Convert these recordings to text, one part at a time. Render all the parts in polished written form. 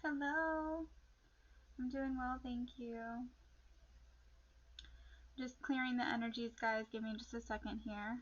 Hello. I'm doing well, thank you. Just clearing the energies, guys. Give me just a second here.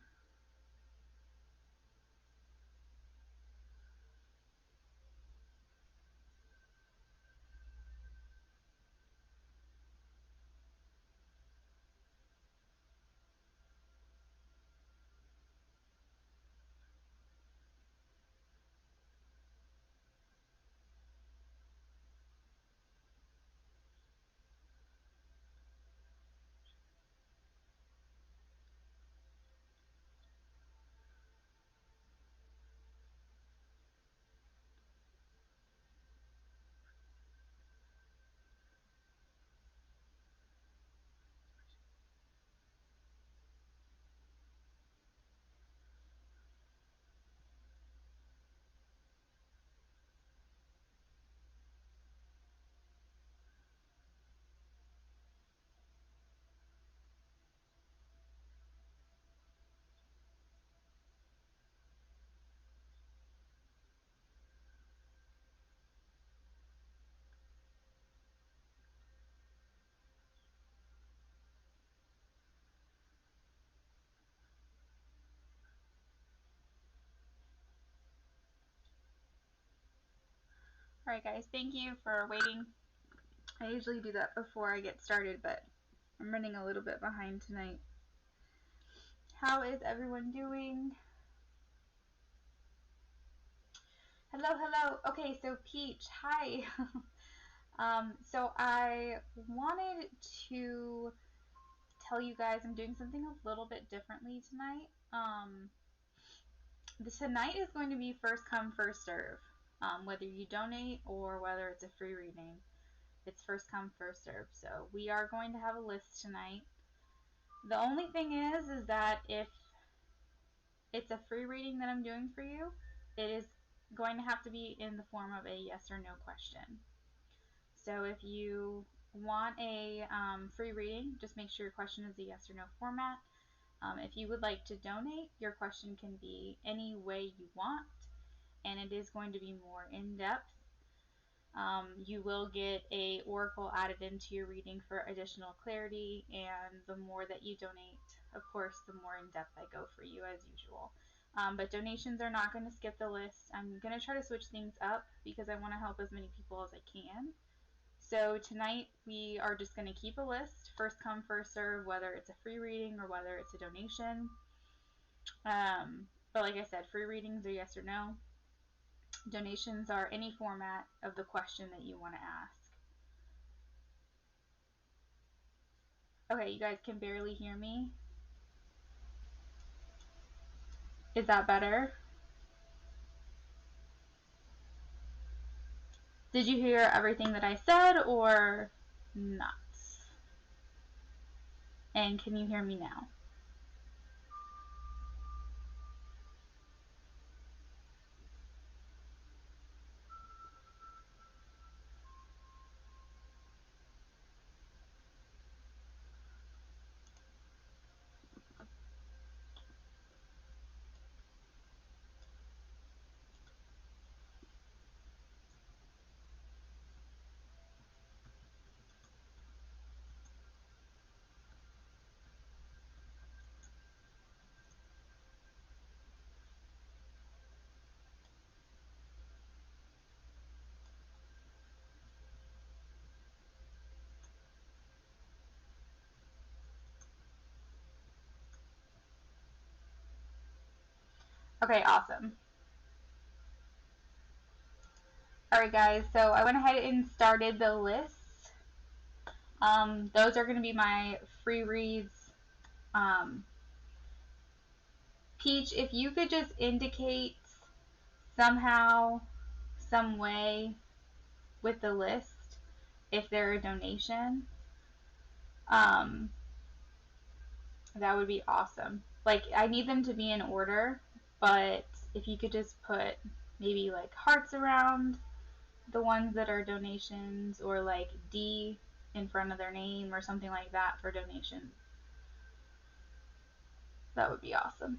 Alright, guys. Thank you for waiting. I usually do that before I get started, but I'm running a little bit behind tonight. How is everyone doing? Hello, hello. Okay, so Peach, hi. So I wanted to tell you guys I'm doing something a little bit differently tonight. Tonight is going to be first come, first serve. Whether you donate or whether it's a free reading, it's first come, first serve. So we are going to have a list tonight. The only thing is that if it's a free reading that I'm doing for you, it is going to have to be in the form of a yes or no question. So if you want a free reading, just make sure your question is a yes or no format. If you would like to donate, your question can be any way you want, and it is going to be more in-depth. You will get a oracle added into your reading for additional clarity, and the more that you donate, of course, the more in-depth I go for you as usual. But donations are not going to skip the list. I'm going to try to switch things up because I want to help as many people as I can. So tonight we are just going to keep a list, first come, first serve, whether it's a free reading or whether it's a donation. But like I said, free readings are yes or no. Donations are any format of the question that you want to ask. Okay, you guys can barely hear me. Is that better? Did you hear everything that I said or not? And can you hear me now? Okay, awesome. Alright guys, so I went ahead and started the list. Those are going to be my free reads. Peach, if you could just indicate somehow, some way with the list, if they're a donation, that would be awesome. Like, I need them to be in order, but if you could just put maybe like hearts around the ones that are donations, or like D in front of their name or something like that for donations, that would be awesome.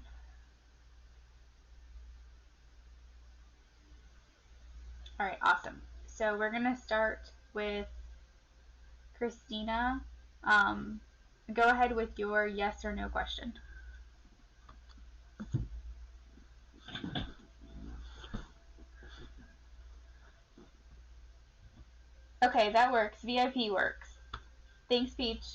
Alright, awesome. So we're going to start with Christina. Go ahead with your yes or no question. Okay, that works. VIP works. Thanks, Peach.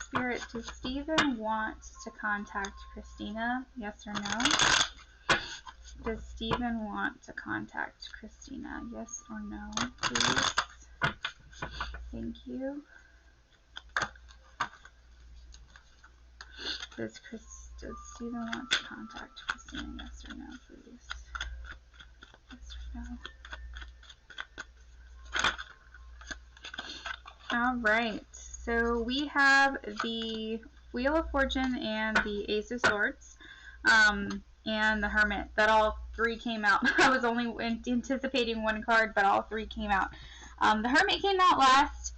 Spirit, does Steven want to contact Christina? Yes or no? Does Steven want to contact Christina? Yes or no, please? Thank you. Does Steven want to contact Christina? Yes or no, please? Yes or no? All right, so we have the Wheel of Fortune and the Ace of Swords, and the Hermit. That all three came out. I was only anticipating one card, but all three came out. The Hermit came out last.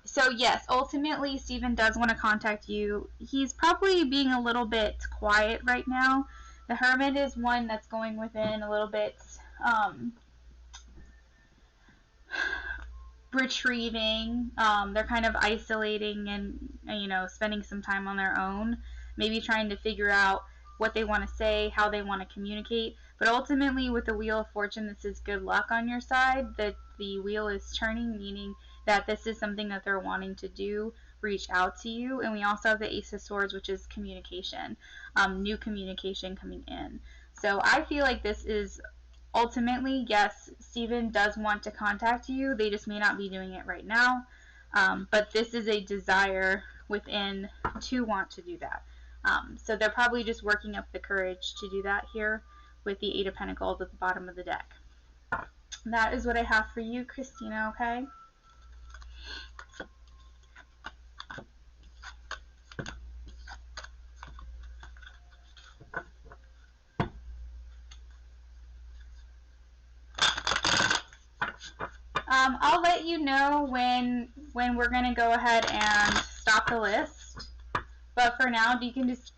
So yes, ultimately Steven does want to contact you. He's probably being a little bit quiet right now. The Hermit is one that's going within a little bit, retrieving. They're kind of isolating and spending some time on their own, maybe trying to figure out what they want to say, how they want to communicate. But ultimately, with the Wheel of Fortune, this is good luck on your side. That the wheel is turning, meaning that this is something that they're wanting to do, reach out to you. And we also have the Ace of Swords, which is communication, new communication coming in. So I feel like this is ultimately, yes, Steven does want to contact you. They just may not be doing it right now. But this is a desire within to want to do that. So they're probably just working up the courage to do that here with the Eight of Pentacles at the bottom of the deck. That is what I have for you, Christina, okay? I'll let you know when we're gonna go ahead and stop the list. But for now, you can just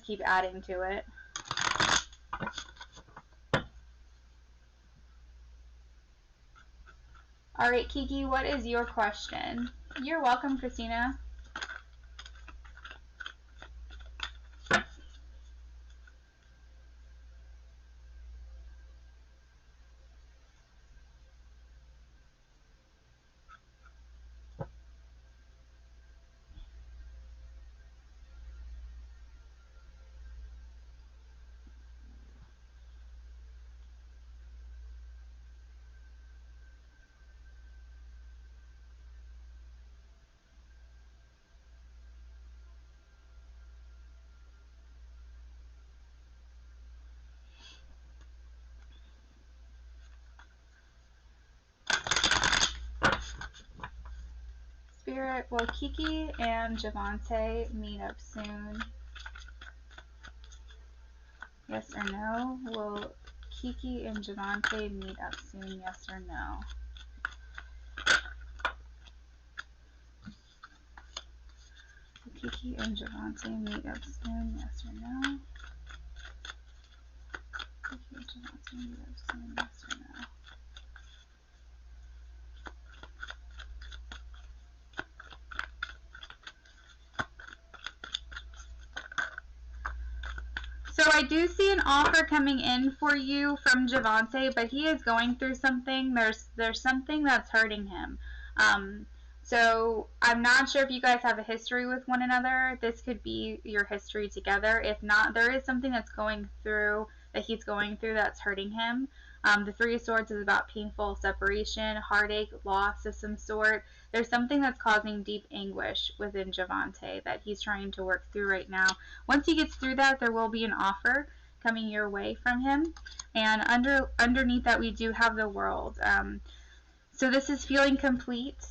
keep adding to it. All right, Kiki, what is your question? You're welcome, Christina. Spirit, will Kiki and Javante meet up soon? Yes or no? Will Kiki and Javante meet up soon? Yes or no? Will Kiki and Javante meet up soon? Yes or no? Kiki and Javante meet up soon? Yes or no? So I do see an offer coming in for you from Javante, but he is going through something. There's something that's hurting him. So I'm not sure if you guys have a history with one another. This could be your history together. If not, there is something that's he's going through that's hurting him. The Three of Swords is about painful separation, heartache, loss of some sort. There's something that's causing deep anguish within Javante that he's trying to work through right now. Once he gets through that, there will be an offer. coming your way from him. And underneath that, we do have the World. So this is feeling complete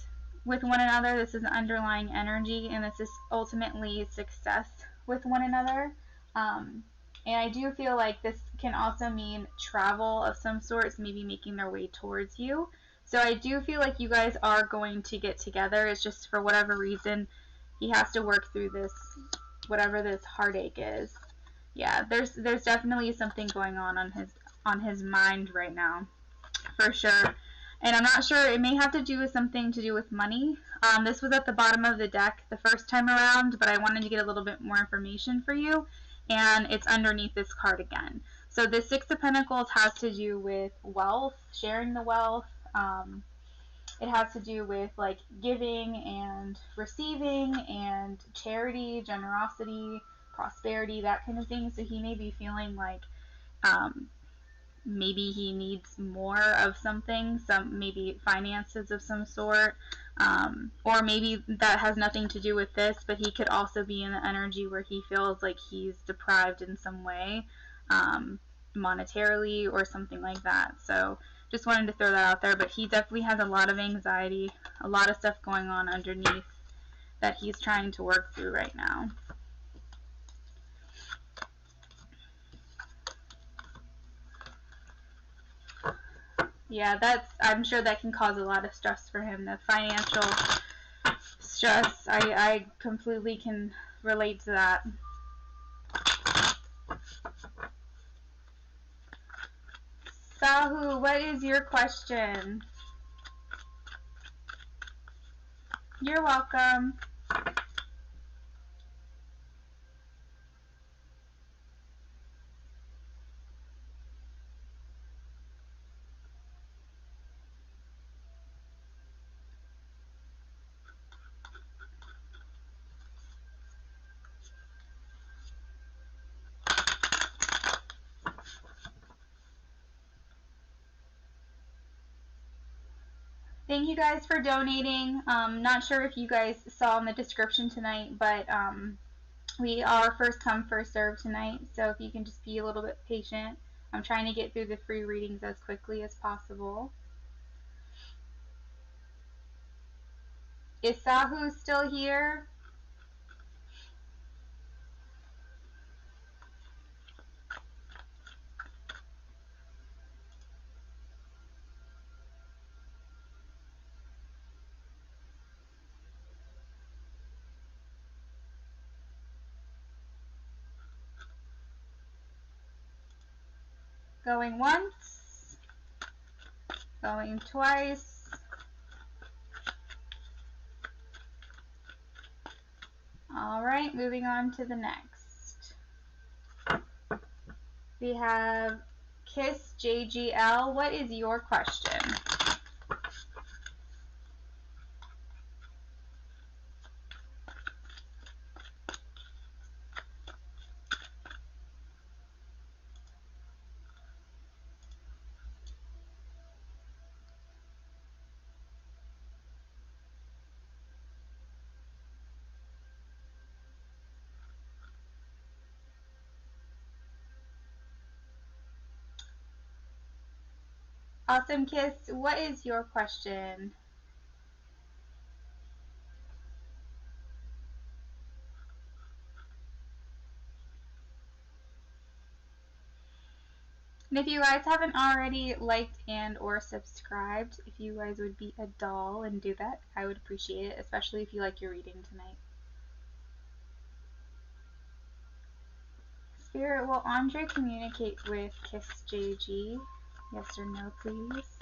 with one another. This is underlying energy, and this is ultimately success with one another. And I do feel like this can also mean travel of some sorts, maybe making their way towards you. So I do feel like you guys are going to get together. It's just for whatever reason he has to work through this, whatever this heartache is. Yeah, there's definitely something going on his mind right now, for sure. And I'm not sure, it may have to do with something to do with money. This was at the bottom of the deck the first time around, but I wanted to get a little bit more information for you, and it's underneath this card again. So the Six of Pentacles has to do with wealth, sharing the wealth. It has to do with like giving and receiving and charity, generosity, prosperity, that kind of thing. So he may be feeling like maybe he needs more of something, maybe finances of some sort, or maybe that has nothing to do with this, but he could also be in the energy where he feels like he's deprived in some way, monetarily or something like that. So just wanted to throw that out there, but he definitely has a lot of anxiety, a lot of stuff going on underneath that he's trying to work through right now. Yeah, I'm sure that can cause a lot of stress for him. The financial stress, I completely can relate to that. Sahu, what is your question? You're welcome. Thank you guys for donating. Not sure if you guys saw in the description tonight, but we are first come, first serve tonight, so if you can just be a little bit patient. I'm trying to get through the free readings as quickly as possible. Is Sahu still here? Going once, going twice. Alright, moving on to the next. We have Kiss JGL. What is your question? Awesome, Kiss. What is your question? And if you guys haven't already liked and or subscribed, if you guys would be a doll and do that, I would appreciate it, especially if you like your reading tonight. Spirit, will Andre communicate with Kiss JG? Yes or no, please?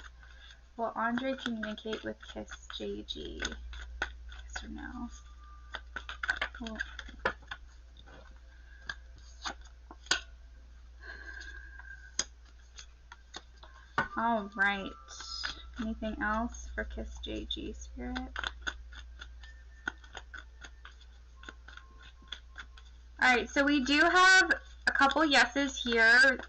Will Andre communicate with Kiss JG? Yes or no? Well, alright. Anything else for Kiss JG, Spirit? Alright, so we do have a couple yeses here.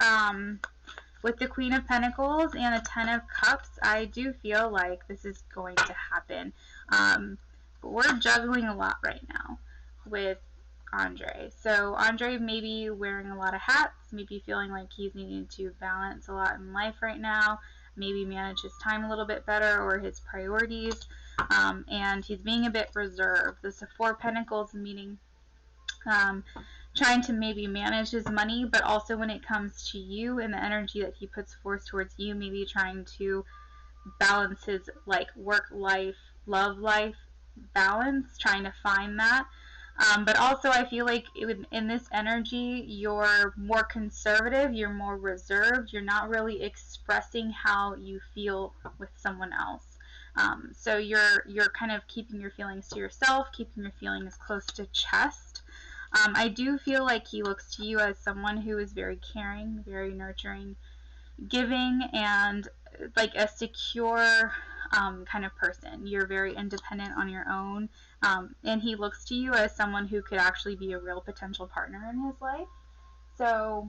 With the Queen of Pentacles and the Ten of Cups, I do feel like this is going to happen. But we're juggling a lot right now with Andre. So Andre may be wearing a lot of hats, maybe feeling like he's needing to balance a lot in life right now, maybe manage his time a little bit better or his priorities, and he's being a bit reserved. This is 4 Pentacles, meaning trying to maybe manage his money, but also when it comes to you and the energy that he puts forth towards you, maybe trying to balance his like work life, love life balance, trying to find that. But also I feel like in this energy, you're more conservative, you're more reserved, you're not really expressing how you feel with someone else. So you're kind of keeping your feelings to yourself, keeping your feelings close to chest. I do feel like he looks to you as someone who is very caring, very nurturing, giving, and like a secure kind of person. You're very independent on your own, and he looks to you as someone who could actually be a real potential partner in his life. So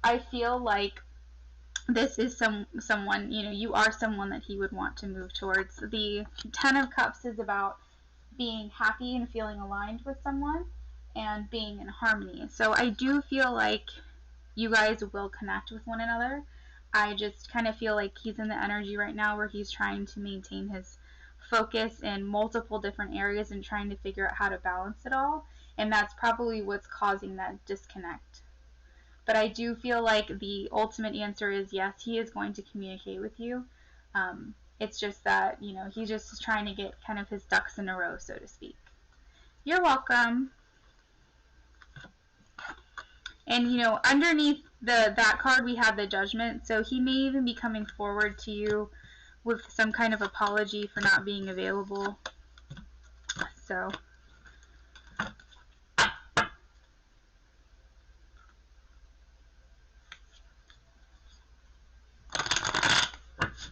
I feel like this is someone, you know, you are someone that he would want to move towards. The 10 of Cups is about being happy and feeling aligned with someone and being in harmony. So I do feel like you guys will connect with one another. I just kind of feel like he's in the energy right now where he's trying to maintain his focus in multiple different areas and trying to figure out how to balance it all. And that's probably what's causing that disconnect. But I do feel like the ultimate answer is yes, he is going to communicate with you. It's just that, you know, he's just trying to get kind of his ducks in a row, so to speak. You're welcome. And, you know, underneath that card we have the Judgment, so he may even be coming forward to you with some kind of apology for not being available. So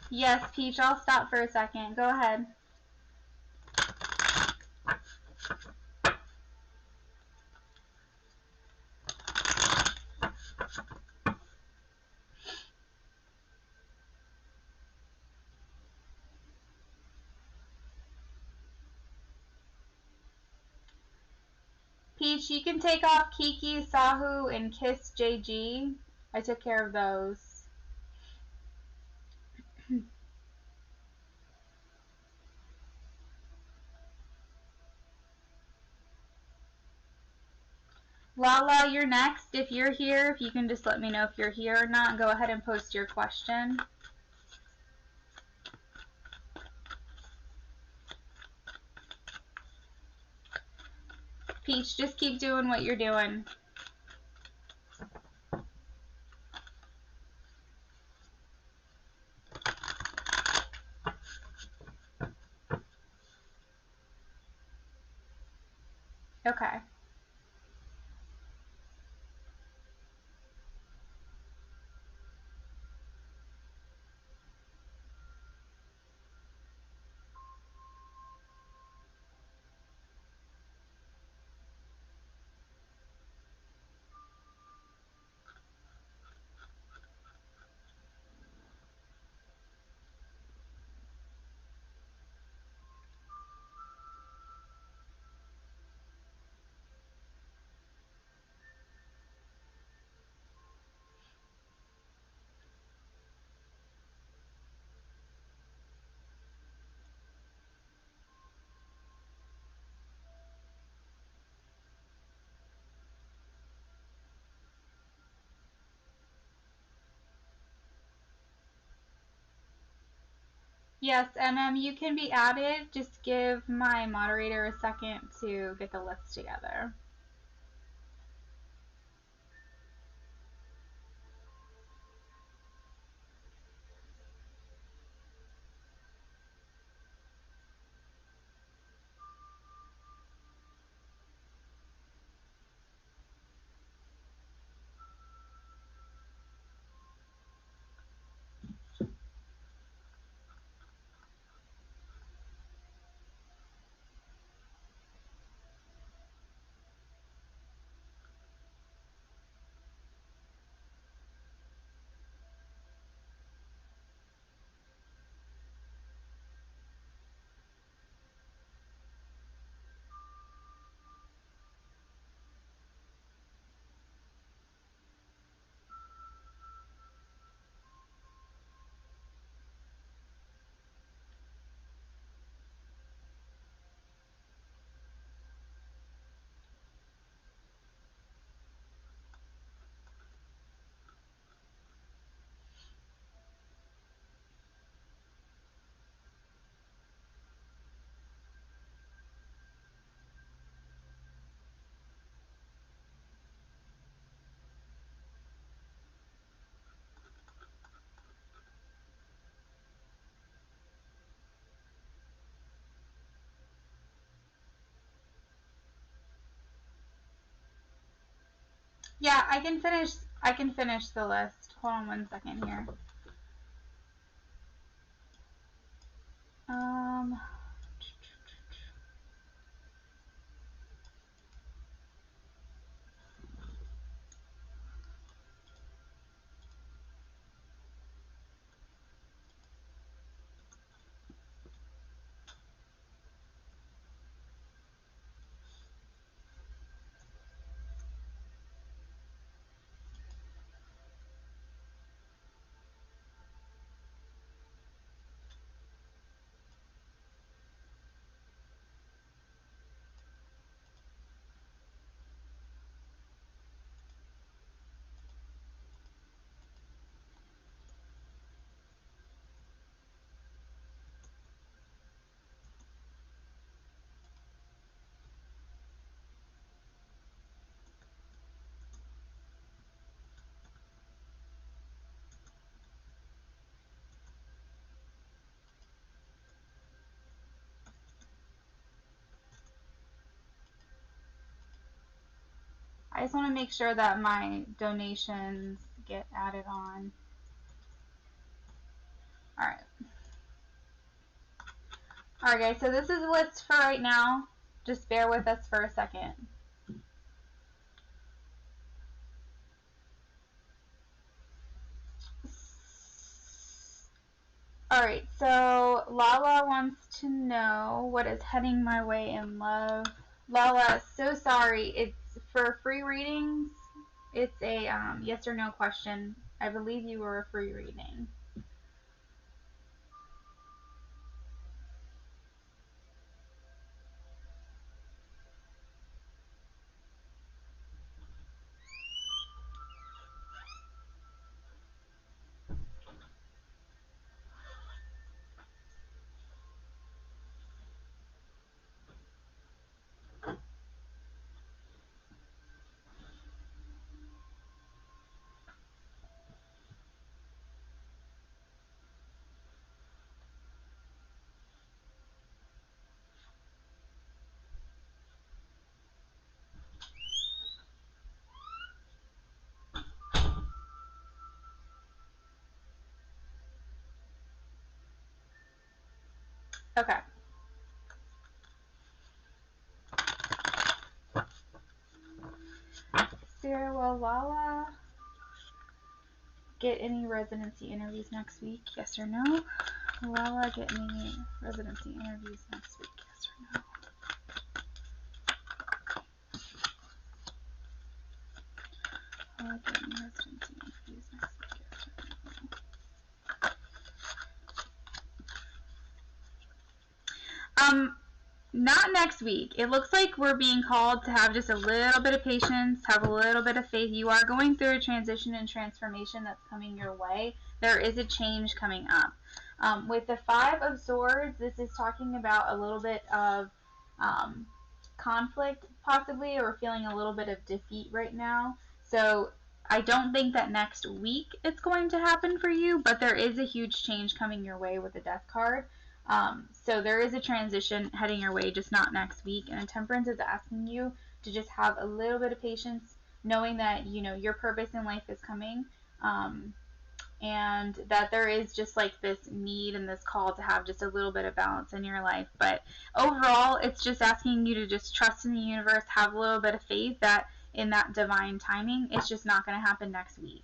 yes, Peach, I'll stop for a second. Go ahead. Peach, you can take off Kiki, Sahu, and Kiss JG. I took care of those. Lala, you're next. If you're here, if you can just let me know if you're here or not, go ahead and post your question. Peach, just keep doing what you're doing. Okay. Yes, and you can be added. Just give my moderator a second to get the list together. Yeah, I can finish the list. Hold on one second here. I just want to make sure that my donations get added on. Alright. Alright guys, so this is the list for right now. Just bear with us for a second. Alright, so Lala wants to know what is heading my way in love. Lala, so sorry. It's for free readings. It's a yes or no question. I believe you were a free reading. Okay. Sarah, will Lala get any residency interviews next week? Yes or no? Will Lala get any residency interviews next week? Yes or no? Lala get any residency interviews next week? Yes or no? Not next week. It looks like we're being called to have just a little bit of patience, have a little bit of faith. You are going through a transition and transformation that's coming your way. There is a change coming up. With the Five of Swords, this is talking about a little bit of conflict, possibly, or feeling a little bit of defeat right now. So I don't think that next week it's going to happen for you, but there is a huge change coming your way with the Death card. So there is a transition heading your way, just not next week. And Temperance is asking you to just have a little bit of patience, knowing that your purpose in life is coming, and that there is just like this need and this call to have just a little bit of balance in your life. But overall, it's just asking you to just trust in the universe, have a little bit of faith that in that divine timing, it's just not going to happen next week.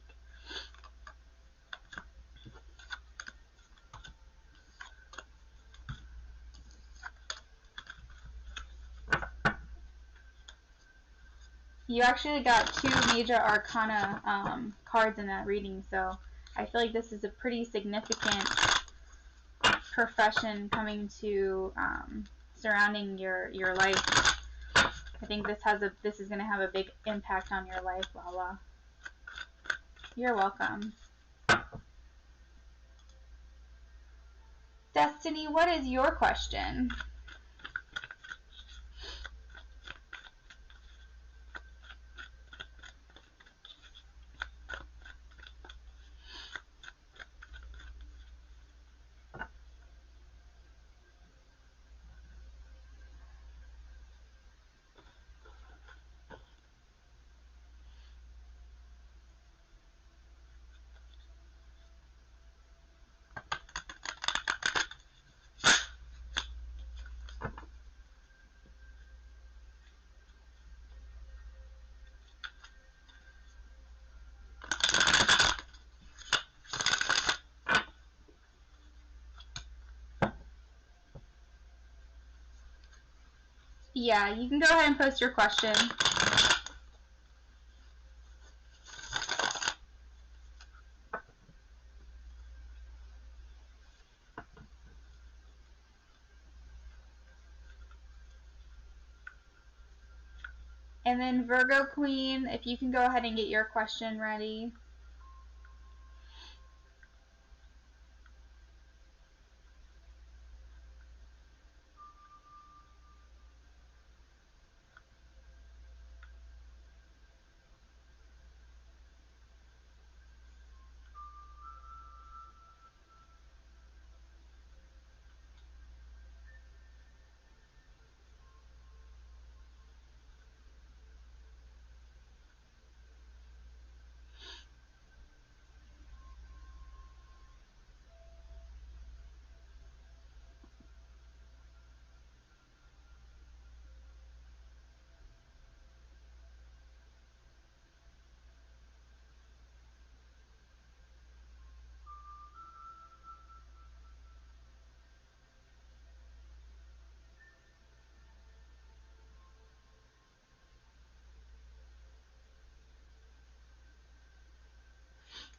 You actually got two major arcana cards in that reading, so I feel like this is a pretty significant profession coming to surrounding your life. I think this is going to have a big impact on your life, Lala. You're welcome. Destiny, what is your question? Yeah, you can go ahead and post your question. And then Virgo Queen, if you can go ahead and get your question ready.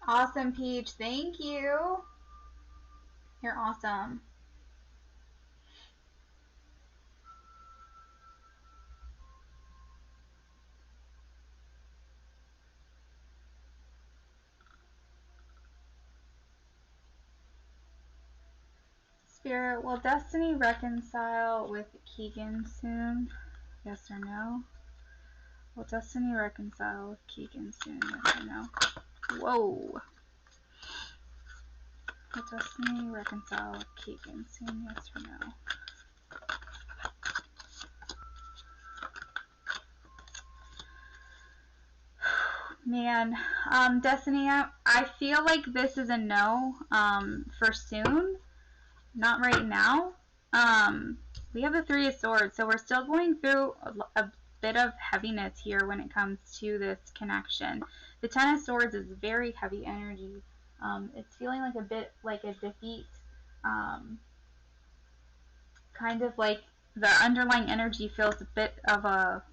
Awesome, Peach. Thank you. You're awesome. Spirit, will Destiny reconcile with Keegan soon? Yes or no? Will Destiny reconcile with Keegan soon? Yes or no? Whoa. Will Destiny reconcile with Keegan soon? Yes or no? Man, Destiny, I feel like this is a no for soon. Not right now. We have the Three of Swords, so we're still going through a bit of heaviness here when it comes to this connection. The Ten of Swords is very heavy energy. It's feeling like a bit like a defeat. Kind of like the underlying energy feels a bit of a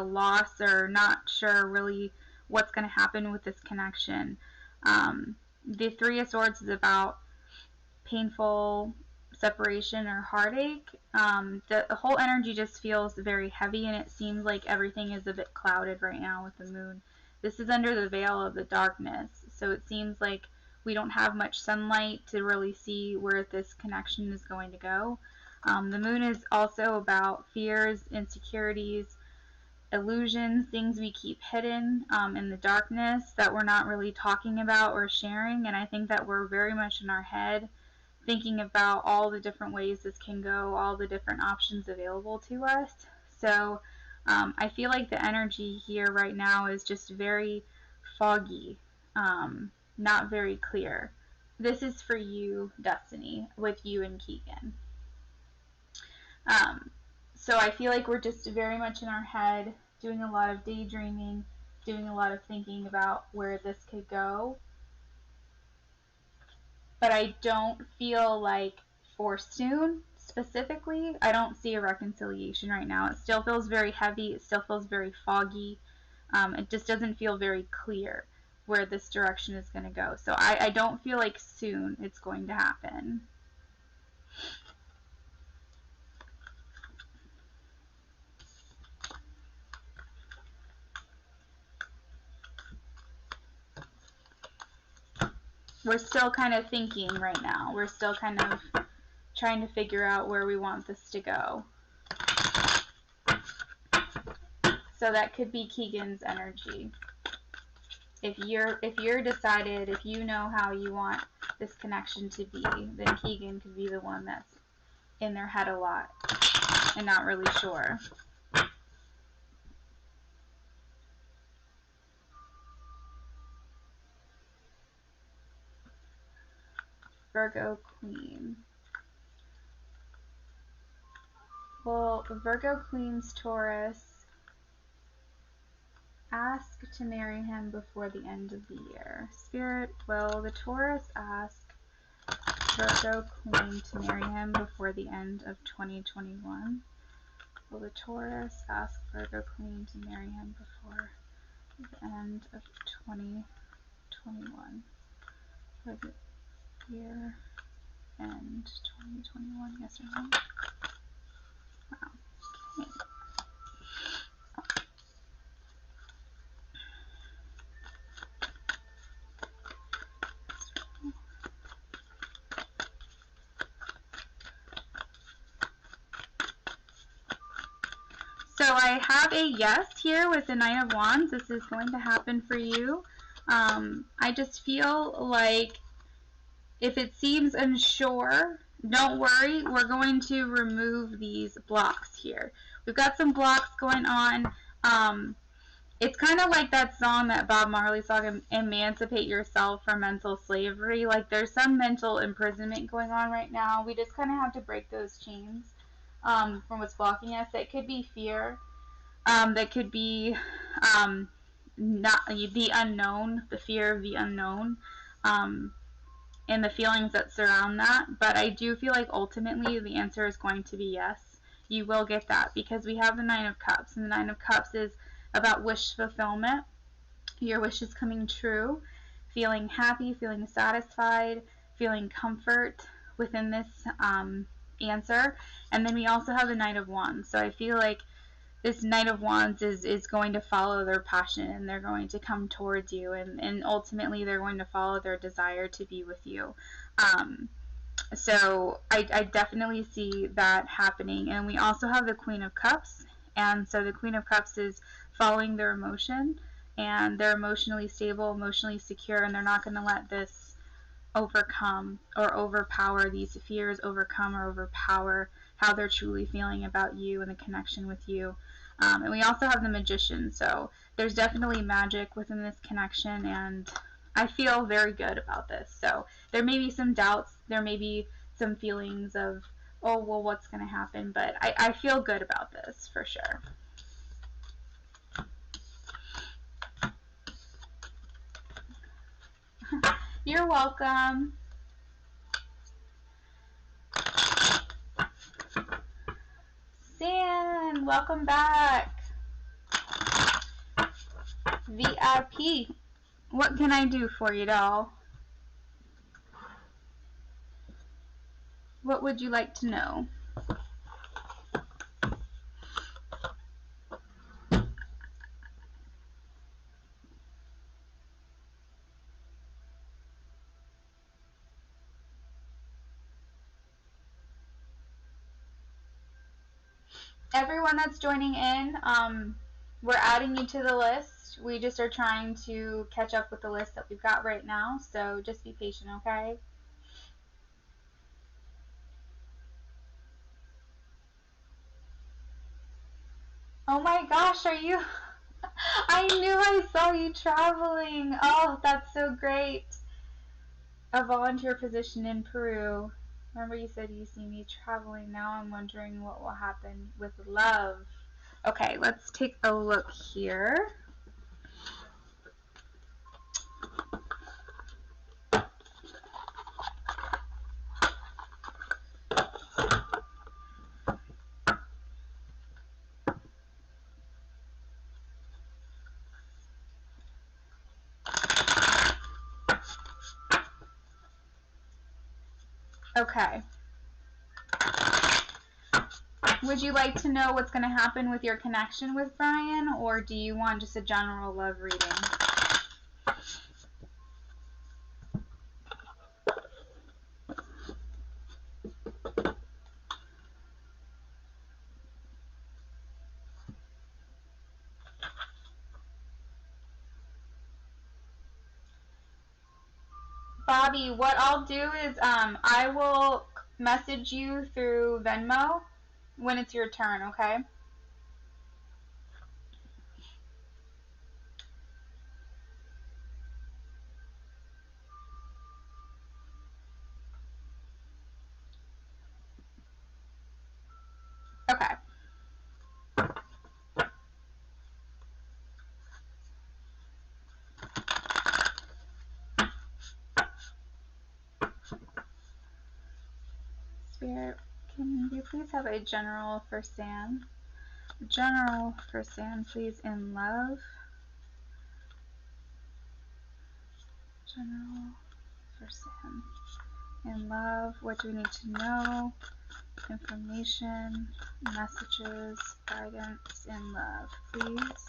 loss, or not sure really what's going to happen with this connection. The Three of Swords is about painful separation or heartache. The whole energy just feels very heavy, and it seems like everything is a bit clouded right now with the moon. This is under the veil of the darkness, so it seems like we don't have much sunlight to really see where this connection is going to go. The moon is also about fears, insecurities, illusions, things we keep hidden in the darkness that we're not really talking about or sharing. And I think that we're very much in our head thinking about all the different ways this can go, all the different options available to us. So I feel like the energy here right now is just very foggy, not very clear. This is for you, Destiny, with you and Keegan. So I feel like we're just very much in our head, doing a lot of daydreaming, doing a lot of thinking about where this could go. But I don't feel like for soon, specifically, I don't see a reconciliation right now. It still feels very heavy. It still feels very foggy. It just doesn't feel very clear where this direction is going to go. So I don't feel like soon it's going to happen. We're still kind of thinking right now. We're still kind of trying to figure out where we want this to go. So that could be Keegan's energy. If you're decided, if you know how you want this connection to be, then Keegan could be the one that's in their head a lot and not really sure. Virgo Queen. Well, Virgo Queen's Taurus ask to marry him before the end of the year. Spirit, will the Taurus ask Virgo Queen to marry him before the end of 2021? Will the Taurus ask Virgo Queen to marry him before the end of 2021? For the year end 2021, yes or no? Wow. Okay. So I have a yes here with the Nine of Wands. This is going to happen for you. I just feel like if it seems unsure, don't worry. We're going to remove these blocks here. We've got some blocks going on. It's kind of like that song that Bob Marley song, Emancipate Yourself from Mental Slavery. Like there's some mental imprisonment going on right now. We just kind of have to break those chains from what's blocking us. It could be fear. That could be not the unknown, the fear of the unknown, and the feelings that surround that. But I do feel like ultimately the answer is going to be yes. You will get that because we have the Nine of Cups, and the Nine of Cups is about wish fulfillment. Your wish is coming true, feeling happy, feeling satisfied, feeling comfort within this answer. And then we also have the Knight of Wands. So I feel like this Knight of Wands is going to follow their passion, and they're going to come towards you, and ultimately they're going to follow their desire to be with you. So I definitely see that happening. And we also have the Queen of Cups, and so the Queen of Cups is following their emotion, and they're emotionally stable, emotionally secure, and they're not going to let this overcome or overpower these fears, overcome or overpower how they're truly feeling about you and the connection with you. And we also have the Magician, so there's definitely magic within this connection, and I feel very good about this. So there may be some doubts, there may be some feelings of, oh, well, what's going to happen, but I feel good about this for sure. You're welcome. San, welcome back. VIP. What can I do for you, doll? What would you like to know? Everyone that's joining in, we're adding you to the list. We just are trying to catch up with the list that we've got right now, so just be patient, okay? Oh my gosh, are you... I knew I saw you traveling. Oh, that's so great. A volunteer position in Peru. Remember you said you see me traveling. Now I'm wondering what will happen with love. Okay, let's take a look here. Okay. Would you like to know what's going to happen with your connection with Brian, or do you want just a general love reading? Bobby, what I'll do is I will message you through Venmo when it's your turn, okay? Okay. Spirit, can you please have a general for Sam? General for Sam, please, in love. General for Sam. In love, what do we need to know? Information, messages, guidance, in love, please.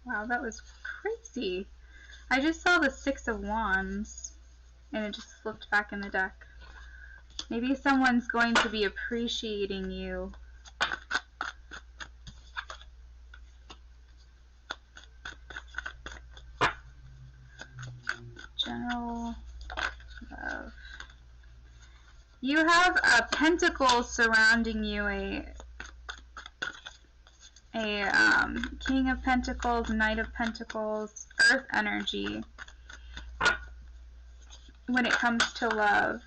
Wow, that was crazy. I just saw the 6 of Wands, and it just flipped back in the deck. Maybe someone's going to be appreciating you. General love. You have a pentacle surrounding you, a King of Pentacles, Knight of Pentacles, Earth energy when it comes to love.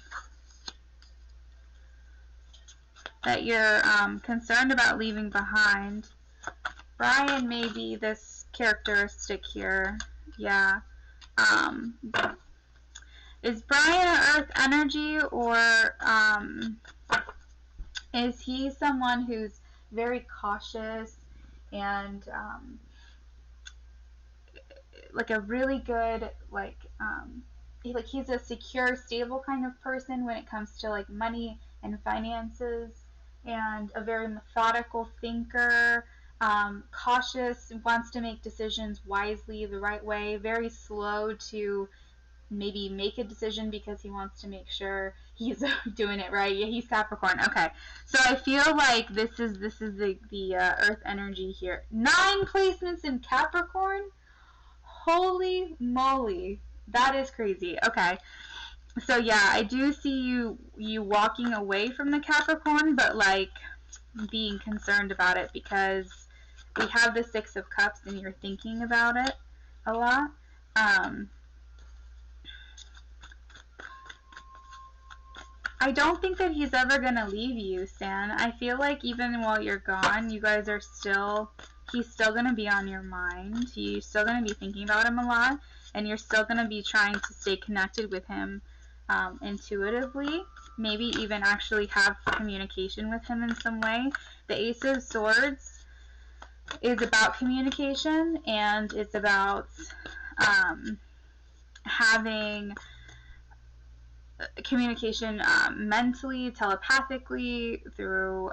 That you're concerned about leaving behind. Brian may be this characteristic here. Yeah. Is Brian an Earth energy, or is he someone who's very cautious and like a really good he's a secure, stable kind of person when it comes to like money and finances, and a very methodical thinker, cautious, wants to make decisions wisely, the right way, very slow to maybe make a decision because he wants to make sure he's doing it right. Yeah, he's Capricorn. Okay, so I feel like this is the Earth energy here. 9 placements in Capricorn. Holy moly, that is crazy. Okay, so yeah, I do see you walking away from the Capricorn, but like being concerned about it because we have the 6 of Cups and you're thinking about it a lot. I don't think that he's ever going to leave you, Stan. I feel like even while you're gone, you guys are still, he's still going to be on your mind. You're still going to be thinking about him a lot, and you're still going to be trying to stay connected with him intuitively. Maybe even actually have communication with him in some way. The Ace of Swords is about communication, and it's about having communication mentally, telepathically, through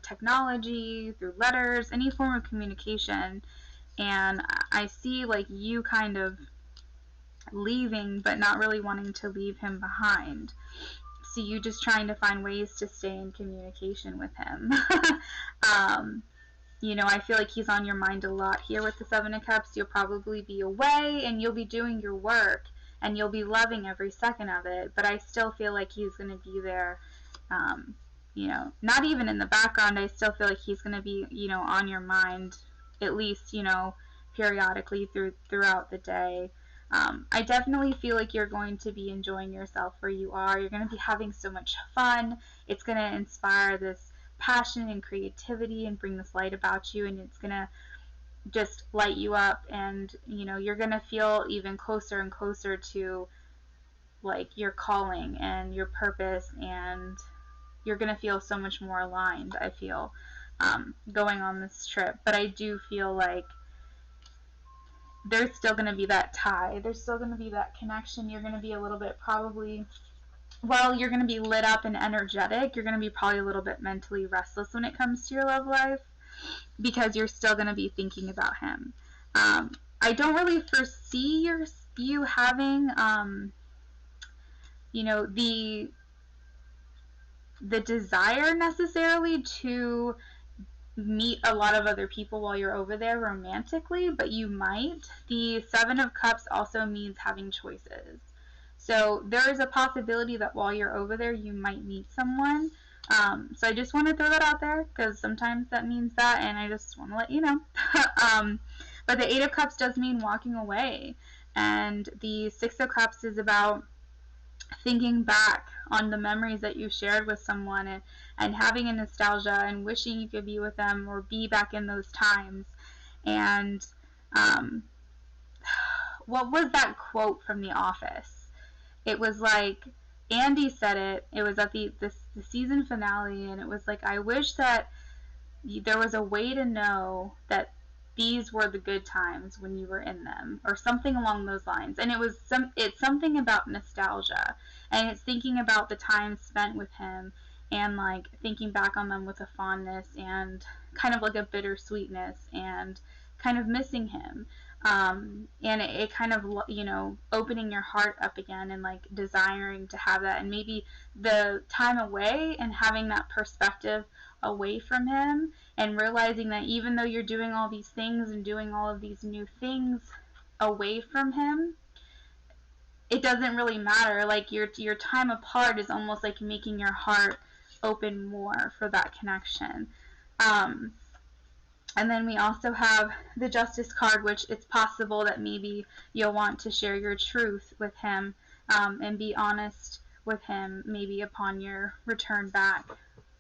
technology, through letters, any form of communication. And I see like you kind of leaving, but not really wanting to leave him behind. So you just trying to find ways to stay in communication with him. I feel like he's on your mind a lot here with the 7 of Cups. You'll probably be away and you'll be doing your work and you'll be loving every second of it, but I still feel like he's going to be there, not even in the background. I still feel like he's going to be, on your mind, at least, periodically throughout the day. I definitely feel like you're going to be enjoying yourself where you are. You're going to be having so much fun. It's going to inspire this passion and creativity and bring this light about you, and it's going to just light you up, and you're going to feel even closer and closer to like your calling and your purpose, and you're going to feel so much more aligned, I feel, going on this trip. But I do feel like there's still going to be that tie. There's still going to be that connection. You're going to be a little bit probably, well, you're going to be lit up and energetic. You're going to be probably a little bit mentally restless when it comes to your love life because you're still going to be thinking about him. I don't really foresee you having, the desire necessarily to meet a lot of other people while you're over there romantically, but you might. The 7 of Cups also means having choices. So there is a possibility that while you're over there, you might meet someone, So I just want to throw that out there because sometimes that means that, and I just want to let you know. But the Eight of Cups does mean walking away, and the Six of Cups is about thinking back on the memories that you shared with someone, and having a nostalgia and wishing you could be with them or be back in those times. And what was that quote from The Office? It was like, Andy said it. It was at the season finale, and it was like, I wish that there was a way to know that these were the good times when you were in them, or something along those lines. And it's something about nostalgia, and it's thinking about the time spent with him, and like thinking back on them with a fondness and kind of like a bittersweetness, and kind of missing him. And it kind of, you know, opening your heart up again and like desiring to have that, and maybe the time away and having that perspective away from him, and realizing that even though you're doing all these things and doing all of these new things away from him, it doesn't really matter. Like your time apart is almost like making your heart open more for that connection. And then we also have the Justice card, which it's possible that maybe you'll want to share your truth with him, and be honest with him maybe upon your return back.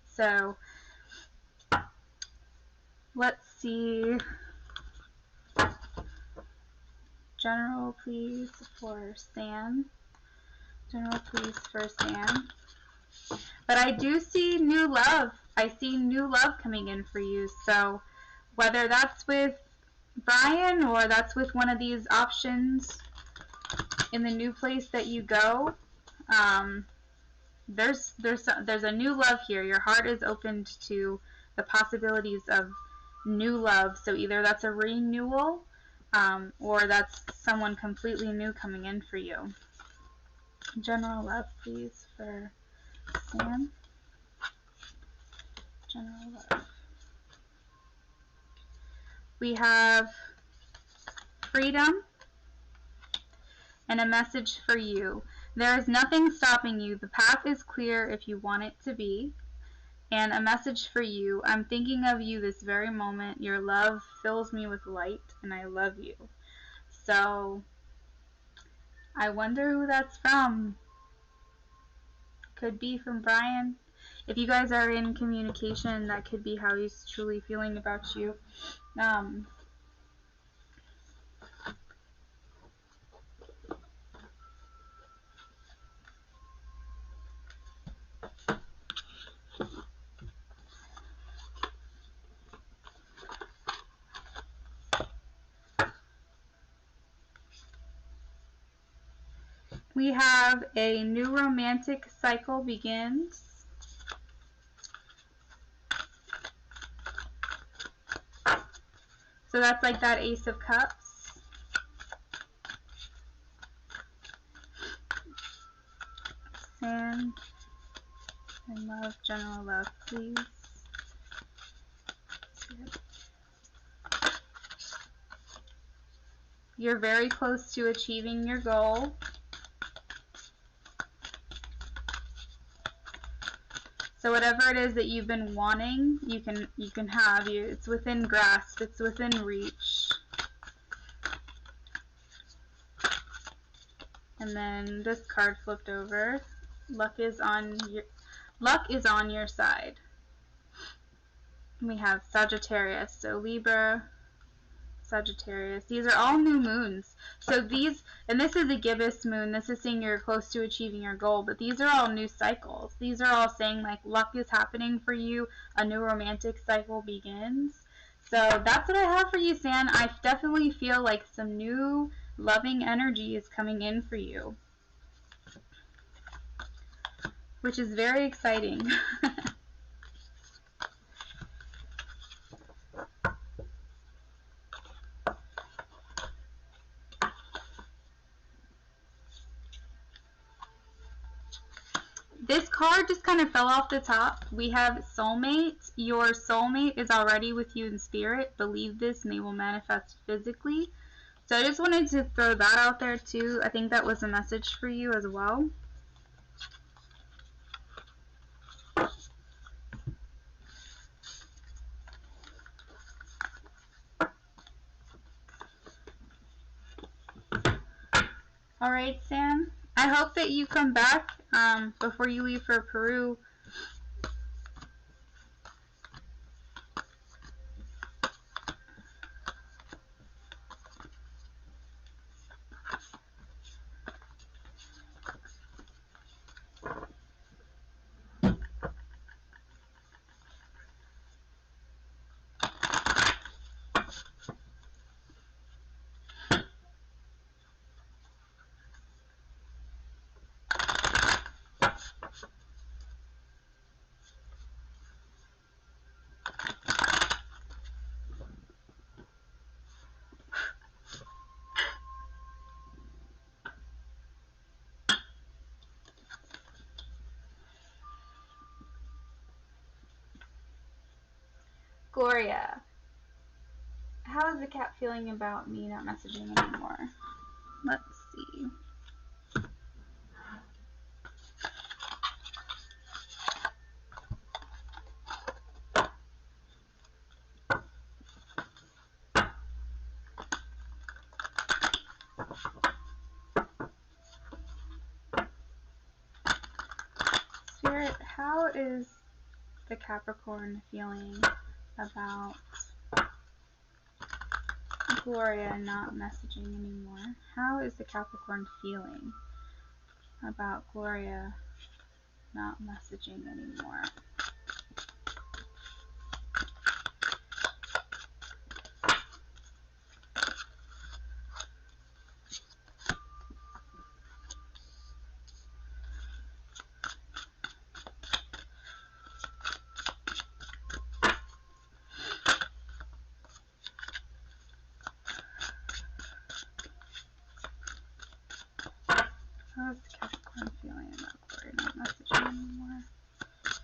So let's see. General, please, for Sam. General, please, for Sam. But I do see new love. I see new love coming in for you. So whether that's with Brian or that's with one of these options in the new place that you go, there's a new love here. Your heart is opened to the possibilities of new love. So either that's a renewal, or that's someone completely new coming in for you. General love, please, for Sam. General love. We have freedom and a message for you. There is nothing stopping you. The path is clear if you want it to be. And a message for you. I'm thinking of you this very moment. Your love fills me with light, and I love you. So I wonder who that's from. Could be from Brian. If you guys are in communication, that could be how he's truly feeling about you. We have a new romantic cycle begins. So that's like that Ace of Cups. Sand and love, general love, please. You're very close to achieving your goal. So whatever it is that you've been wanting, you can have. It's within grasp. It's within reach. And then this card flipped over. Luck is on your side. And we have Sagittarius. So Libra, Sagittarius. These are all new moons. So these, and this is a gibbous moon. This is saying you're close to achieving your goal, but these are all new cycles. These are all saying like luck is happening for you. A new romantic cycle begins. So that's what I have for you, San. I definitely feel like some new loving energy is coming in for you, which is very exciting. This card just kind of fell off the top. We have soulmate. Your soulmate is already with you in spirit. Believe this and they will manifest physically. So I just wanted to throw that out there too. I think that was a message for you as well. Alright, Sam. I hope that you come back before you leave for Peru. Gloria, how is the cat feeling about me not messaging anymore? Let's see. Spirit, how is the Capricorn feeling about Gloria not messaging anymore? How is the Capricorn feeling about Gloria not messaging anymore? How is the Capricorn feeling about Gloria not messaging anymore?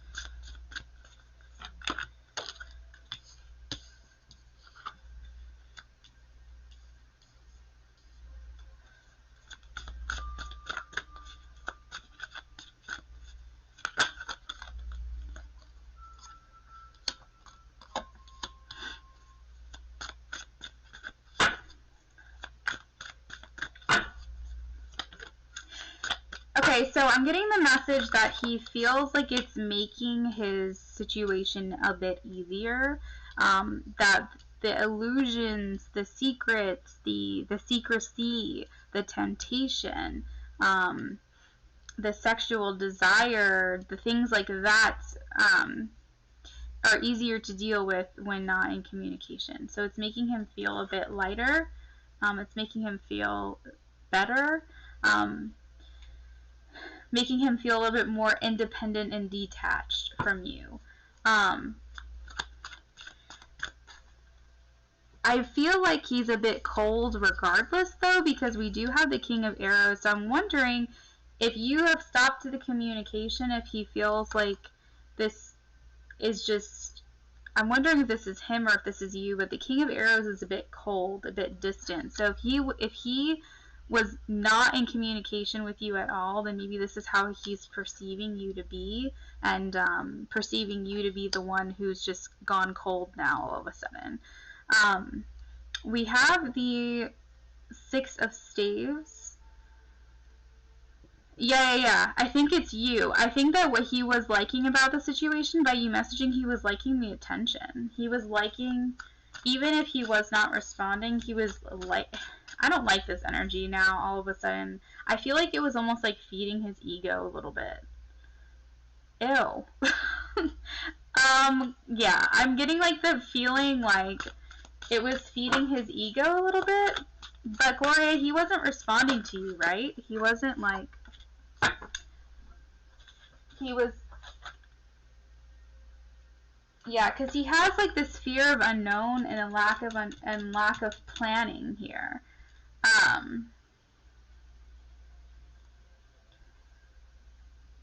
Okay, so I'm getting the message that he feels like it's making his situation a bit easier. That the illusions, the secrets, the secrecy, the temptation, the sexual desire, the things like that are easier to deal with when not in communication. So it's making him feel a bit lighter. It's making him feel better. Making him feel a little bit more independent and detached from you. I feel like he's a bit cold regardless, though, because we do have the King of Arrows. So I'm wondering if you have stopped the communication, if he feels like this is just... I'm wondering if this is him or if this is you, but the King of Arrows is a bit cold, a bit distant. So if he was not in communication with you at all, then maybe this is how he's perceiving you to be, and perceiving you to be the one who's just gone cold now all of a sudden. We have the Six of Staves. Yeah. I think it's you. I think that what he was liking about the situation, by you messaging, he was liking the attention. He was liking, even if he was not responding, he was like, I don't like this energy now all of a sudden. I feel like it was almost like feeding his ego a little bit. Ew. Yeah, I'm getting like the feeling like it was feeding his ego a little bit. But Gloria, he wasn't responding to you, right? He wasn't like... He was... Yeah, because he has like this fear of unknown and a lack of planning here.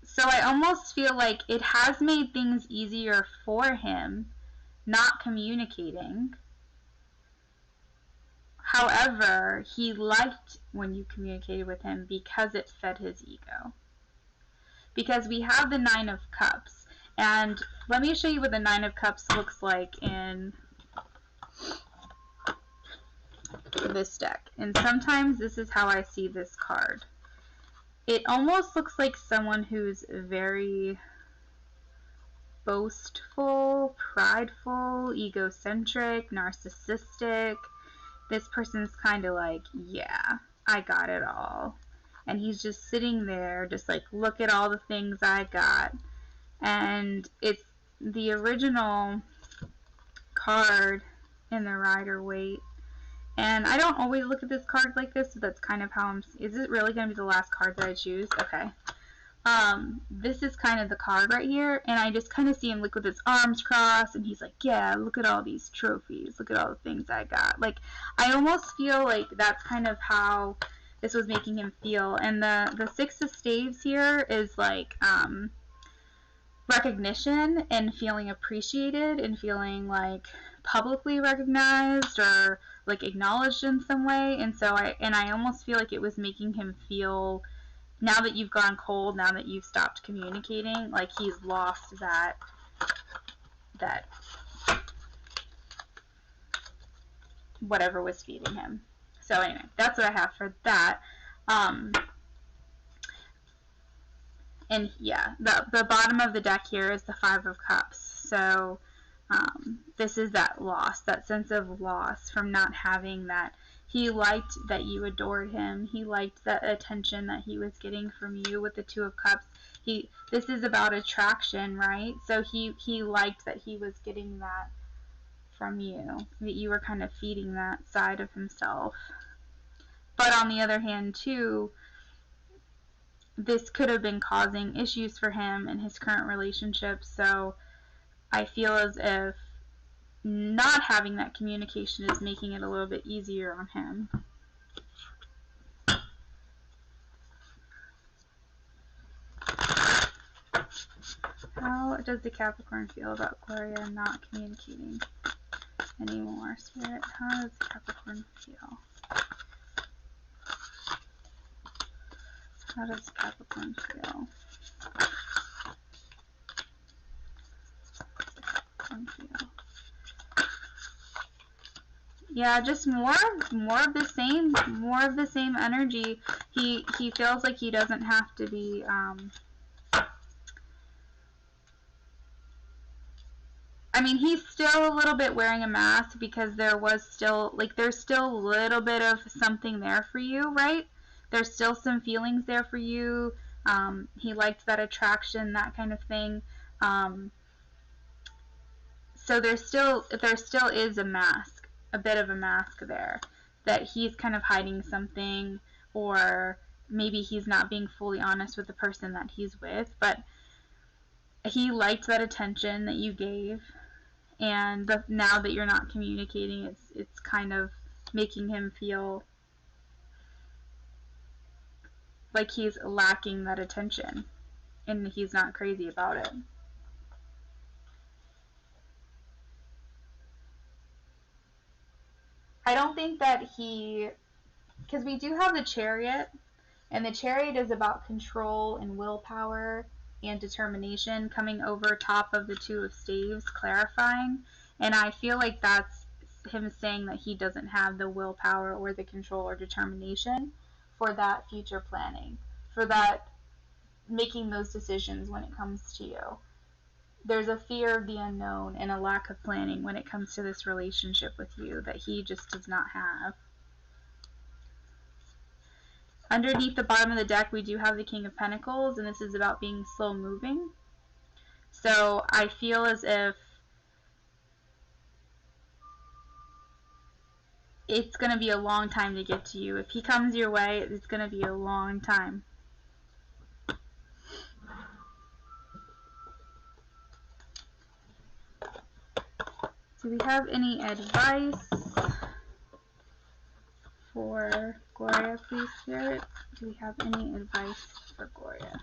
So I almost feel like it has made things easier for him not communicating. However, he liked when you communicated with him because it fed his ego. Because we have the Nine of Cups. And let me show you what the Nine of Cups looks like in this deck. And sometimes this is how I see this card. It almost looks like someone who's very boastful, prideful, egocentric, narcissistic. This person's kind of like, yeah, I got it all. And he's just sitting there, just like, look at all the things I got. And it's the original card in the Rider-Waite. And I don't always look at this card like this, so that's kind of how I'm... Is it really going to be the last card that I choose? Okay. This is kind of the card right here, and I just kind of see him like with his arms crossed, and he's like, yeah, look at all these trophies, look at all the things I got. Like, I almost feel like that's kind of how this was making him feel. And the Six of Staves here is like, recognition and feeling appreciated and feeling like publicly recognized or like acknowledged in some way. And so I almost feel like it was making him feel, now that you've gone cold, now that you've stopped communicating, like he's lost that whatever was feeding him. So anyway, that's what I have for that. And yeah, the bottom of the deck here is the Five of Cups. So this is that loss, that sense of loss from not having that. He liked that you adored him. He liked that attention that he was getting from you with the Two of Cups. This is about attraction, right? So he liked that he was getting that from you, that you were kind of feeding that side of himself. But on the other hand, too, this could have been causing issues for him in his current relationship. So I feel as if not having that communication is making it a little bit easier on him. How does the Capricorn feel about Gloria not communicating anymore? Spirit, how does the Capricorn feel? How does Capricorn feel? Capricorn feel? Yeah, just more of the same energy. He feels like he doesn't have to be I mean, he's still a little bit wearing a mask because there's still a little bit of something there for you, right? There's still some feelings there for you. He liked that attraction, that kind of thing. So there still is a mask, a bit of a mask there, that he's kind of hiding something, or maybe he's not being fully honest with the person that he's with, but he liked that attention that you gave. And now that you're not communicating, it's kind of making him feel like he's lacking that attention, and he's not crazy about it. I don't think that because we do have the Chariot, and the Chariot is about control and willpower and determination coming over top of the Two of Staves, clarifying. And I feel like that's him saying that he doesn't have the willpower or the control or determination for that future planning, for that making those decisions when it comes to you. There's a fear of the unknown and a lack of planning when it comes to this relationship with you that he just does not have. Underneath the bottom of the deck, we do have the King of Pentacles, and this is about being slow moving. So I feel as if it's going to be a long time to get to you. If he comes your way, it's going to be a long time. Do we have any advice for Gloria, please, Spirit? Do we have any advice for Gloria?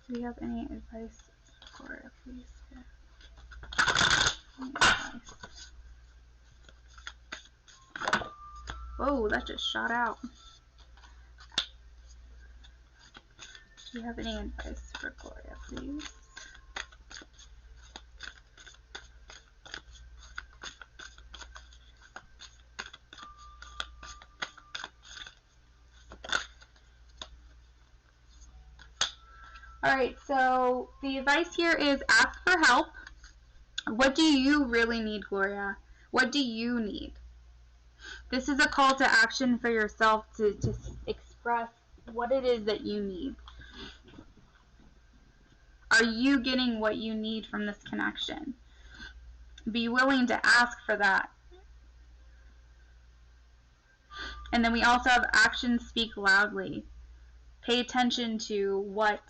Do we have any advice for Gloria, please, Spirit? Any advice? Whoa, that just shot out. Do you have any advice for Gloria, please? Alright, so the advice here is ask for help. What do you really need, Gloria? What do you need? This is a call to action for yourself to express what it is that you need. Are you getting what you need from this connection? Be willing to ask for that. And then we also have actions speak loudly. Pay attention to what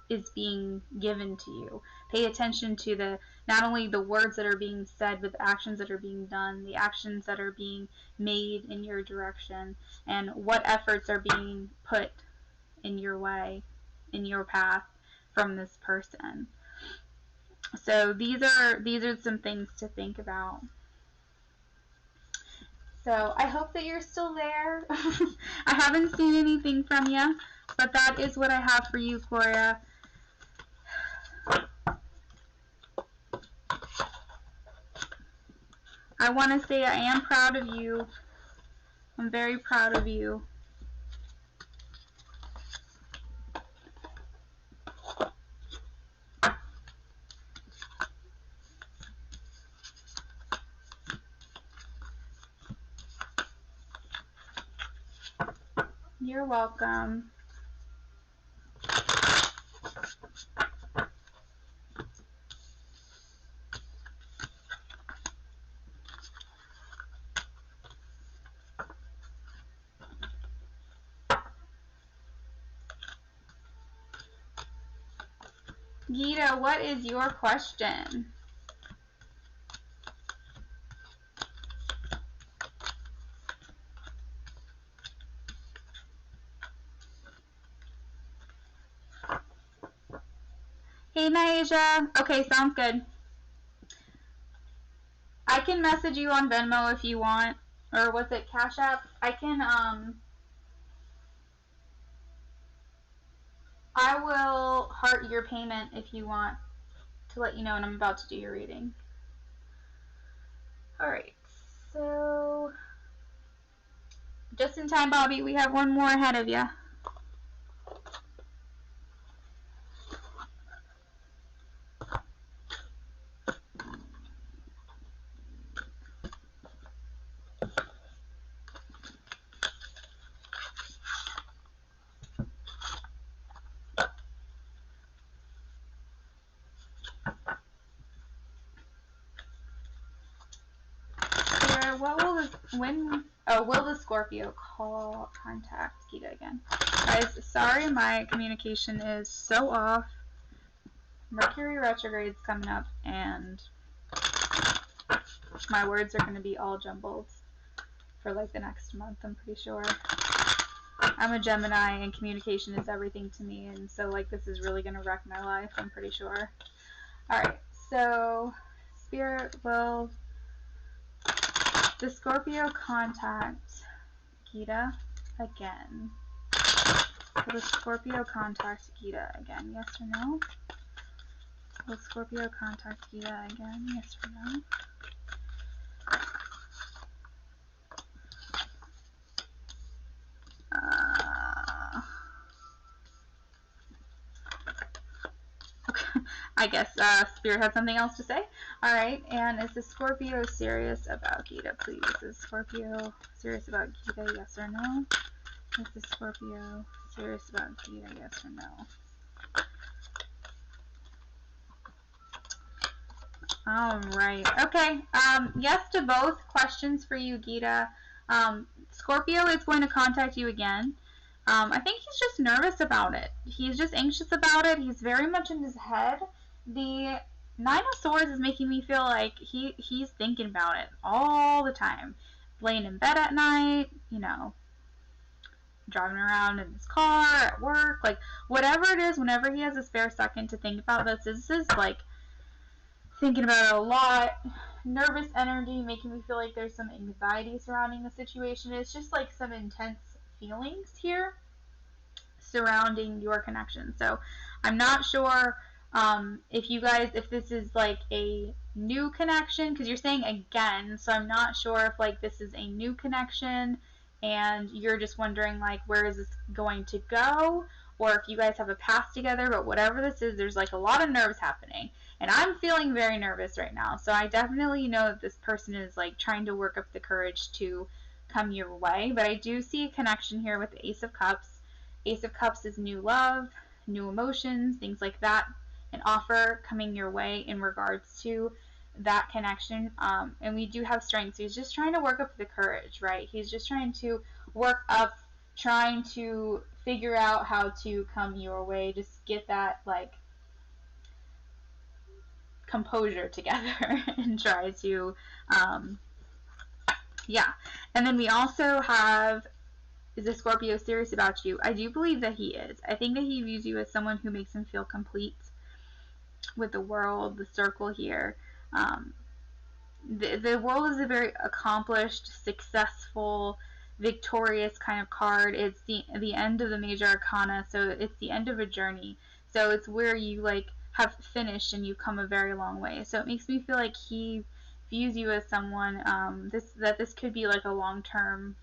is being given to you. Pay attention to the not only the words that are being said, but the actions that are being done, the actions that are being made in your direction, and what efforts are being put in your way, in your path from this person. So these are some things to think about. So I hope that you're still there. I haven't seen anything from you, but that is what I have for you, Gloria. I want to say I am proud of you. I'm very proud of you. You're welcome. Gita, what is your question? Hey, Naisha. Okay, sounds good. I can message you on Venmo if you want. Or was it Cash App? I will heart your payment if you want to let you know when I'm about to do your reading. Alright, so just in time, Bobby, we have one more ahead of you. Will the Scorpio contact Gita again? Guys, sorry my communication is so off. Mercury retrograde's coming up and my words are going to be all jumbled for like the next month, I'm pretty sure. I'm a Gemini and communication is everything to me, and so like this is really going to wreck my life, I'm pretty sure. Alright, so Spirit, will the Scorpio contact Gita again? Will the Scorpio contact Gita again? Yes or no? Will Scorpio contact Gita again? Yes or no? Okay. I guess Spirit had something else to say. Alright, and is the Scorpio serious about Gita, please? Is Scorpio serious about Gita, yes or no? Is the Scorpio serious about Gita, yes or no? Alright, okay. Yes to both questions for you, Gita. Scorpio is going to contact you again. I think he's just nervous about it. He's just anxious about it. He's very much in his head. The Nine of Swords is making me feel like he's thinking about it all the time. Laying in bed at night, you know, driving around in his car, at work, like whatever it is, whenever he has a spare second to think about this is like thinking about it a lot. Nervous energy, making me feel like there's some anxiety surrounding the situation. It's just like some intense feelings here. surrounding your connection. So I'm not sure if this is like a new connection, because you're saying again, so I'm not sure if like this is a new connection and you're just wondering like where is this going to go, or if you guys have a past together. But whatever this is, there's like a lot of nerves happening, and I'm feeling very nervous right now. So I definitely know that this person is like trying to work up the courage to come your way. But I do see a connection here with the Ace of Cups. Ace of Cups is new love, new emotions, things like that, an offer coming your way in regards to that connection. And we do have strength. So he's just trying to work up the courage, right? He's just trying to work up, trying to figure out how to come your way, just get that like composure together and try to yeah. And then we also have, is a Scorpio serious about you? I do believe that he is. I think that he views you as someone who makes him feel complete with the world, the circle here. The world is a very accomplished, successful, victorious kind of card. It's the end of the major arcana, so it's the end of a journey. So it's where you like have finished and you've come a very long way. So it makes me feel like he views you as someone this could be like a long-term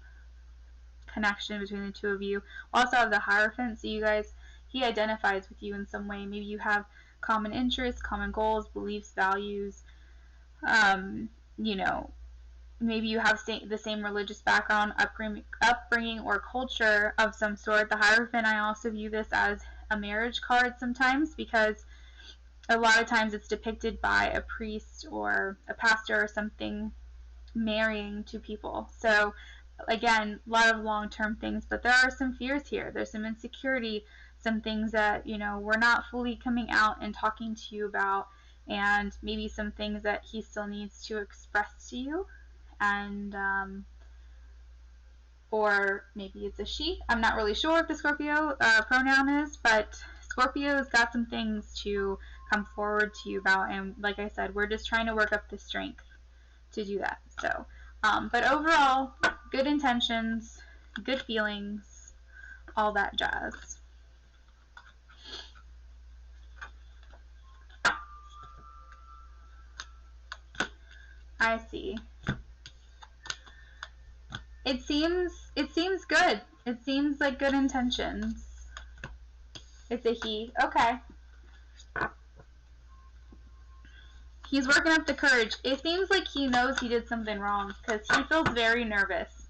connection between the two of you. Also have the Hierophant, so you guys, he identifies with you in some way. Maybe you have common interests, common goals, beliefs, values. You know, maybe you have the same religious background, upbringing, or culture of some sort. The Hierophant, I also view this as a marriage card sometimes, because a lot of times it's depicted by a priest or a pastor or something marrying two people. So again, a lot of long-term things, but there are some fears here. There's some insecurity, some things that, you know, we're not fully coming out and talking to you about, and maybe some things that he still needs to express to you. And or maybe it's a she. I'm not really sure what the Scorpio pronoun is, but Scorpio's got some things to come forward to you about, and like I said, we're just trying to work up the strength to do that. So but overall, good intentions, good feelings, all that jazz. I see. It seems good. It seems like good intentions. It's a he. Okay. He's working up the courage. It seems like he knows he did something wrong, because he feels very nervous.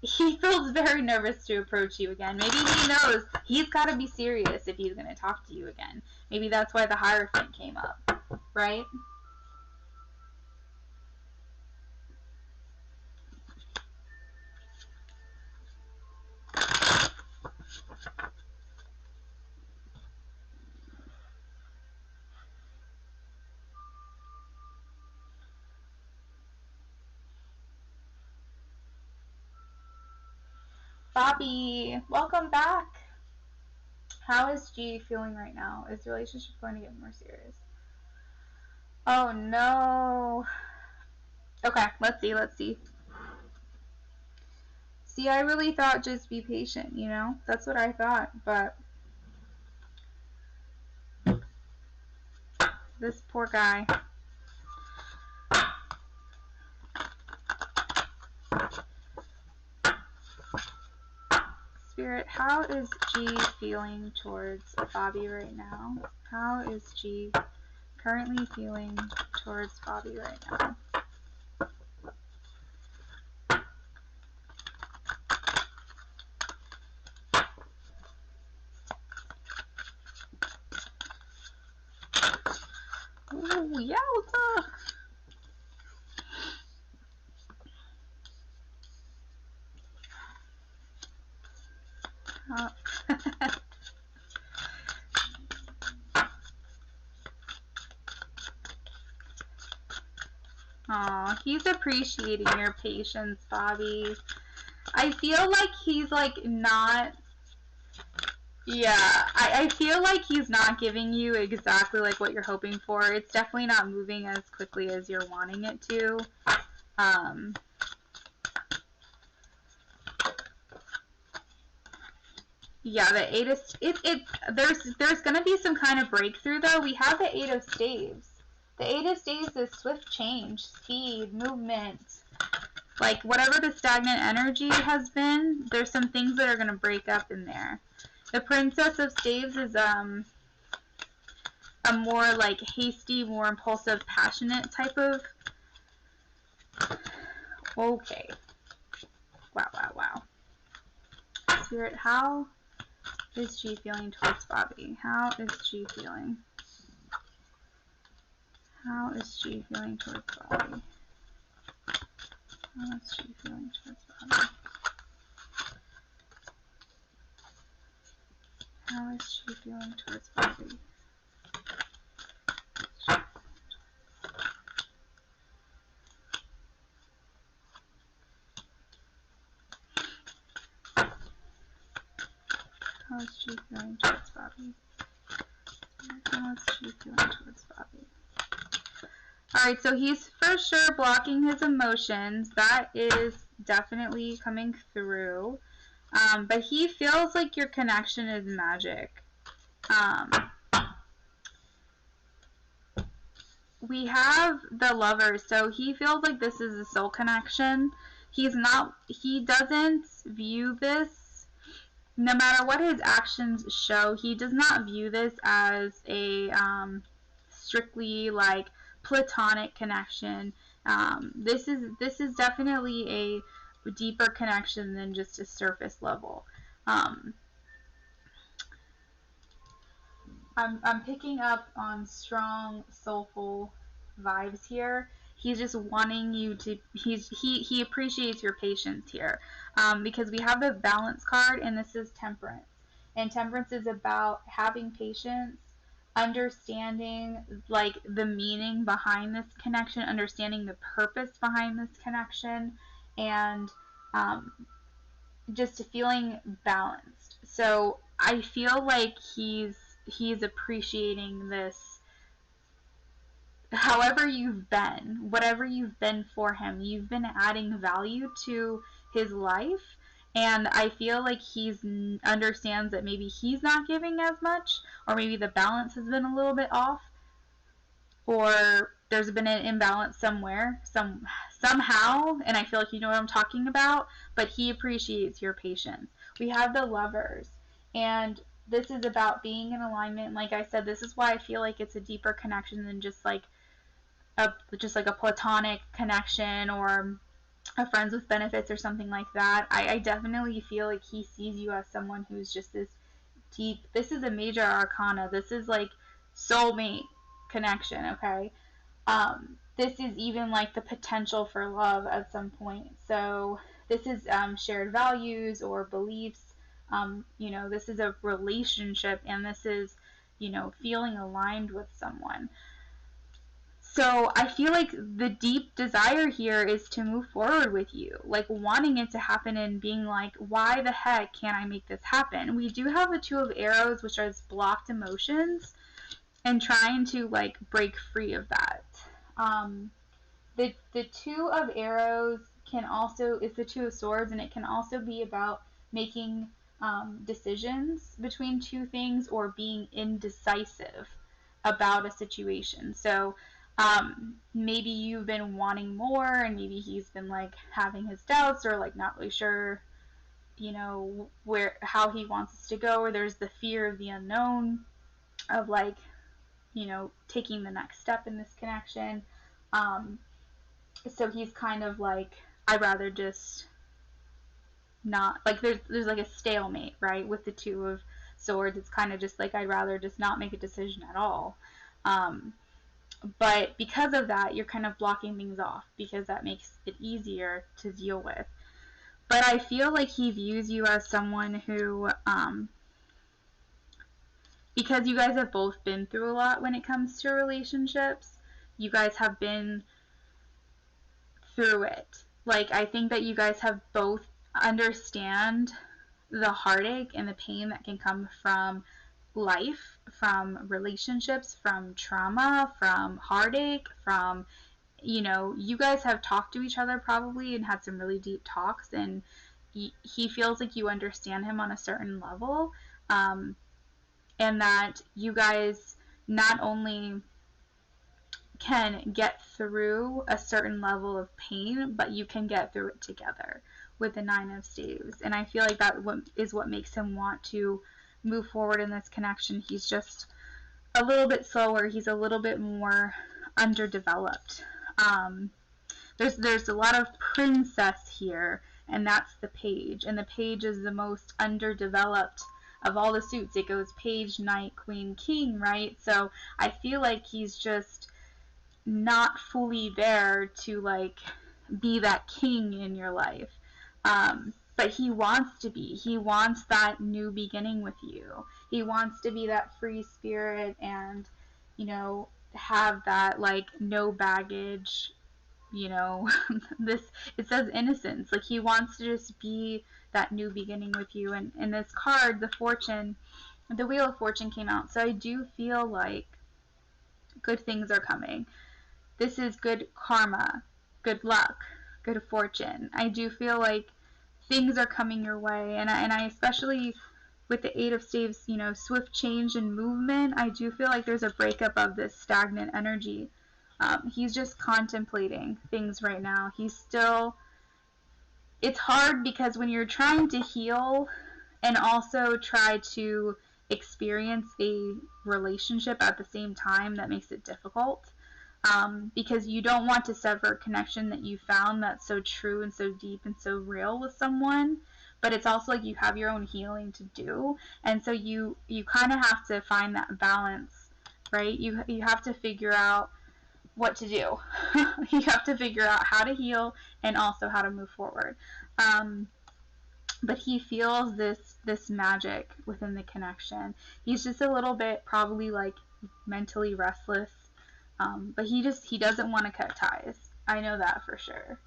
He feels very nervous to approach you again. Maybe he knows he's got to be serious if he's going to talk to you again. Maybe that's why the Hierophant came up, right? Bobby, welcome back. How is G feeling right now? Is the relationship going to get more serious? Oh no. Okay, let's see. See, I really thought just be patient, you know? That's what I thought, but this poor guy. Spirit, how is G feeling towards Bobby right now? How is G currently feeling towards Bobby right now? Ooh, yowza! Aw, he's appreciating your patience, Bobby. I feel like he's like not. Yeah, I feel like he's not giving you exactly like what you're hoping for. It's definitely not moving as quickly as you're wanting it to. Yeah, the Eight of there's going to be some kind of breakthrough though. We have the Eight of Staves. The Eight of Staves is swift change, speed, movement. Like whatever the stagnant energy has been, there's some things that are going to break up in there. The Princess of Staves is a more like hasty, more impulsive, passionate type of. Okay. Wow. Spirit, how is G feeling towards Bobby? How is G feeling? How is G feeling towards Bobby? How is G feeling towards Bobby? How is G feeling towards Bobby? How is she feeling towards Bobby? How is she feeling towards Bobby? Alright, so he's for sure blocking his emotions. That is definitely coming through. But he feels like your connection is magic. We have the Lovers, so he feels like this is a soul connection. He doesn't view this, no matter what his actions show, he does not view this as a strictly like platonic connection. This is definitely a deeper connection than just a surface level. I'm picking up on strong, soulful vibes here. He's just wanting you to. He appreciates your patience here, because we have the Balance card, and this is Temperance, and Temperance is about having patience, understanding like the meaning behind this connection, understanding the purpose behind this connection, and just feeling balanced. So I feel like he's appreciating this. However you've been, whatever you've been for him, you've been adding value to his life, and I feel like he's understands that maybe he's not giving as much, or maybe the balance has been a little bit off, or there's been an imbalance somewhere, somehow, and I feel like you know what I'm talking about, but he appreciates your patience. We have the Lovers, and this is about being in alignment. Like I said, this is why I feel like it's a deeper connection than just like a platonic connection or a friends with benefits or something like that. I definitely feel like he sees you as someone who's just this deep. This is a major arcana. This is like soulmate connection, okay? This is even like the potential for love at some point. So this is shared values or beliefs. This is a relationship, and this is, feeling aligned with someone. So I feel like the deep desire here is to move forward with you, like wanting it to happen and being like, why the heck can't I make this happen? We do have the Two of Arrows, which is blocked emotions, and trying to like break free of that. The Two of Arrows is the Two of Swords, and it can also be about making decisions between two things or being indecisive about a situation. So maybe you've been wanting more, and maybe he's been like having his doubts or like not really sure, how he wants us to go, or there's the fear of the unknown of like, taking the next step in this connection. So he's kind of like, I'd rather just not, like there's like a stalemate, right? With the Two of Swords, it's kind of just like, I'd rather just not make a decision at all. But because of that, you're kind of blocking things off because that makes it easier to deal with. But I feel like he views you as someone who, because you guys have both been through a lot when it comes to relationships, you guys have been through it. Like, I think that you guys have both understand the heartache and the pain that can come from life, from relationships, from trauma, from heartache, from, you guys have talked to each other probably and had some really deep talks, and he feels like you understand him on a certain level, and that you guys not only can get through a certain level of pain, but you can get through it together with the 9 of Staves. And I feel like that is what makes him want to move forward in this connection. He's just a little bit slower. He's a little bit more underdeveloped. There's a lot of princess here, and that's the page. And the page is the most underdeveloped of all the suits. It goes page, knight, queen, king, right? So I feel like he's just not fully there to like be that king in your life. But he wants to be. He wants that new beginning with you. He wants to be that free spirit and, you know, have that like no baggage, you know, this, it says innocence. Like he wants to just be that new beginning with you. And in this card, the fortune, the Wheel of Fortune came out. So I do feel like good things are coming. This is good karma, good luck, good fortune. I do feel like things are coming your way, and I especially with the 8 of Staves, you know, swift change and movement, I do feel like there's a breakup of this stagnant energy. He's just contemplating things right now. He's still, it's hard because when you're trying to heal and also try to experience a relationship at the same time, that makes it difficult. Because you don't want to sever a connection that you found that's so true and so deep and so real with someone, but it's also like you have your own healing to do, and so you kind of have to find that balance, right? You have to figure out what to do. You have to figure out how to heal and also how to move forward. But he feels this magic within the connection. He's just a little bit probably like mentally restless. But he doesn't want to cut ties. I know that for sure.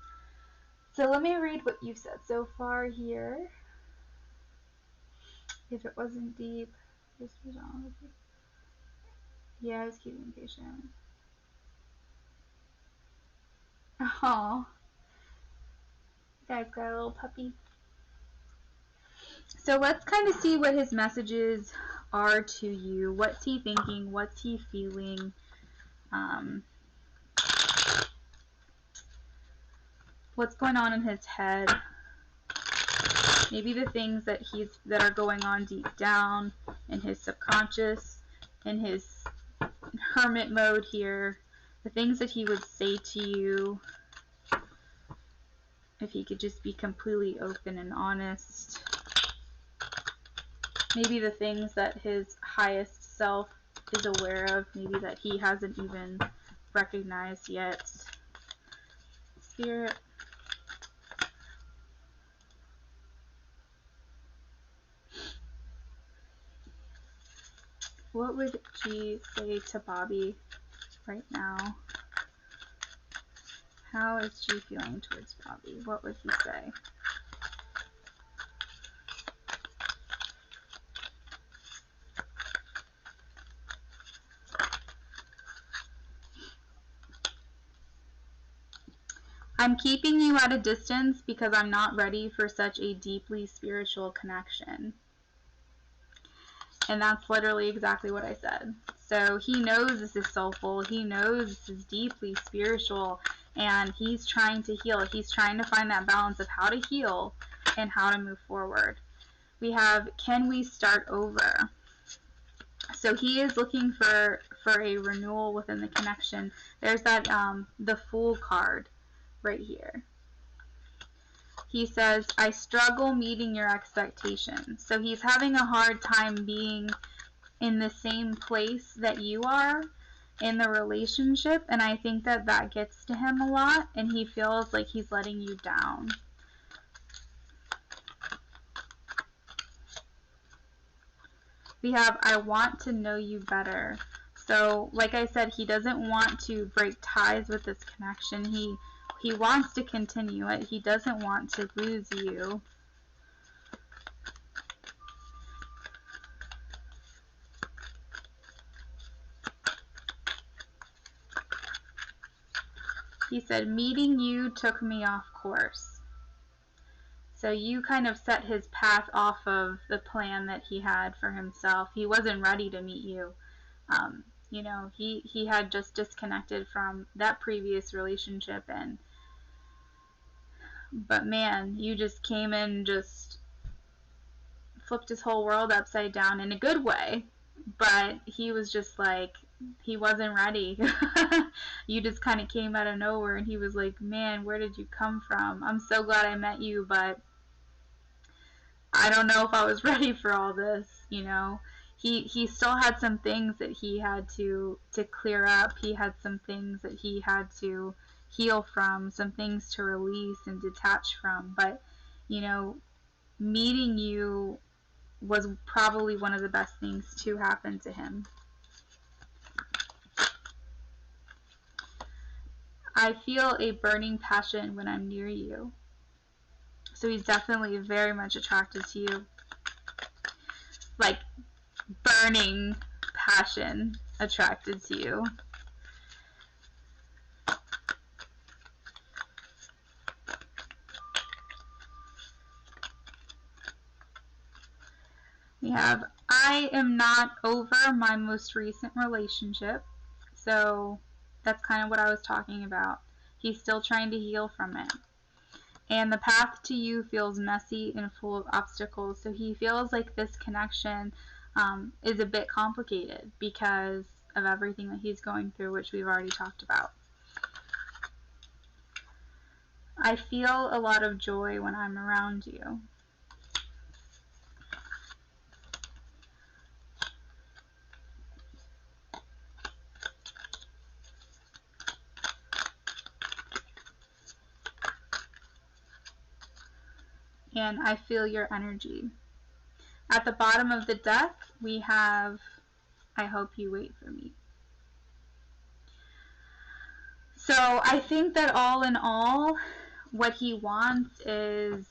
So let me read what you've said so far here. If it wasn't deep, this was wrong. Yeah, I was keeping patient. Oh, guys got a little puppy. So let's kind of see what his messages are to you. What's he thinking? What's he feeling? What's going on in his head? Maybe the things that are going on deep down in his subconscious, in his hermit mode here, the things that he would say to you if he could just be completely open and honest. Maybe the things that his highest self is aware of, maybe that he hasn't even recognized yet. Spirit. What would G say to Bobby right now? How is G feeling towards Bobby? What would he say? I'm keeping you at a distance because I'm not ready for such a deeply spiritual connection. And that's literally exactly what I said. So he knows this is soulful. He knows this is deeply spiritual. And he's trying to heal. He's trying to find that balance of how to heal and how to move forward. We have, can we start over? So he is looking for a renewal within the connection. There's that, the Fool card right here. He says, I struggle meeting your expectations. So he's having a hard time being in the same place that you are in the relationship, and I think that that gets to him a lot, and he feels like he's letting you down. We have, I want to know you better. So, like I said, he doesn't want to break ties with this connection. He wants to continue it. He doesn't want to lose you. He said, meeting you took me off course. So you kind of set his path off of the plan that he had for himself. He wasn't ready to meet you. You know, he had just disconnected from that previous relationship, but man, you just came in and just flipped his whole world upside down in a good way. But he was just like, he wasn't ready. You just kind of came out of nowhere, and he was like, man, where did you come from? I'm so glad I met you, but I don't know if I was ready for all this, you know. He still had some things that he had to clear up. He had some things that he had to heal from, some things to release and detach from. But, you know, meeting you was probably one of the best things to happen to him. I feel a burning passion when I'm near you. So he's definitely very much attracted to you. Like, burning passion attracted to you. We have, I am not over my most recent relationship. So that's kind of what I was talking about. He's still trying to heal from it. And the path to you feels messy and full of obstacles. So he feels like this connection is a bit complicated because of everything that he's going through, which we've already talked about. I feel a lot of joy when I'm around you. And I feel your energy. At the bottom of the deck, we have, I hope you wait for me. So I think that all in all, what he wants is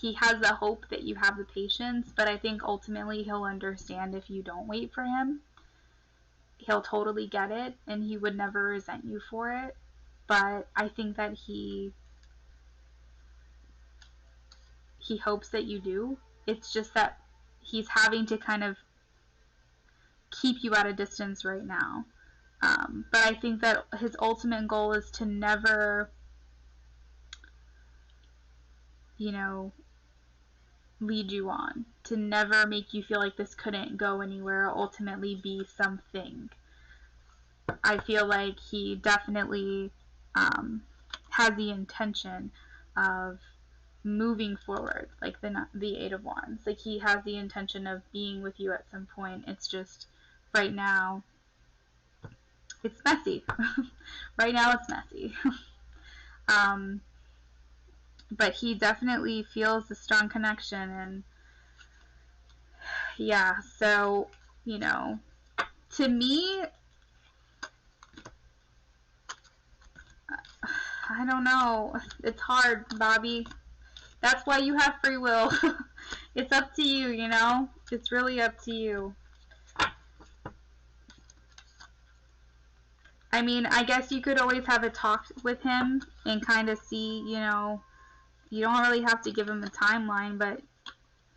he has the hope that you have the patience, but I think ultimately he'll understand if you don't wait for him. He'll totally get it, and he would never resent you for it. But I think that he hopes that you do. It's just that he's having to kind of keep you at a distance right now. But I think that his ultimate goal is to never, you know, lead you on, to never make you feel like this couldn't go anywhere or ultimately be something. I feel like he definitely has the intention of moving forward, like the Eight of Wands. Like he has the intention of being with you at some point. It's just right now it's messy. Right now it's messy. But he definitely feels a strong connection, and yeah, so, you know, to me, I don't know. It's hard, Bobby. That's why you have free will. It's up to you, you know? It's really up to you. I mean, I guess you could always have a talk with him and kind of see, you know, you don't really have to give him a timeline, but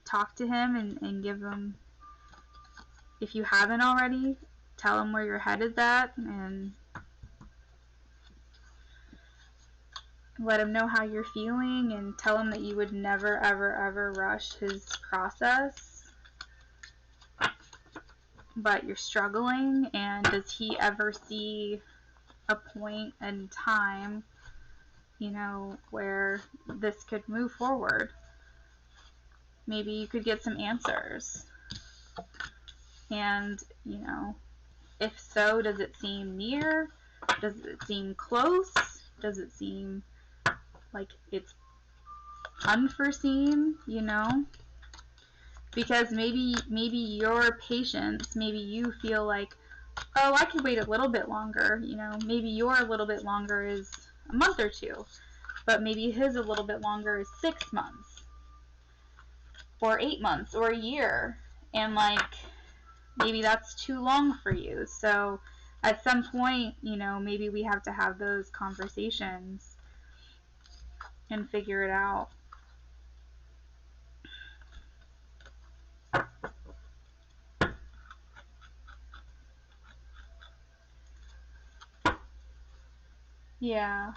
talk to him and give him, if you haven't already, tell him where your head is at and let him know how you're feeling, and tell him that you would never, ever, ever rush his process, but you're struggling, and does he ever see a point in time, you know, where this could move forward? Maybe you could get some answers. And, you know, if so, does it seem near? Does it seem close? Does it seem like it's unforeseen, you know? Because maybe your patience, maybe you feel like, oh, I could wait a little bit longer, you know? Maybe your a little bit longer is a month or two, but maybe his a little bit longer is 6 months or 8 months or a year, and like maybe that's too long for you. So at some point, you know, maybe we have to have those conversations. and figure it out. Yeah.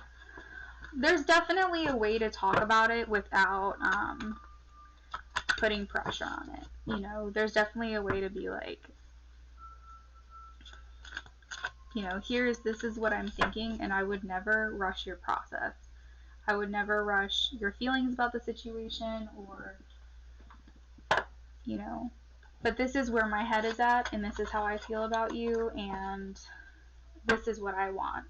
There's definitely a way to talk about it without putting pressure on it. You know, there's definitely a way to be like, you know, this is what I'm thinking, and I would never rush your process. I would never rush your feelings about the situation, or, you know, but this is where my head is at, and this is how I feel about you, and this is what I want.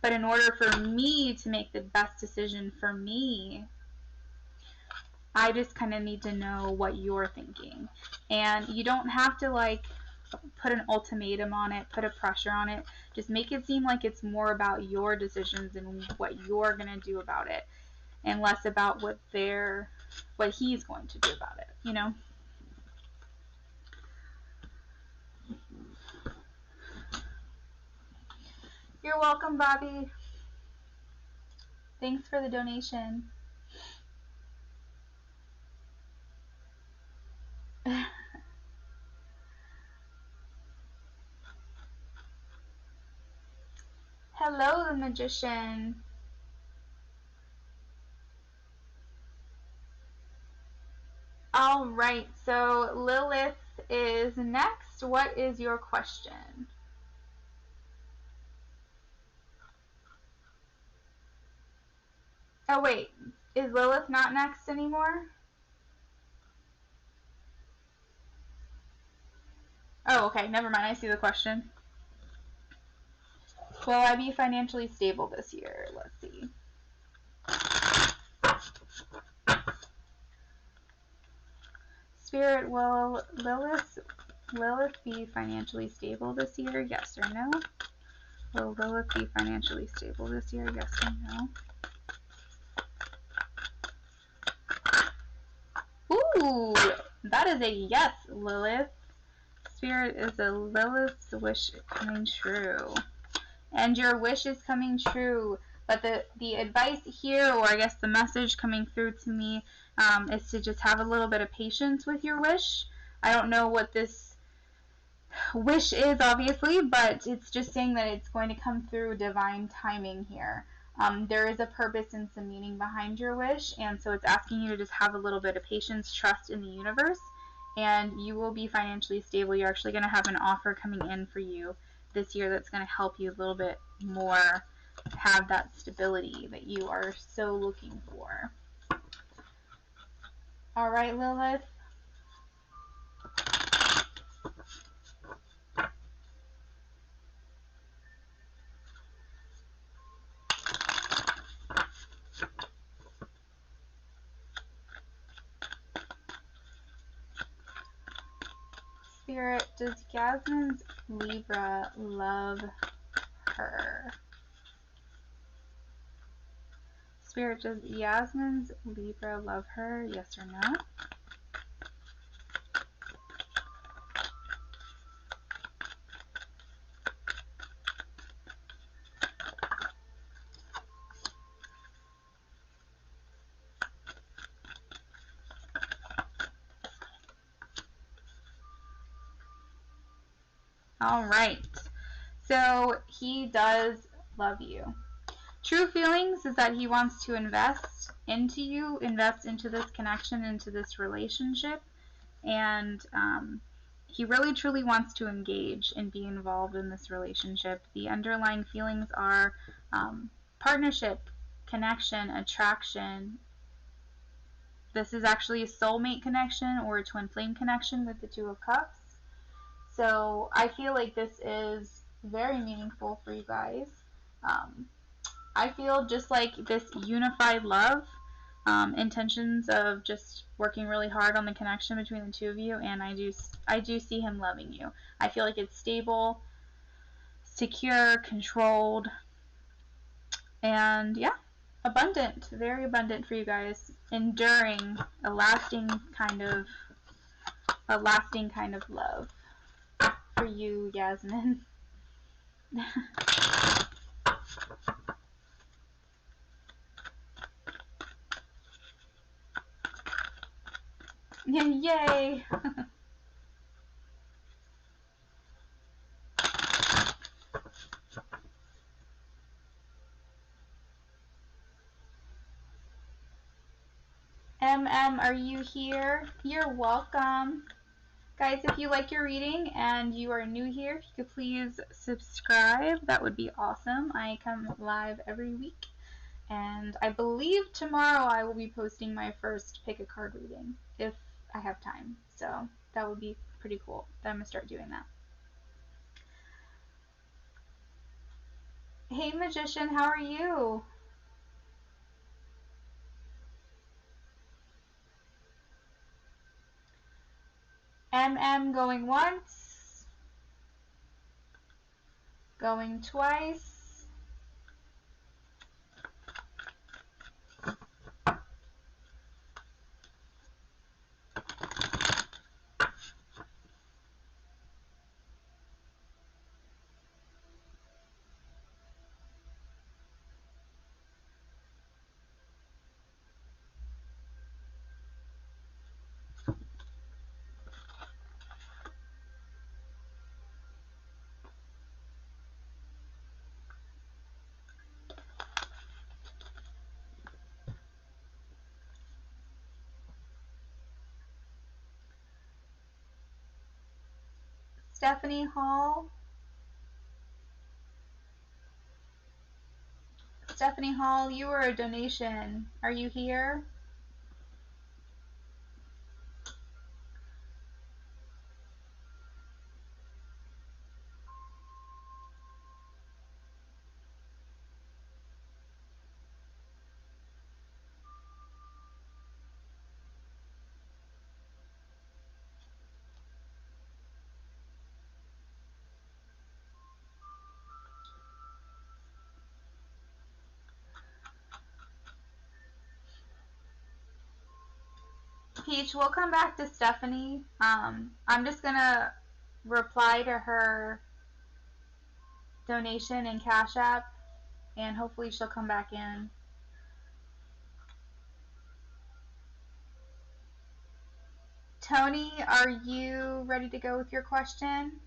But in order for me to make the best decision for me, I just kind of need to know what you're thinking. And you don't have to like put an ultimatum on it, put a pressure on it. Just make it seem like it's more about your decisions and what you're going to do about it, and less about what he's going to do about it, you know? You're welcome, Bobby. Thanks for the donation. Hello, the magician. All right, so Lilith is next. What is your question? Oh, wait. Is Lilith not next anymore? Oh, okay. Never mind. I see the question. Will I be financially stable this year? Let's see. Spirit, will Lilith be financially stable this year? Yes or no? Will Lilith be financially stable this year? Yes or no? Ooh, that is a yes, Lilith. Spirit, is a Lilith's wish coming true? And your wish is coming true. But the advice here, or I guess the message coming through to me, is to just have a little bit of patience with your wish. I don't know what this wish is, obviously, but it's just saying that it's going to come through divine timing here. There is a purpose and some meaning behind your wish, and so it's asking you to just have a little bit of patience, trust in the universe, and you will be financially stable. You're actually going to have an offer coming in for you this year that's going to help you a little bit more have that stability that you are so looking for. All right, Lilith. Spirit, does Yasmin's Libra love her? Spirit, does Yasmin's Libra love her? Yes or no? All right. So he does love you. True feelings is that he wants to invest into you, invest into this connection, into this relationship, and he really truly wants to engage and be involved in this relationship. The underlying feelings are partnership, connection, attraction. This is actually a soulmate connection or a twin flame connection with the Two of Cups. So I feel like this is very meaningful for you guys. I feel just like this unified love, intentions of just working really hard on the connection between the two of you, and I do see him loving you. I feel like it's stable, secure, controlled, and yeah, abundant, very abundant for you guys, enduring, a lasting kind of love for you, Yasmin. Yay! MM, are you here? You're welcome. Guys, if you like your reading and you are new here, if you could please subscribe, that would be awesome. I come live every week, and I believe tomorrow I will be posting my first pick a card reading, if I have time. So that would be pretty cool. Then I'm going to start doing that. Hey Magician, how are you? MM going once, going twice. Stephanie Hall. Stephanie Hall, you were a donation. Are you here? Peach, we'll come back to Stephanie. I'm just going to reply to her donation in Cash App, and hopefully she'll come back in. Tony, are you ready to go with your question?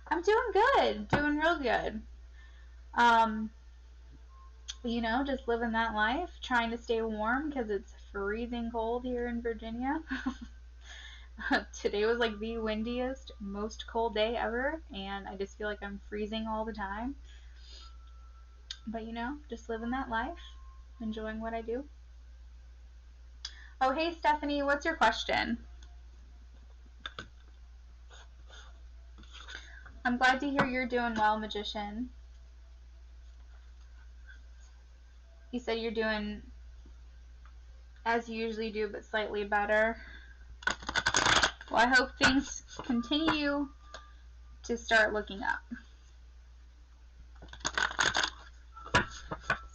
I'm doing good. Doing real good. You know, just living that life, trying to stay warm because it's freezing cold here in Virginia. Today was like the windiest, most cold day ever, and I just feel like I'm freezing all the time. But you know, just living that life, enjoying what I do. Oh, hey Stephanie, what's your question? I'm glad to hear you're doing well, Magician. You said you're doing as you usually do, but slightly better. Well, I hope things continue to start looking up.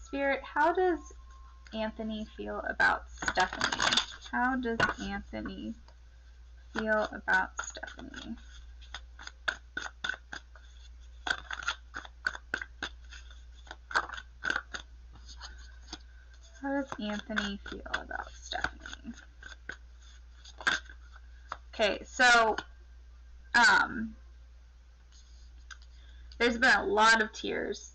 Spirit, how does Anthony feel about Stephanie? How does Anthony feel about Stephanie? How does Anthony feel about Stephanie? Okay, so there's been a lot of tears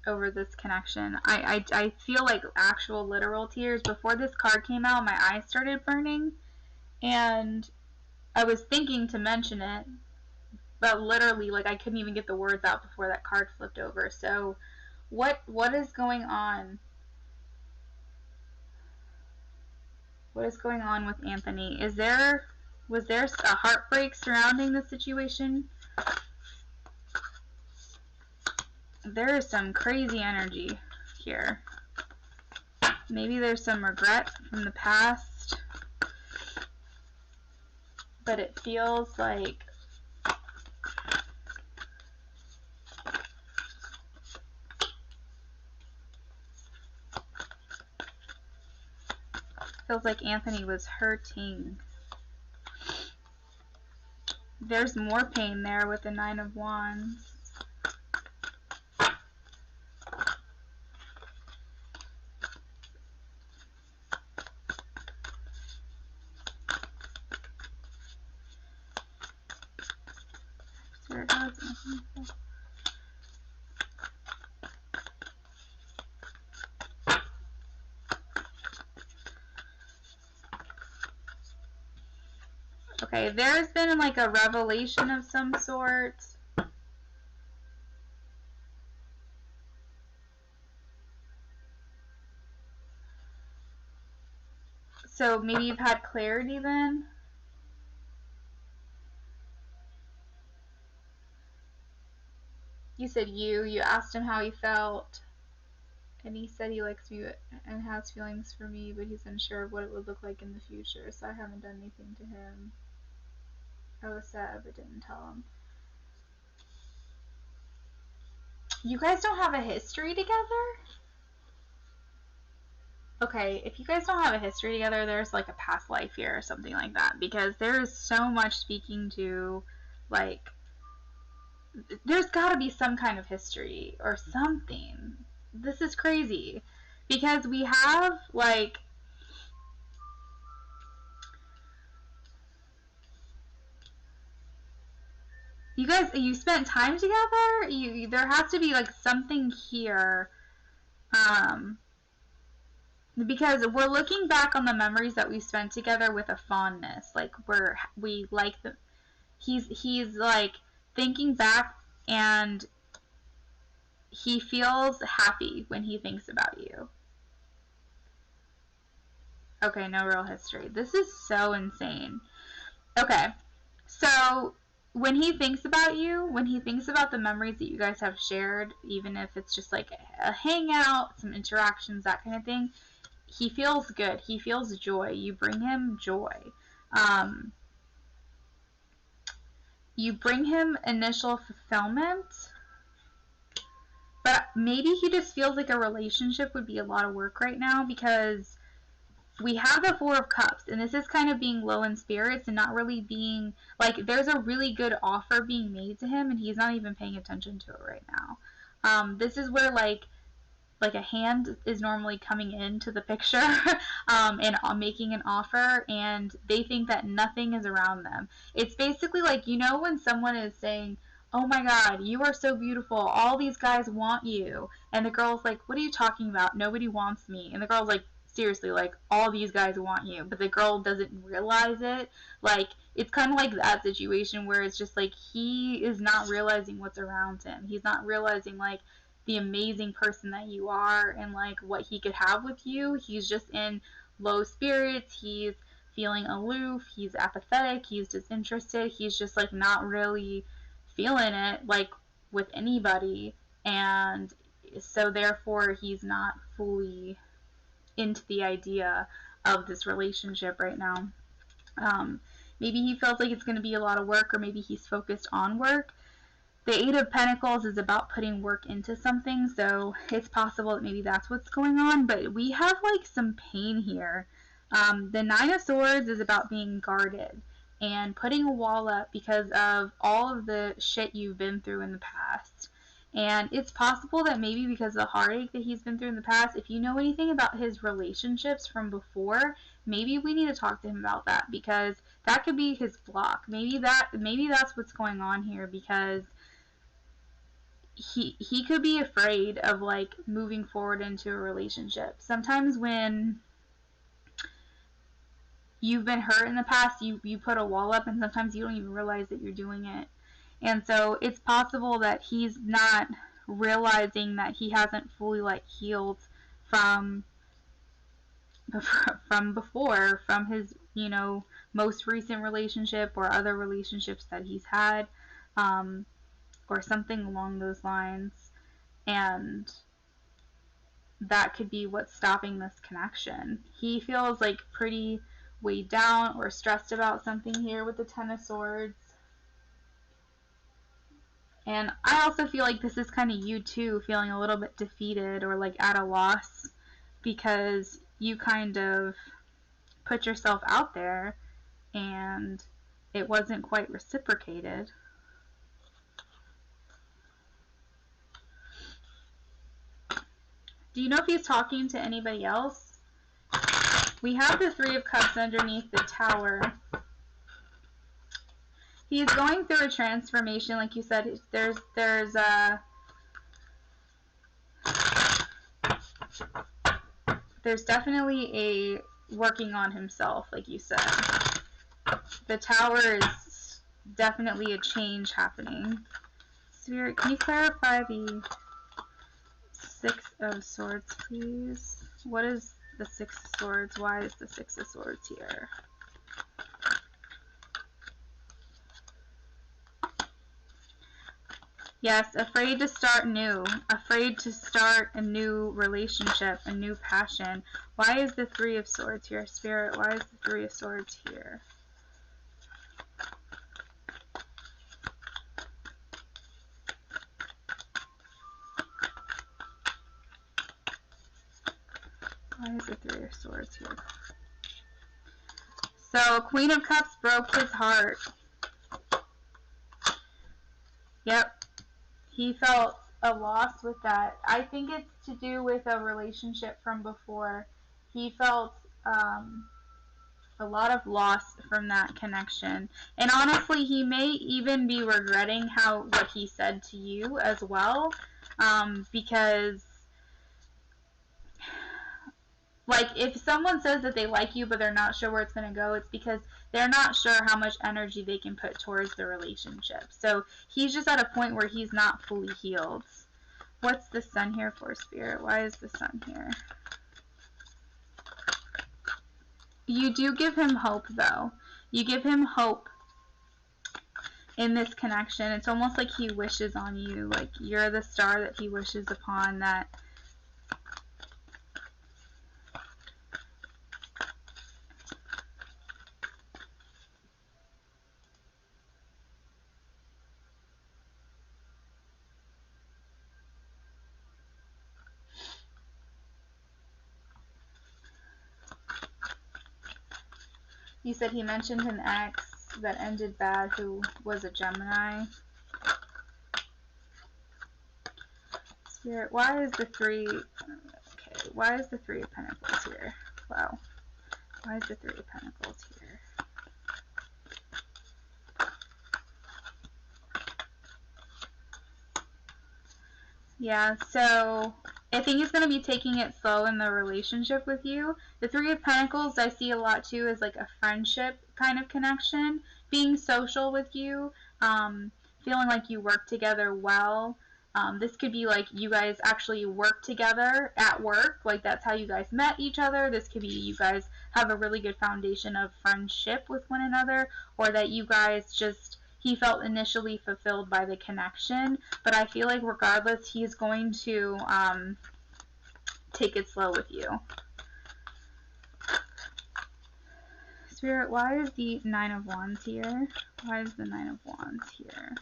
over this connection. I feel like actual literal tears. Before this card came out, my eyes started burning, and I was thinking to mention it, but literally, like, I couldn't even get the words out before that card flipped over. So what is going on? What is going on with Anthony? Was there a heartbreak surrounding the situation? There is some crazy energy here. Maybe there's some regret from the past, but it feels like Anthony was hurting. There's more pain there with the Nine of Wands. water gods. Okay, there's been like a revelation of some sort. So maybe you've had clarity then? You said you asked him how he felt, and he said he likes me and has feelings for me, but he's unsure of what it would look like in the future, so I haven't done anything to him. I was sad, but didn't tell him. You guys don't have a history together? Okay, if you guys don't have a history together, there's like a past life here or something like that, because there is so much speaking to, like, there's got to be some kind of history or something. This is crazy, because we have, like, you spent time together. There has to be like something here, because we're looking back on the memories that we spent together with a fondness. Like we like the. He's like thinking back, and he feels happy when he thinks about you. Okay, no real history. This is so insane. Okay, so when he thinks about you, when he thinks about the memories that you guys have shared, even if it's just like a hangout, some interactions, that kind of thing, he feels good. He feels joy. You bring him joy. You bring him initial fulfillment, but maybe he just feels like a relationship would be a lot of work right now, because we have the Four of Cups, and this is kind of being low in spirits and not really being, like, there's a really good offer being made to him, and he's not even paying attention to it right now. This is where, like a hand is normally coming into the picture and making an offer, and they think that nothing is around them. It's basically like, you know, when someone is saying, oh my god, you are so beautiful, all these guys want you, and the girl's like, what are you talking about? Nobody wants me. And the girl's like, seriously, like, all these guys want you, but the girl doesn't realize it. Like, it's kind of like that situation where it's just like he is not realizing what's around him. He's not realizing, like, the amazing person that you are and like what he could have with you. He's just in low spirits. He's feeling aloof. He's apathetic. He's disinterested. He's just like not really feeling it like with anybody, and so therefore he's not fully into the idea of this relationship right now. Maybe he feels like it's going to be a lot of work, or maybe he's focused on work. The Eight of Pentacles is about putting work into something, so it's possible that maybe that's what's going on, but we have like some pain here. The Nine of Swords is about being guarded and putting a wall up because of all of the shit you've been through in the past. And it's possible that maybe because of the heartache that he's been through in the past, if you know anything about his relationships from before, maybe we need to talk to him about that, because that could be his block. Maybe that's what's going on here, because he could be afraid of like moving forward into a relationship. Sometimes when you've been hurt in the past, you put a wall up, and sometimes you don't even realize that you're doing it. And so it's possible that he's not realizing that he hasn't fully like healed from before, from his, you know, most recent relationship or other relationships that he's had, or something along those lines. And that could be what's stopping this connection. He feels like pretty weighed down or stressed about something here with the Ten of Swords. And I also feel like this is kind of you too, feeling a little bit defeated or like at a loss, because you kind of put yourself out there and it wasn't quite reciprocated. Do you know if he's talking to anybody else? We have the Three of Cups underneath the Tower. He's going through a transformation, like you said. There's definitely a working on himself, like you said. The Tower is definitely a change happening. Spirit, can you clarify the Six of Swords, please? What is the Six of Swords? Why is the Six of Swords here? Yes, afraid to start new. Afraid to start a new relationship, a new passion. Why is the Three of Swords here, Spirit? Why is the Three of Swords here? Why is the Three of Swords here? So, Queen of Cups broke his heart. Yep. He felt a loss with that. I think it's to do with a relationship from before. He felt a lot of loss from that connection. And honestly, he may even be regretting what he said to you as well. Because like, if someone says that they like you but they're not sure where it's going to go, it's because they're not sure how much energy they can put towards the relationship. So he's just at a point where he's not fully healed. What's the Sun here for, Spirit? Why is the Sun here? You do give him hope, though. You give him hope in this connection. It's almost like he wishes on you. Like, you're the star that he wishes upon, that you said he mentioned an ex that ended bad who was a Gemini. Spirit, why is the Three... Okay, why is the Three of Pentacles here? Wow. Why is the Three of Pentacles here? Yeah, so I think he's going to be taking it slow in the relationship with you. The Three of Pentacles I see a lot too as like a friendship kind of connection. Being social with you, feeling like you work together well. This could be like you guys actually work together at work, like that's how you guys met each other. This could be you guys have a really good foundation of friendship with one another, or that you guys just, he felt initially fulfilled by the connection, but I feel like regardless, he's going to take it slow with you. Spirit, why is the Nine of Wands here? Why is the Nine of Wands here?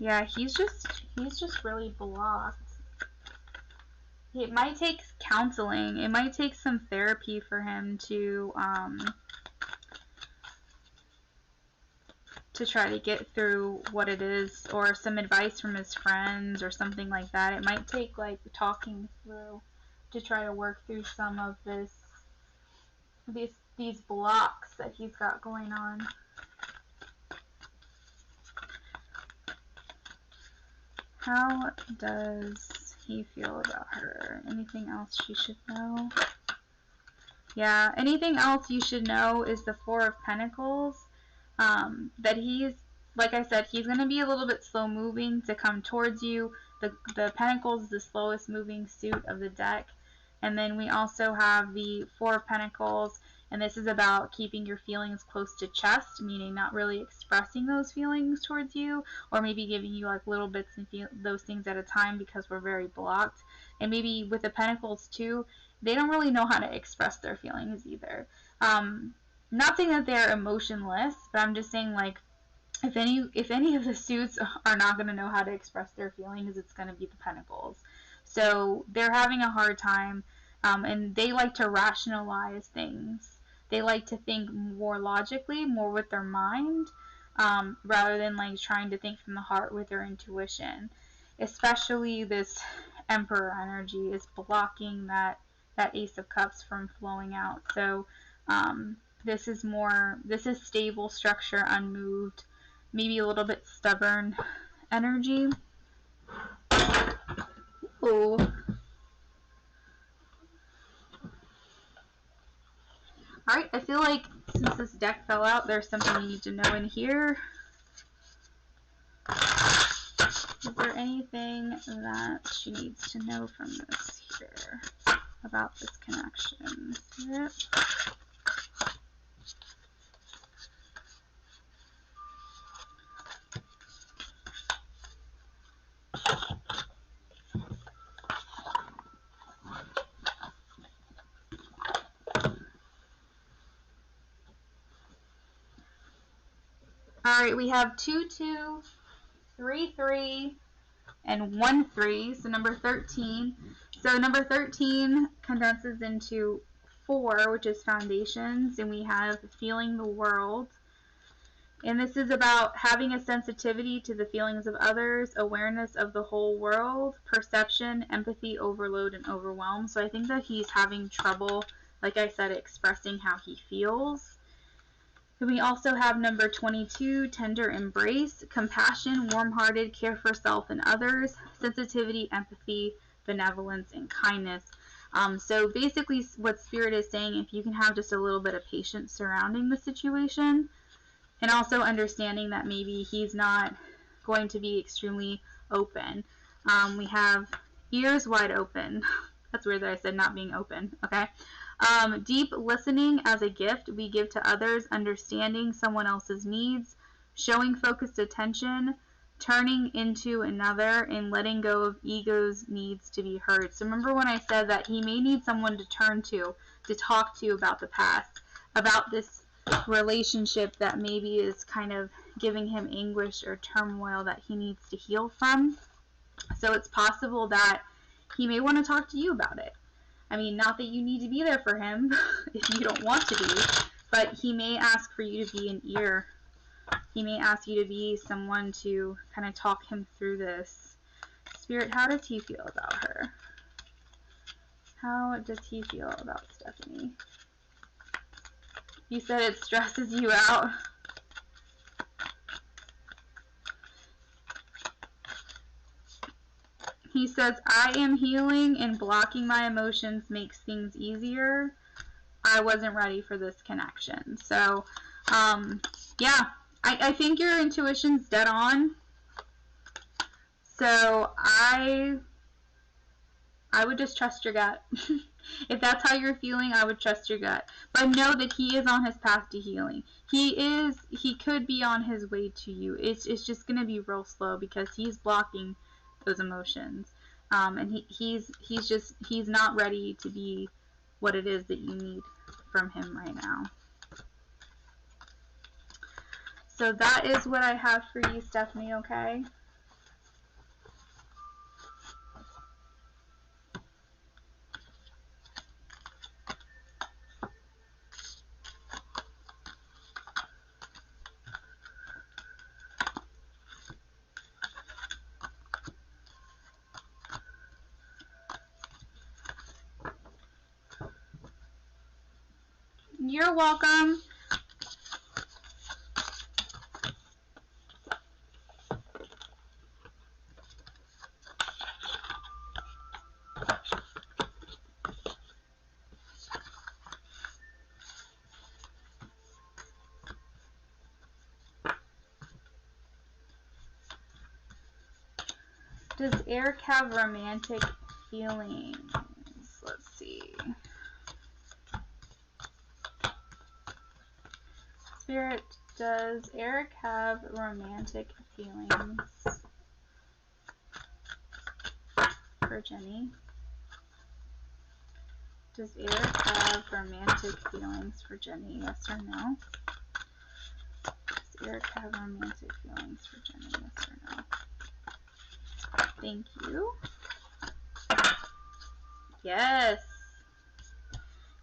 Yeah, he's just really blocked. It might take counseling. It might take some therapy for him to try to get through what it is, or some advice from his friends or something like that. It might take like talking through to try to work through some of these blocks that he's got going on. How does he feel about her? Anything else she should know? Yeah, anything else you should know is the Four of Pentacles. That he's, like I said, he's going to be a little bit slow moving to come towards you. The Pentacles is the slowest moving suit of the deck. And then we also have the Four of Pentacles, and this is about keeping your feelings close to chest, meaning not really expressing those feelings towards you, or maybe giving you like little bits and those things at a time because we're very blocked. And maybe with the Pentacles too, they don't really know how to express their feelings either. Not saying that they're emotionless, but I'm just saying, like, if any of the suits are not going to know how to express their feelings, it's going to be the Pentacles. So they're having a hard time, and they like to rationalize things. They like to think more logically, more with their mind, rather than like trying to think from the heart with their intuition. especially this Emperor energy is blocking that Ace of Cups from flowing out. So this is stable structure, unmoved, maybe a little bit stubborn energy. Ooh. Alright, I feel like since this deck fell out, there's something you need to know in here. Is there anything that she needs to know from this here about this connection? Yep. Alright, we have 2, 2, 3, 3, and 1, 3, so number 13. So number 13 condenses into 4, which is foundations, and we have feeling the world. And this is about having a sensitivity to the feelings of others, awareness of the whole world, perception, empathy, overload, and overwhelm. So I think that he's having trouble, like I said, expressing how he feels. Then we also have number 22, tender embrace, compassion, warm-hearted, care for self and others, sensitivity, empathy, benevolence, and kindness. So basically what Spirit is saying, if you can have just a little bit of patience surrounding the situation, and also understanding that maybe he's not going to be extremely open. We have ears wide open. That's weird that I said not being open, okay? Deep listening as a gift we give to others, understanding someone else's needs, showing focused attention, turning into another, and letting go of ego's needs to be heard. So remember when I said that he may need someone to turn to talk to about the past, about this relationship that maybe is kind of giving him anguish or turmoil that he needs to heal from. So it's possible that he may want to talk to you about it. I mean, not that you need to be there for him if you don't want to be, but he may ask for you to be an ear. He may ask you to be someone to kind of talk him through this. Spirit, how does he feel about her? How does he feel about Stephanie? You said it stresses you out. He says, I am healing and blocking my emotions makes things easier. I wasn't ready for this connection. So, yeah, I think your intuition's dead on. So I would just trust your gut. If that's how you're feeling, I would trust your gut. But know that he is on his path to healing. He could be on his way to you. It's just going to be real slow because he's blocking those emotions. And he's not ready to be what it is that you need from him right now. So that is what I have for you, Stephanie, okay? You're welcome. Does Eric have romantic feelings? Let's see. Spirit, does Eric have romantic feelings for Jenny? Does Eric have romantic feelings for Jenny? Yes or no? Does Eric have romantic feelings for Jenny? Yes or no? Thank you. Yes.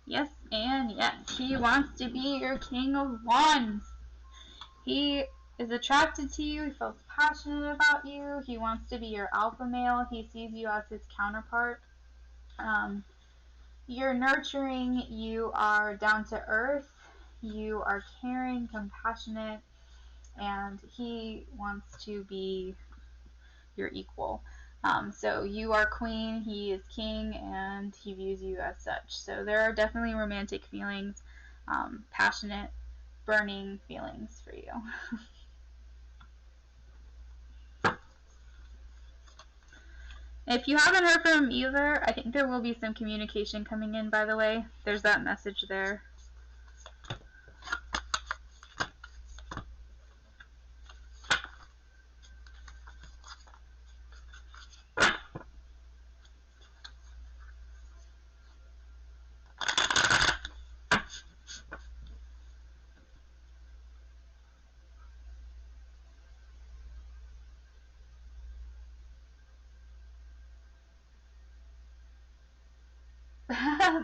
Yes and yes. He wants to be your King of Wands. He is attracted to you. He feels passionate about you. He wants to be your alpha male. He sees you as his counterpart. You're nurturing. You are down to earth. You are caring, compassionate, and he wants to be your equal. So you are queen, he is king, and he views you as such. So there are definitely romantic feelings, passionate, burning feelings for you. If you haven't heard from him either, I think there will be some communication coming in, by the way. There's that message there.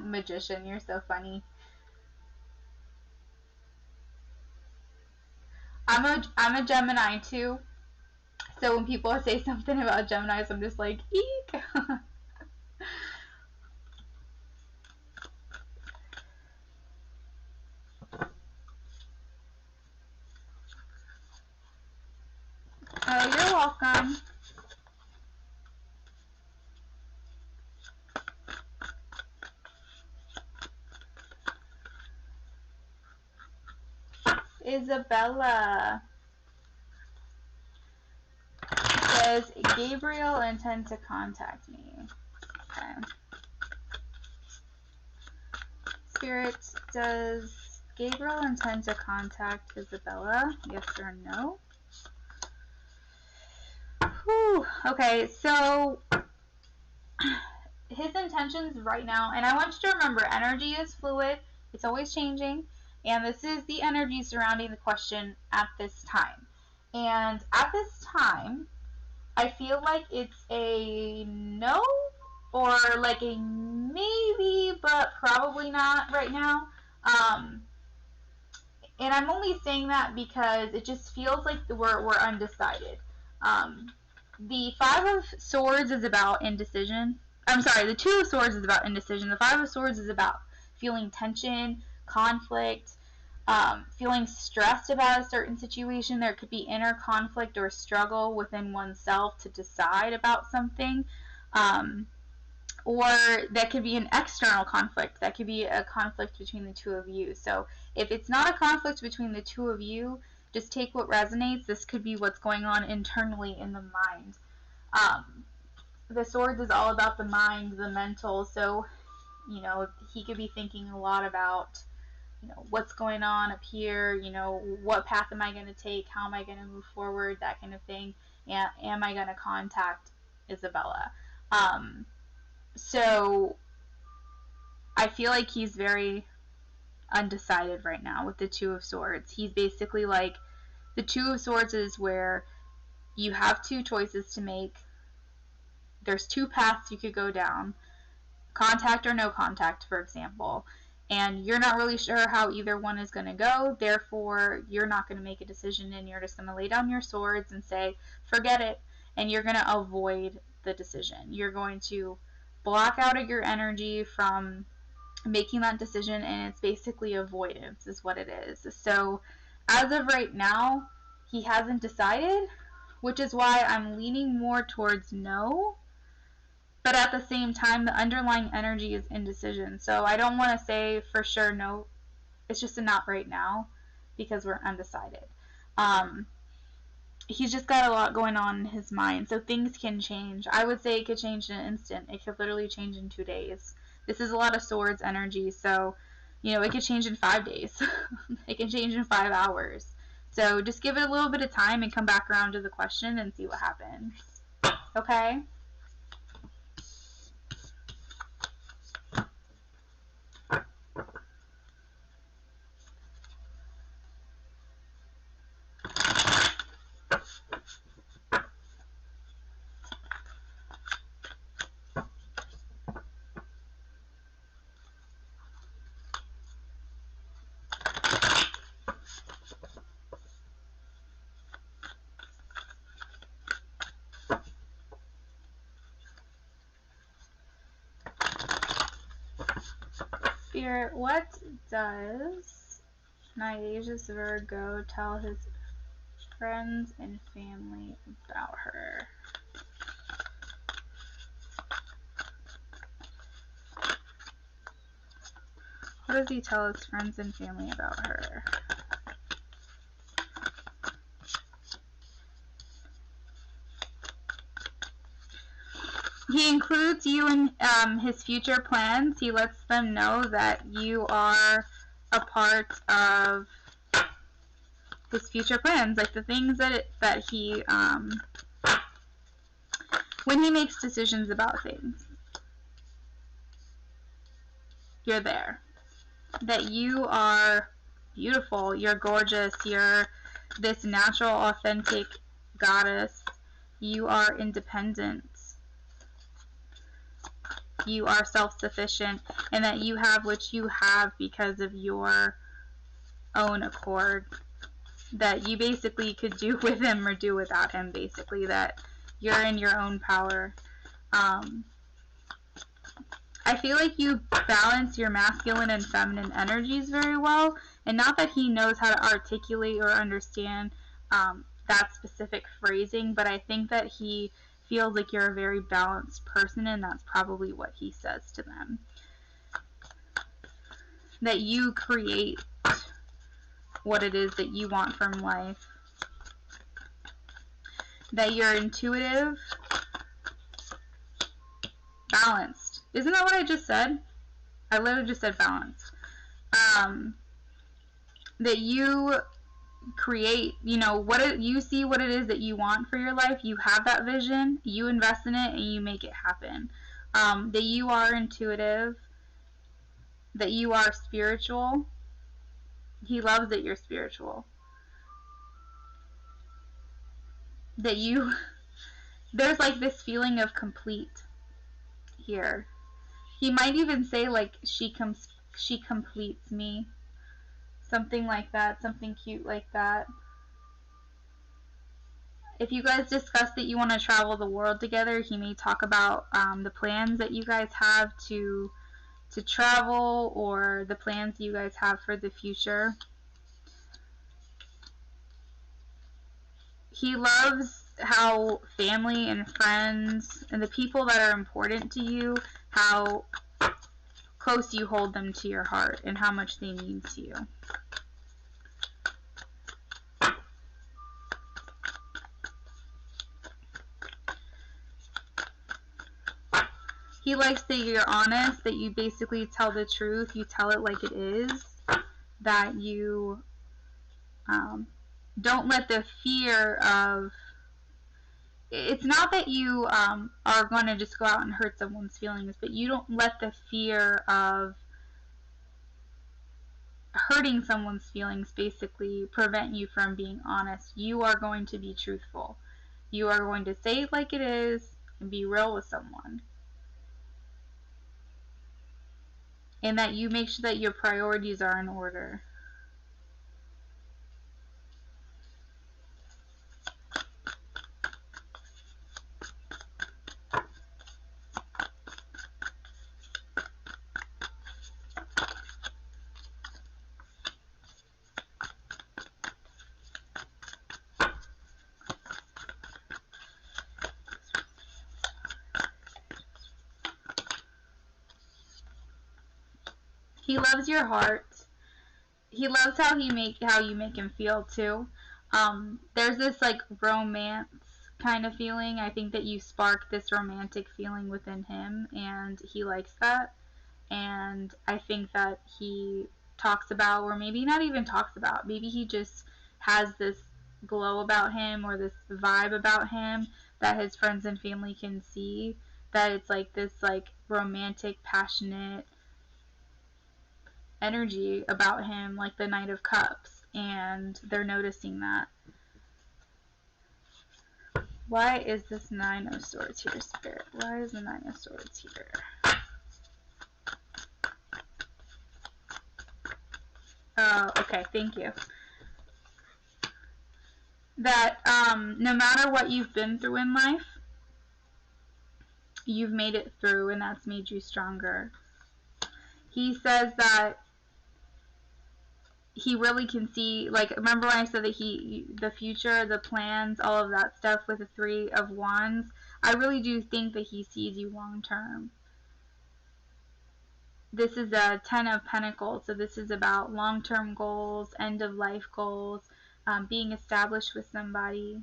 Magician, you're so funny. I'm a Gemini too. So when people say something about Geminis, I'm just like, eek. Oh, you're welcome. Isabella says, Gabriel intends to contact me. Okay. Spirit, does Gabriel intend to contact Isabella? Yes or no? Whew. Okay, so his intentions right now, and I want you to remember, energy is fluid. It's always changing. And this is the energy surrounding the question at this time. And at this time, I feel like it's a no or like a maybe, but probably not right now. And I'm only saying that because it just feels like we're undecided. The Five of Swords is about indecision. I'm sorry, the Two of Swords is about indecision. The Five of Swords is about feeling tension, conflict, feeling stressed about a certain situation. There could be inner conflict or struggle within oneself to decide about something. Or that could be an external conflict. That could be a conflict between the two of you. So if it's not a conflict between the two of you, just take what resonates. This could be what's going on internally in the mind. The Swords is all about the mind, the mental. So, you know, he could be thinking a lot about, you know, what's going on up here, you know, what path am I going to take, how am I going to move forward, that kind of thing. And am I going to contact Isabella? So I feel like he's very undecided right now with the Two of Swords. He's basically like, the Two of Swords is where you have two choices to make. There's two paths you could go down, contact or no contact, for example, and you're not really sure how either one is going to go. Therefore, you're not going to make a decision, and you're just going to lay down your swords and say, forget it, and you're going to avoid the decision. You're going to block out of your energy from making that decision, and it's basically avoidance is what it is. So as of right now, he hasn't decided, which is why I'm leaning more towards no. But at the same time, the underlying energy is indecision. So I don't want to say for sure no. It's just a not right now because we're undecided. He's just got a lot going on in his mind. So things can change. I would say it could change in an instant. It could literally change in 2 days. This is a lot of swords energy. So, you know, it could change in 5 days. It can change in 5 hours. So just give it a little bit of time and come back around to the question and see what happens. Okay? Spirit, what does Niasia's Virgo tell his friends and family about her? What does he tell his friends and family about her? He includes you in his future plans. He lets them know that you are a part of his future plans, like the things that he, when he makes decisions about things, you're there. That you are beautiful, you're gorgeous, you're this natural, authentic goddess, you are independent, you are self-sufficient, and that you have what you have because of your own accord, that you basically could do with him or do without him, basically, that you're in your own power. I feel like you balance your masculine and feminine energies very well, and not that he knows how to articulate or understand that specific phrasing, but I think that he feels like you're a very balanced person, and that's probably what he says to them. That you create what it is that you want from life. That you're intuitive, balanced. Isn't that what I just said? I literally just said balanced. That you create, you see what it is that you want for your life, you have that vision, you invest in it, and you make it happen. That you are intuitive, that you are spiritual. He loves that you're spiritual. That there's like this feeling of complete here. He might even say like, she completes me. Something like that, something cute like that. If you guys discuss that you want to travel the world together, he may talk about the plans that you guys have to travel, or the plans you guys have for the future. He loves how family and friends and the people that are important to you, how close you hold them to your heart and how much they mean to you. He likes that you're honest, that you basically tell the truth, you tell it like it is, that you don't let the fear of, it's not that you are going to just go out and hurt someone's feelings, but you don't let the fear of hurting someone's feelings basically prevent you from being honest. You are going to be truthful. You are going to say it like it is and be real with someone. And that you make sure that your priorities are in order. He loves your heart. He loves how you make him feel too. There's this like romance kind of feeling. I think that you spark this romantic feeling within him, and he likes that. And I think that he talks about, or maybe not even talks about, maybe he just has this glow about him or this vibe about him that his friends and family can see, that it's like this like romantic, passionate energy about him, like the Knight of Cups, and they're noticing that. Why is this Nine of Swords here, Spirit? Why is the Nine of Swords here? Okay, thank you. That no matter what you've been through in life, you've made it through, and that's made you stronger. he says that he really can see, like, remember when I said that the future, the plans, all of that stuff with the 3 of Wands? I really do think that he sees you long term. This is a 10 of Pentacles, so this is about long-term goals, end-of-life goals, being established with somebody.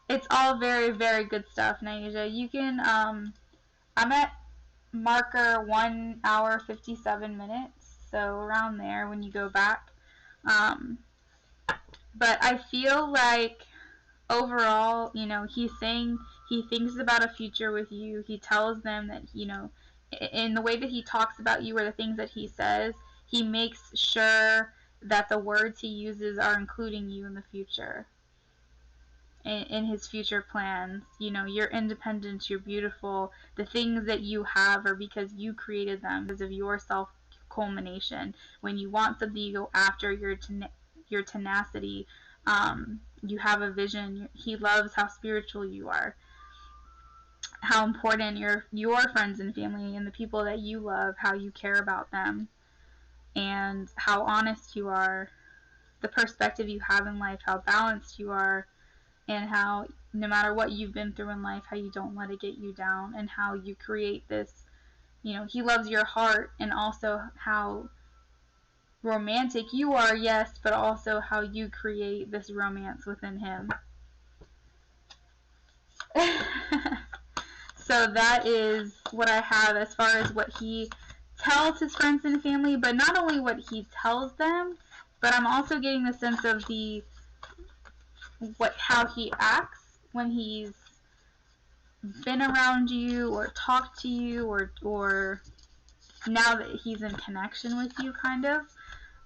It's all very, very good stuff, Naija. You can, I'm at marker 1 hour 57 minutes, so around there when you go back. But I feel like overall, you know, he's saying he thinks about a future with you. He tells them that, you know, in the way that he talks about you or the things that he says, he makes sure that the words he uses are including you in the future. In his future plans. You know, you're independent, you're beautiful. The things that you have are because you created them, because of your self-culmination. When you want something, you go after your tenacity. You have a vision. He loves how spiritual you are, how important your friends and family and the people that you love, how you care about them, and how honest you are, the perspective you have in life, how balanced you are, and how no matter what you've been through in life, how you don't let it get you down, and how you create this, you know, he loves your heart, and also how romantic you are, yes, but also how you create this romance within him. So that is what I have as far as what he tells his friends and family, but not only what he tells them, but I'm also getting the sense of how he acts when he's been around you or talked to you or now that he's in connection with you, kind of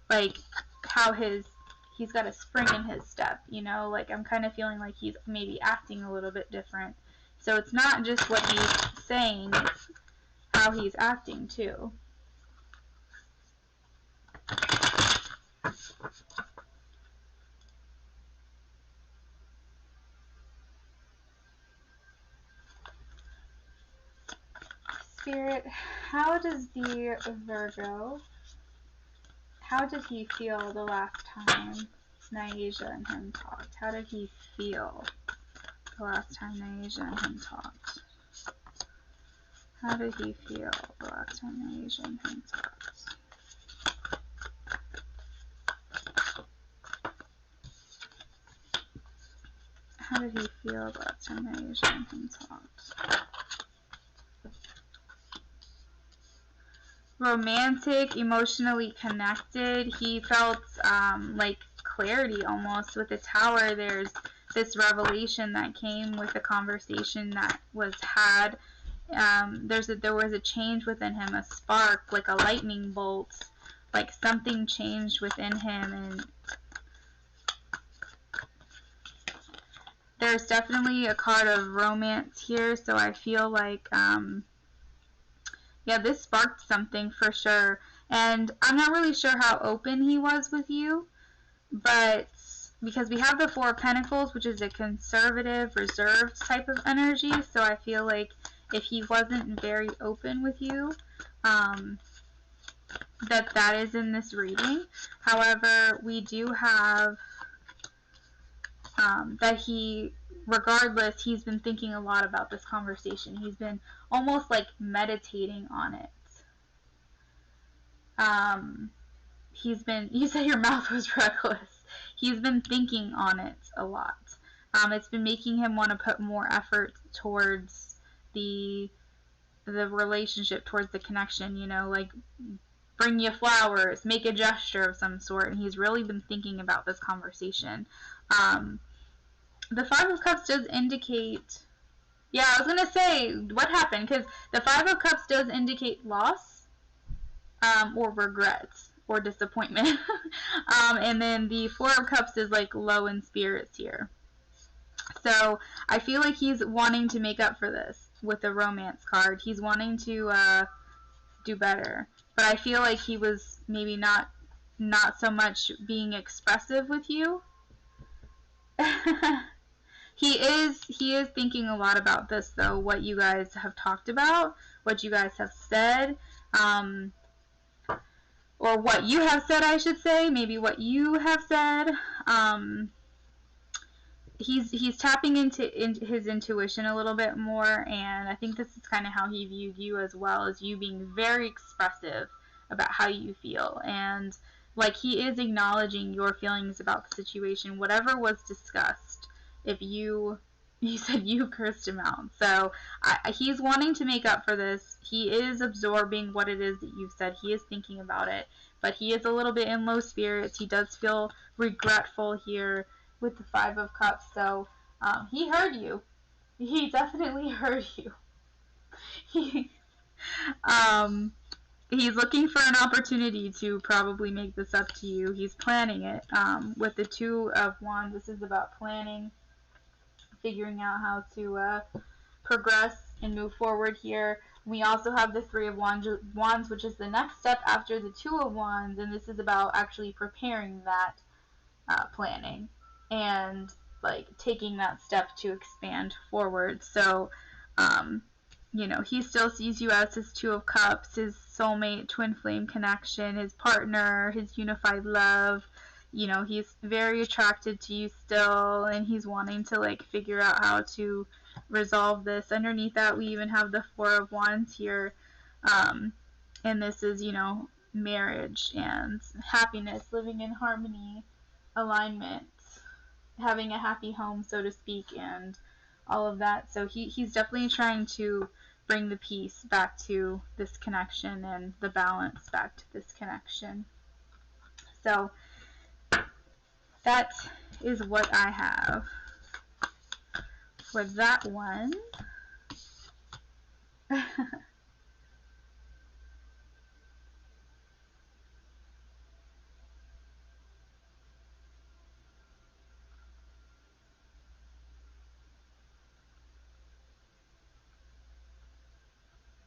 like how he's got a spring in his step, you know, like I'm kind of feeling like he's maybe acting a little bit different. So it's not just what he's saying, it's how he's acting too. Spirit, how does the Virgo, how did he feel the last time Naija and him talked? How did he feel the last time Naija and him talked? How did he feel the last time Naija and him talked? How did he feel the last time Naija and him talked? Romantic, emotionally connected. He felt like clarity almost. With the Tower, there's this revelation that came with the conversation that was had. There was a change within him, a spark, like a lightning bolt, like something changed within him, and there's definitely a card of romance here, so I feel like yeah, this sparked something for sure. And I'm not really sure how open he was with you, but because we have the Four of Pentacles, which is a conservative, reserved type of energy, so I feel like if he wasn't very open with you, that is in this reading. However, we do have that regardless, he's been thinking a lot about this conversation. He's been almost like meditating on it. You said your mouth was reckless. He's been thinking on it a lot. It's been making him want to put more effort towards the relationship, towards the connection, you know, like bring you flowers, make a gesture of some sort, and he's really been thinking about this conversation. The Five of Cups does indicate, yeah, I was going to say, what happened? Because the Five of Cups does indicate loss, or regret, or disappointment. And then the Four of Cups is like low in spirits here. So I feel like he's wanting to make up for this with the romance card. He's wanting to do better. But I feel like he was maybe not so much being expressive with you. He is thinking a lot about this, though, what you guys have talked about, what you guys have said, or what you have said, I should say, maybe what you have said. He's tapping into his intuition a little bit more, and I think this is kind of how he viewed you, as well as you being very expressive about how you feel, and like he is acknowledging your feelings about the situation, whatever was discussed. If you said you cursed him out, so he's wanting to make up for this. He is absorbing what it is that you've said. He is thinking about it, but he is a little bit in low spirits. He does feel regretful here with the Five of Cups, so he heard you. He definitely heard you. He's looking for an opportunity to probably make this up to you. He's planning it. With the Two of Wands, this is about planning, figuring out how to progress and move forward here. We also have the Three of Wands, which is the next step after the Two of Wands, and this is about actually preparing that planning and like taking that step to expand forward. So you know, he still sees you as his Two of Cups, his soulmate, twin flame connection, his partner, his unified love. You know, he's very attracted to you still, and he's wanting to like figure out how to resolve this. Underneath that, we even have the Four of Wands here, and this is, you know, marriage and happiness, living in harmony, alignment, having a happy home, so to speak, and all of that. So he's definitely trying to bring the peace back to this connection and the balance back to this connection. So that is what I have for that one.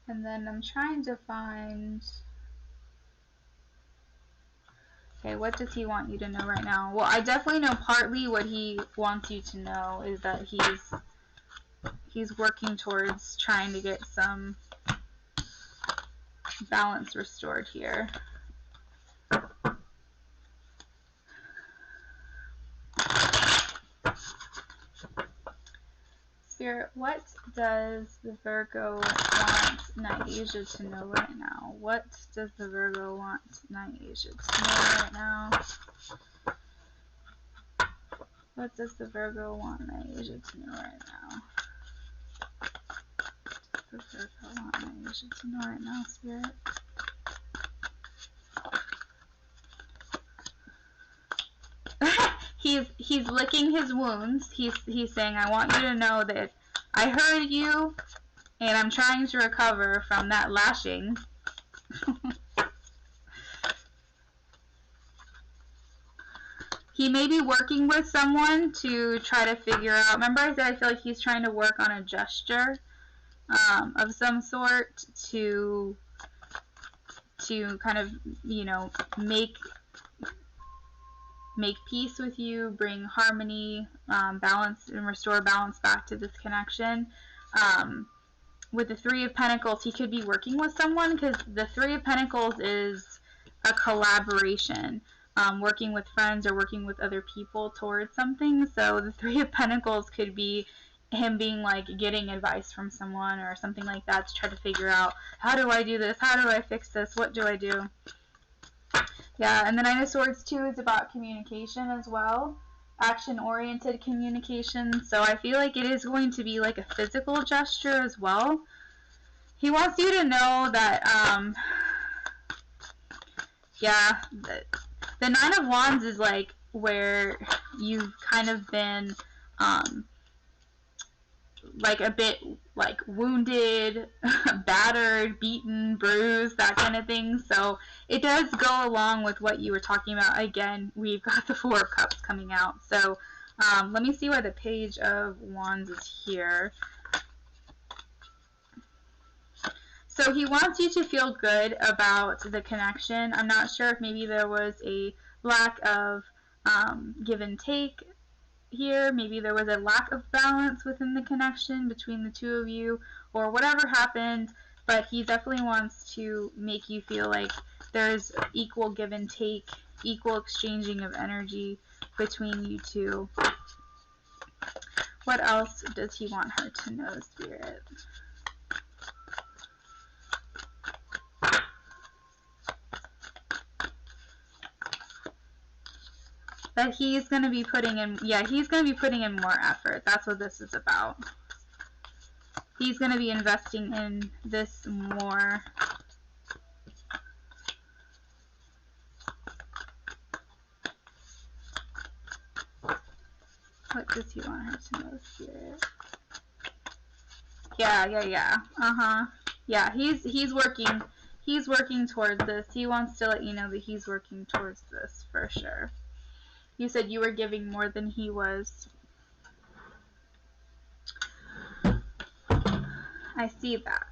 And then I'm trying to find, okay, what does he want you to know right now? Well, I definitely know partly what he wants you to know is that he's working towards trying to get some balance restored here. Spirit, what does the Virgo want Nyasha to know right now? What does the Virgo want Nyasha to know right now? What does the Virgo want Nyasha to know right now? What does the Virgo want Nyasha to know right now, Spirit? He's licking his wounds. He's saying, I want you to know that I heard you, and I'm trying to recover from that lashing. He may be working with someone to try to figure out. Remember I said I feel like he's trying to work on a gesture of some sort to kind of, you know, make peace with you, bring harmony, balance, and restore balance back to this connection. With the Three of Pentacles, he could be working with someone, because the Three of Pentacles is a collaboration, working with friends or working with other people towards something. So the Three of Pentacles could be him being like getting advice from someone or something like that to try to figure out, how do I do this? How do I fix this? What do I do? Yeah, and the Nine of Swords too is about communication as well, action-oriented communication. So I feel like it is going to be like a physical gesture as well. He wants you to know that, yeah, the Nine of Wands is like where you've kind of been, like a bit like wounded, battered, beaten, bruised, that kind of thing. So it does go along with what you were talking about. Again, we've got the Four of Cups coming out. So let me see why the Page of Wands is here. So he wants you to feel good about the connection. I'm not sure if maybe there was a lack of give and take here. Maybe there was a lack of balance within the connection between the two of you, or whatever happened, but he definitely wants to make you feel like there's equal give and take, equal exchanging of energy between you two. What else does he want her to know, Spirit? That he's going to be putting in, yeah, he's going to be putting in more effort. That's what this is about. He's going to be investing in this more. What does he want her to know, Spirit? Yeah. Yeah, he's working towards this. He wants to let you know that he's working towards this for sure. You said you were giving more than he was. I see that.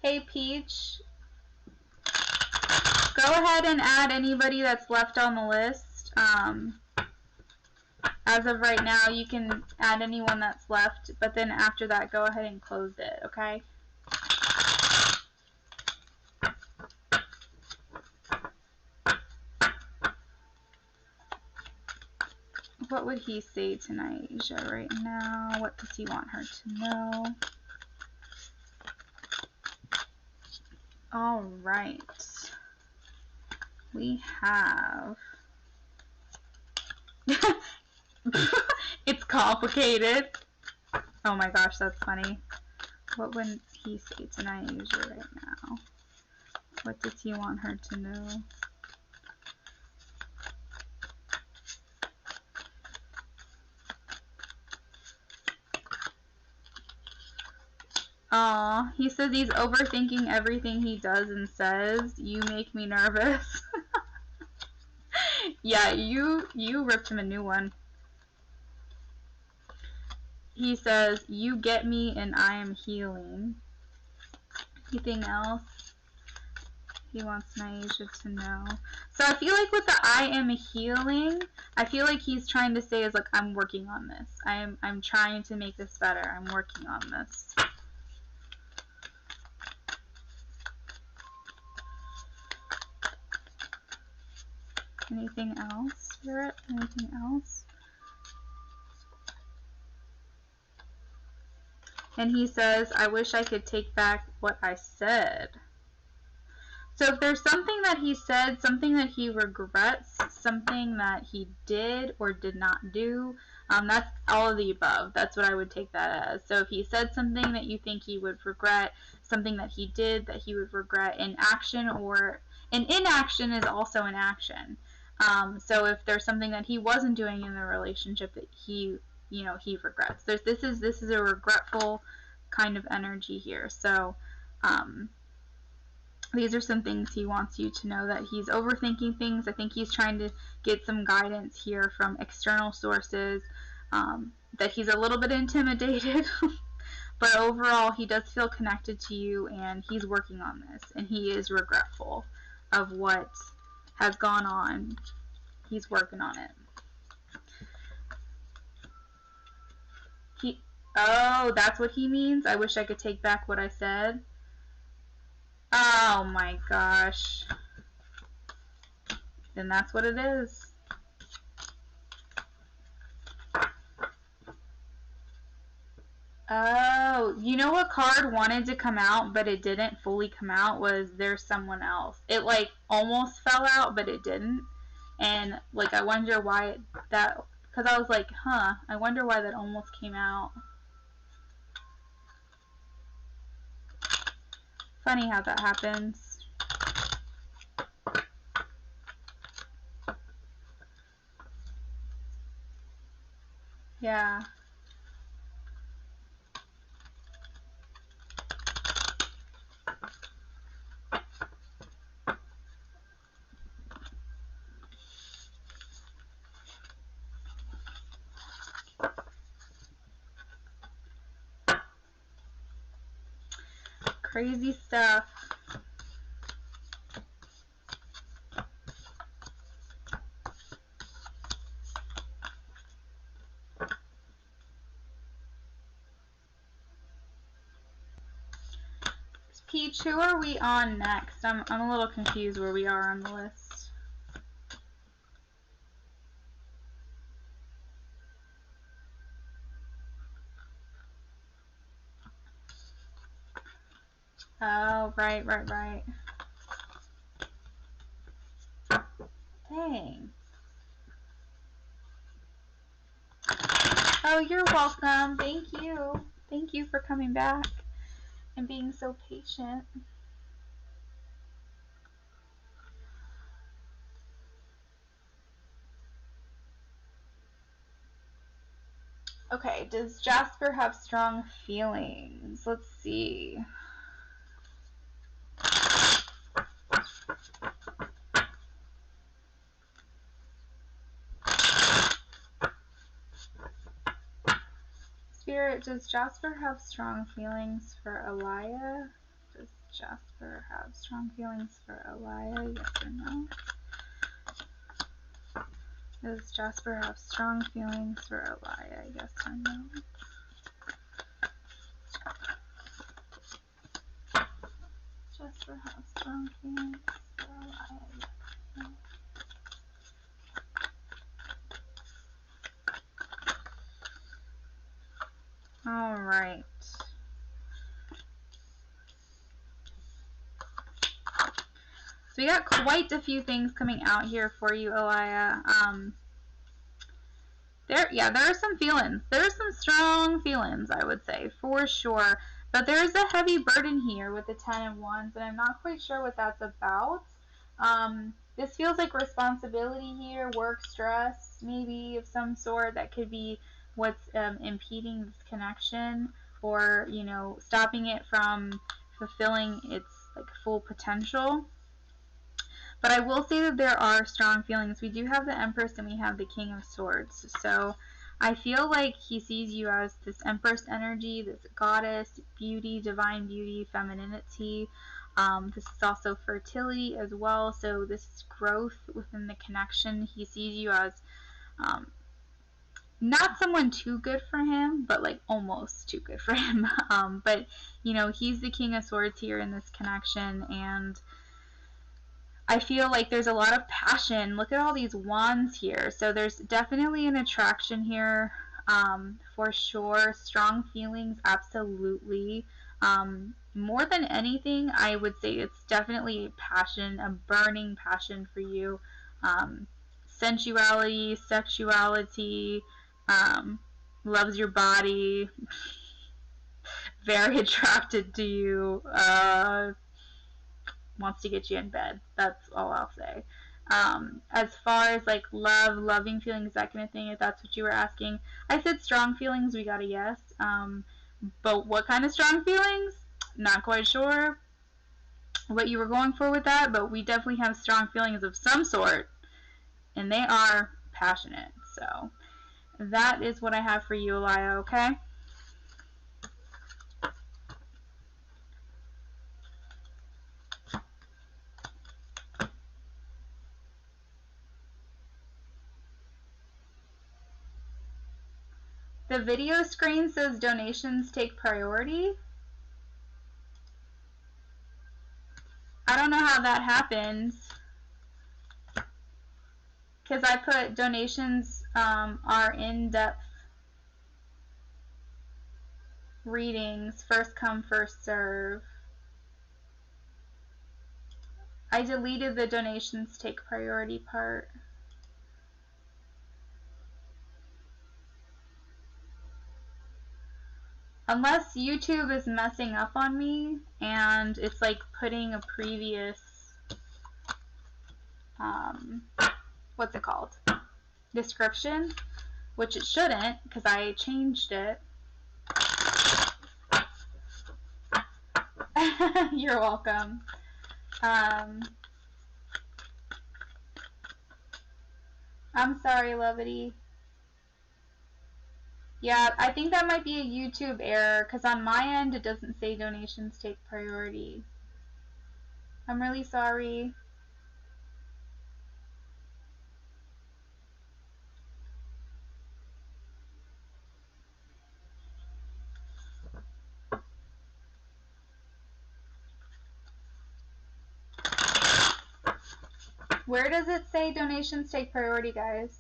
Hey, Peach. Go ahead and add anybody that's left on the list. As of right now, you can add anyone that's left, but then after that, go ahead and close it, okay? What would he say to Naija right now? What does he want her to know? All right. We have... It's complicated. Oh my gosh, that's funny. What would he say to Naija right now? What does he want her to know? Aw, he says he's overthinking everything he does and says. You make me nervous. Yeah, you ripped him a new one. He says, you get me and I am healing. Anything else he wants Naija to know? So I feel like with the I am healing, I feel like he's trying to say is like, I'm working on this. I'm trying to make this better. I'm working on this. Anything else, Spirit? Anything else? And he says, I wish I could take back what I said. So if there's something that he said, something that he regrets, something that he did or did not do, that's all of the above. That's what I would take that as. So if he said something that you think he would regret, something that he did that he would regret in action, or an inaction is also an action. So if there's something that he wasn't doing in the relationship that he regrets. This is a regretful kind of energy here. So these are some things he wants you to know, that he's overthinking things. I think he's trying to get some guidance here from external sources, that he's a little bit intimidated. But overall, he does feel connected to you, and he's working on this, and he is regretful of what has gone on. He's working on it. Oh, that's what he means? I wish I could take back what I said. Oh my gosh. Then that's what it is. Oh, you know what card wanted to come out but it didn't fully come out was There's Someone Else. It like almost fell out but it didn't. And like I wonder why that, because I was like, huh, I wonder why that almost came out. Funny how that happens. Yeah. Crazy stuff. Peach, who are we on next? I'm a little confused where we are on the list. Oh, right. Dang. Oh, you're welcome. Thank you. Thank you for coming back and being so patient. Okay, does Jasper have strong feelings? Let's see. Spirit, does Jasper have strong feelings for Elia? Does Jasper have strong feelings for Elia? Yes or no? Does Jasper have strong feelings for Elia? Yes or no? Jasper has strong feelings for Elia? Yes or no? Alright. So we got quite a few things coming out here for you, Elia. There are some feelings. There are some strong feelings, I would say, for sure. But there's a heavy burden here with the 10 of Wands, and I'm not quite sure what that's about. This feels like responsibility here, work stress, maybe of some sort. That could be what's impeding this connection, or stopping it from fulfilling its full potential. But I will say that there are strong feelings. We do have the Empress and we have the King of Swords. So I feel like he sees you as this Empress energy, this goddess, beauty, divine beauty, femininity. This is also fertility as well. So this is growth within the connection. He sees you as not someone too good for him, but almost too good for him. But he's the King of Swords here in this connection, and I feel like there's a lot of passion. Look at all these wands here. So there's definitely an attraction here, for sure. Strong feelings, absolutely. More than anything, I would say it's definitely a passion, a burning passion for you. Sensuality, sexuality, loves your body, very attracted to you, wants to get you in bed. That's all I'll say. As far as loving feelings, that kind of thing, if that's what you were asking, I said strong feelings, we got a yes. But what kind of strong feelings? Not quite sure what you were going for with that, but we definitely have strong feelings of some sort, and they are passionate. So that is what I have for you, Elia, okay? The video screen says donations take priority. I don't know how that happens, because I put donations are in-depth readings, first come, first serve. I deleted the donations take priority part. Unless YouTube is messing up on me and it's putting a previous, what's it called? Description, which it shouldn't because I changed it. You're welcome. I'm sorry, Levity. Yeah, I think that might be a YouTube error because on my end it doesn't say donations take priority. I'm really sorry. Where does it say donations take priority, guys?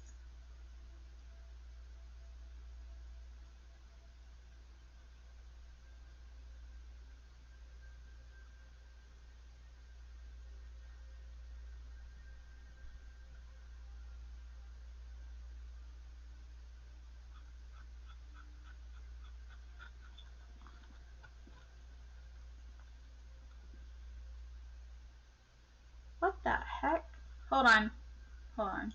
What the heck? Hold on. Hold on.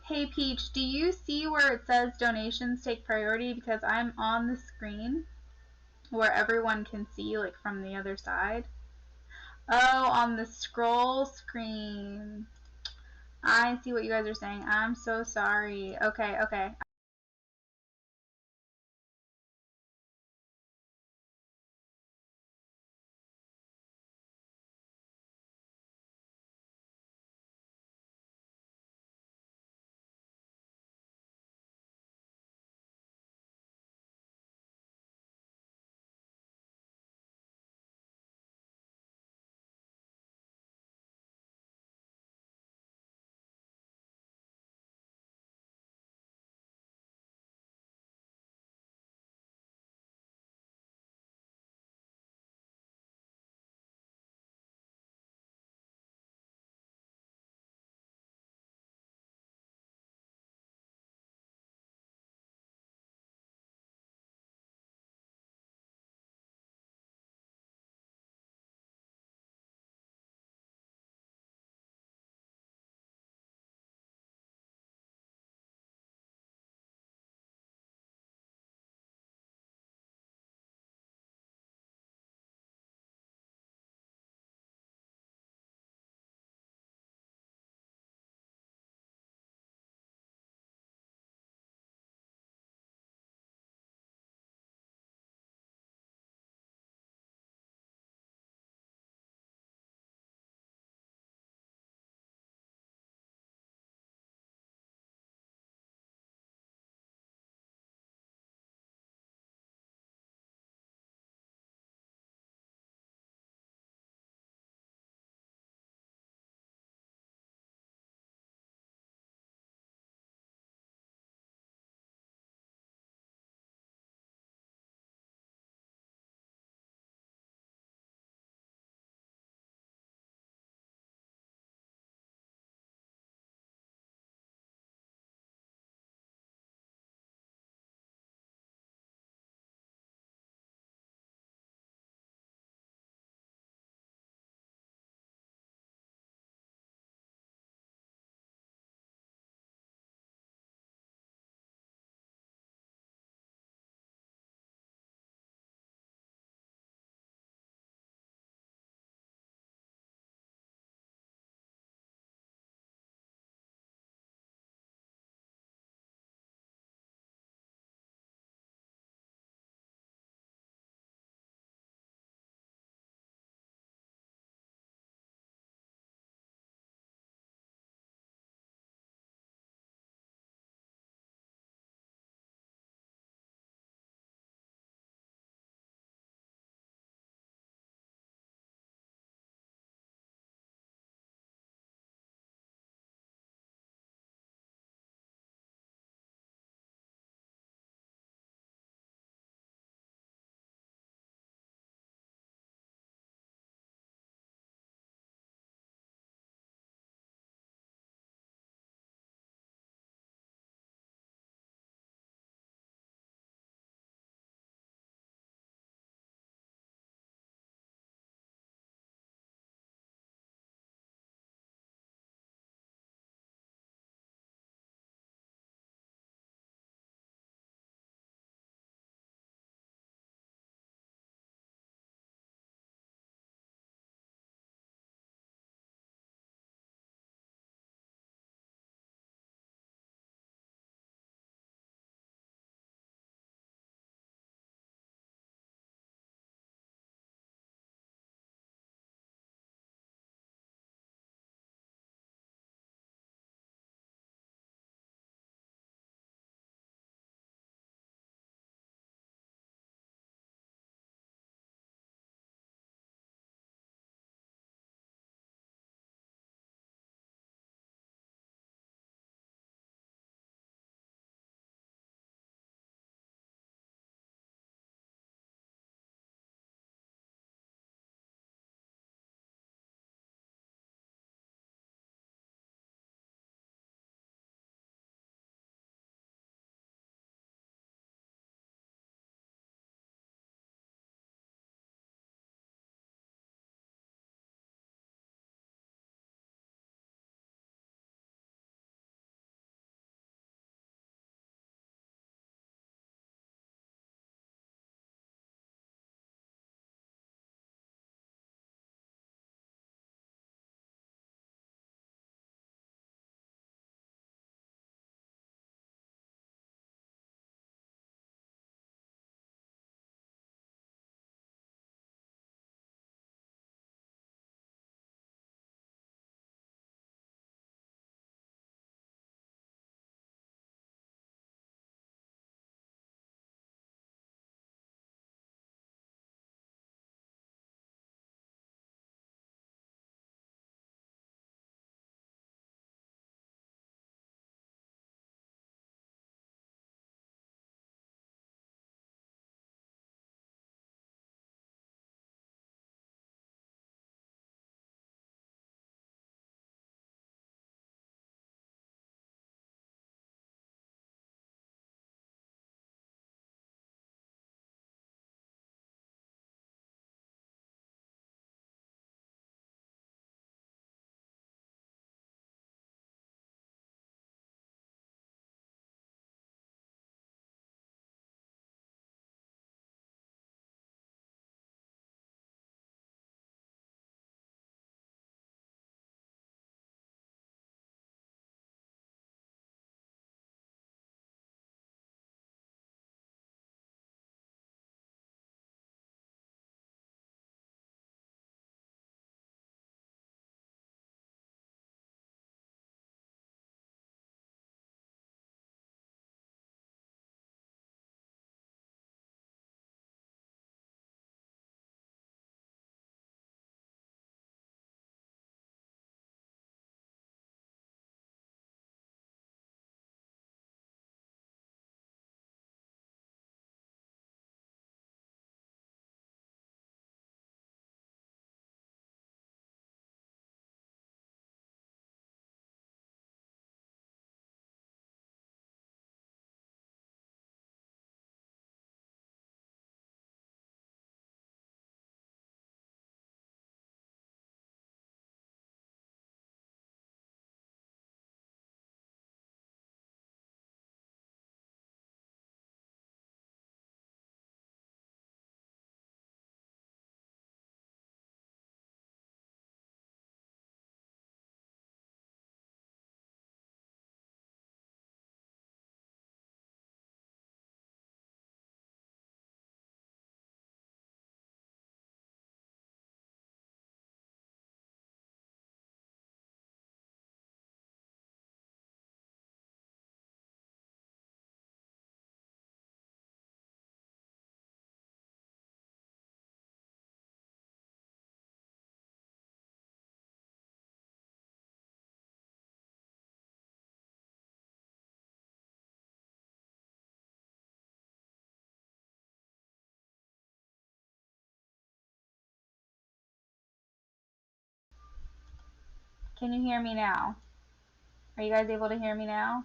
Hey Peach, do you see where it says donations take priority? Because I'm on the screen where everyone can see, like from the other side. Oh, on the scroll screen. I see what you guys are saying. I'm so sorry. Okay, okay. Can you hear me now? Are you guys able to hear me now?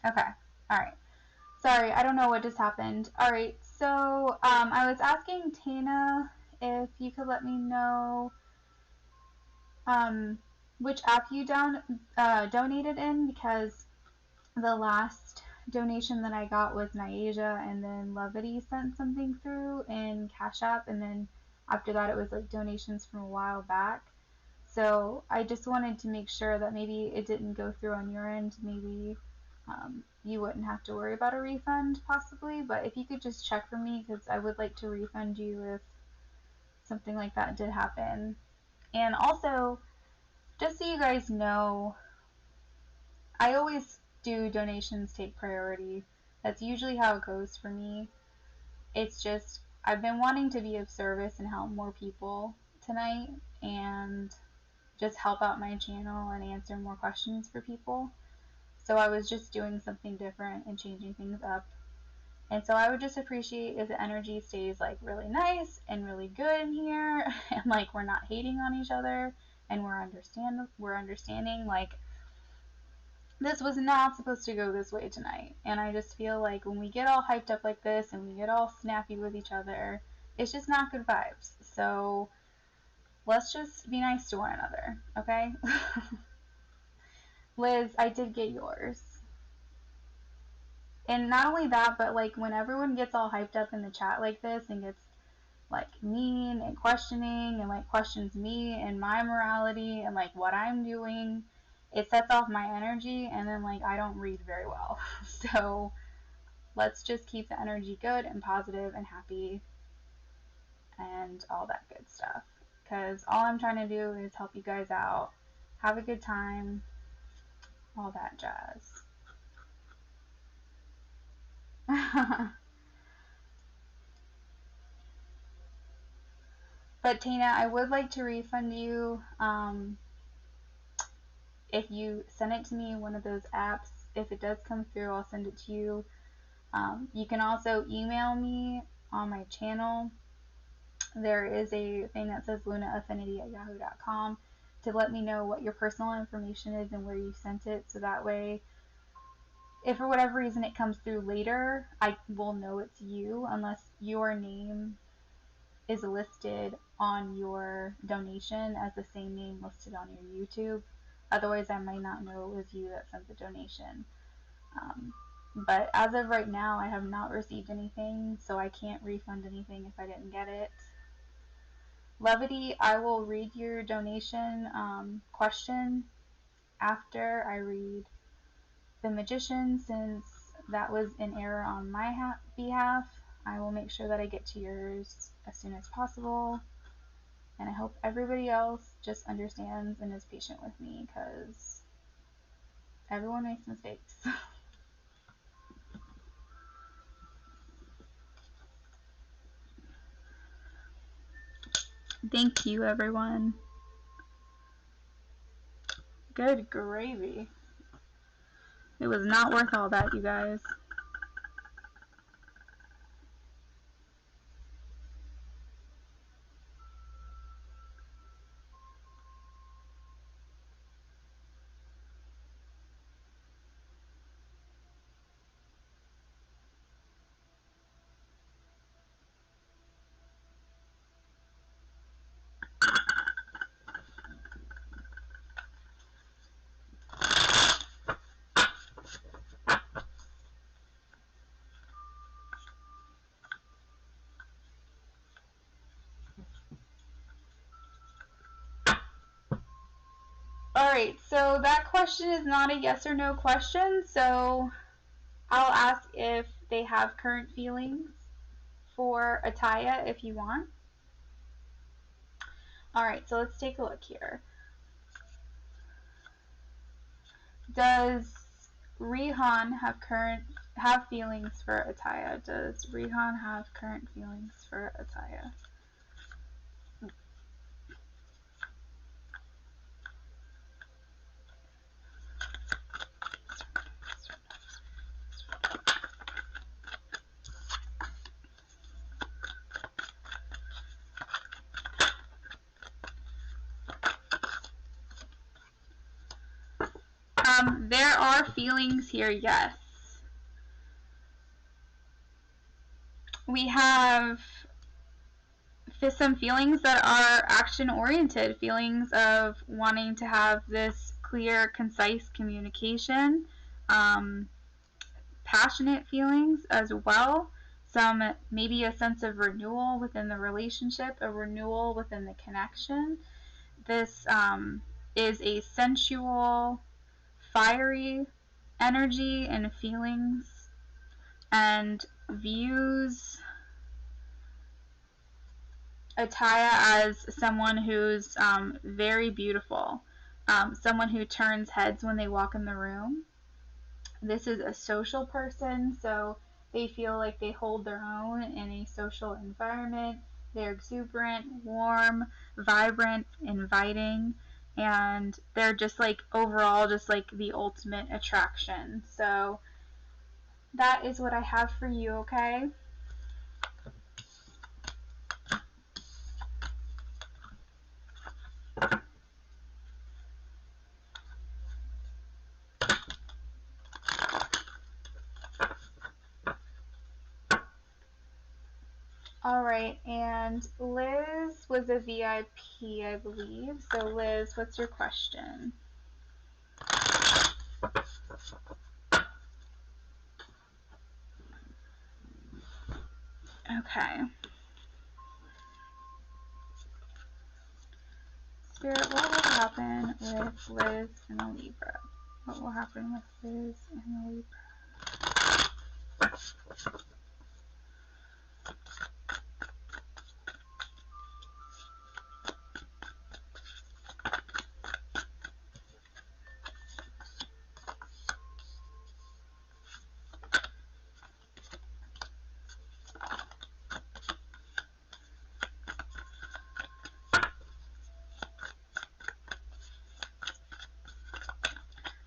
Okay. All right. Sorry, I don't know what just happened. All right. So I was asking Tana if you could let me know which app you donated in, because the last donation that I got was Nyasia, and then Levity sent something through in Cash App, and then after that it was like donations from a while back. So I just wanted to make sure that maybe it didn't go through on your end. Maybe you wouldn't have to worry about a refund possibly, but if you could just check for me, because I would like to refund you if something like that did happen. And also, just so you guys know, I always do donations take priority. That's usually how it goes for me. It's just, I've been wanting to be of service and help more people tonight, and just help out my channel and answer more questions for people. So I was just doing something different and changing things up. And so I would just appreciate if the energy stays like really nice and really good in here, and like we're not hating on each other, and we're understanding like this was not supposed to go this way tonight. And I just feel like when we get all hyped up like this and we get all snappy with each other, it's just not good vibes. So let's just be nice to one another, okay? Liz, I did get yours. And not only that, but like when everyone gets all hyped up in the chat like this and gets like mean and questioning and like questions me and my morality and like what I'm doing, it sets off my energy, and then like I don't read very well. So let's just keep the energy good and positive and happy and all that good stuff, because all I'm trying to do is help you guys out, have a good time, all that jazz. But Tina, I would like to refund you if you send it to me in one of those apps. If it does come through, I'll send it to you. You can also email me on my channel. There is a thing that says lunaaffinity@yahoo.com to let me know what your personal information is and where you sent it, so that way if for whatever reason it comes through later, I will know it's you, unless your name is listed on your donation as the same name listed on your YouTube. Otherwise, I might not know it was you that sent the donation. But as of right now, I have not received anything, so I can't refund anything if I didn't get it. Levity, I will read your donation question after I read the Magician, since that was an error on my behalf. I will make sure that I get to yours as soon as possible. And I hope everybody else just understands and is patient with me, because everyone makes mistakes. Thank you, everyone. Good gravy. It was not worth all that, you guys. Alright, so that question is not a yes or no question, so I'll ask if they have current feelings for Ataya if you want. Alright, so let's take a look here. Does Rihan have current have feelings for Ataya? Does Rihan have current feelings for Ataya? There are feelings here, yes. We have some feelings that are action-oriented, feelings of wanting to have this clear, concise communication, passionate feelings as well, some maybe a sense of renewal within the relationship, a renewal within the connection. This is a sensual, fiery energy and feelings, and views Ataya as someone who's very beautiful, someone who turns heads when they walk in the room. This is a social person, so they feel like they hold their own in a social environment. They're exuberant, warm, vibrant, inviting, and they're just like overall just like the ultimate attraction. So that is what I have for you, okay? Alright, and Liz was a VIP, I believe. So Liz, what's your question? Okay. Spirit, what will happen with Liz and a Libra? What will happen with Liz and a Libra?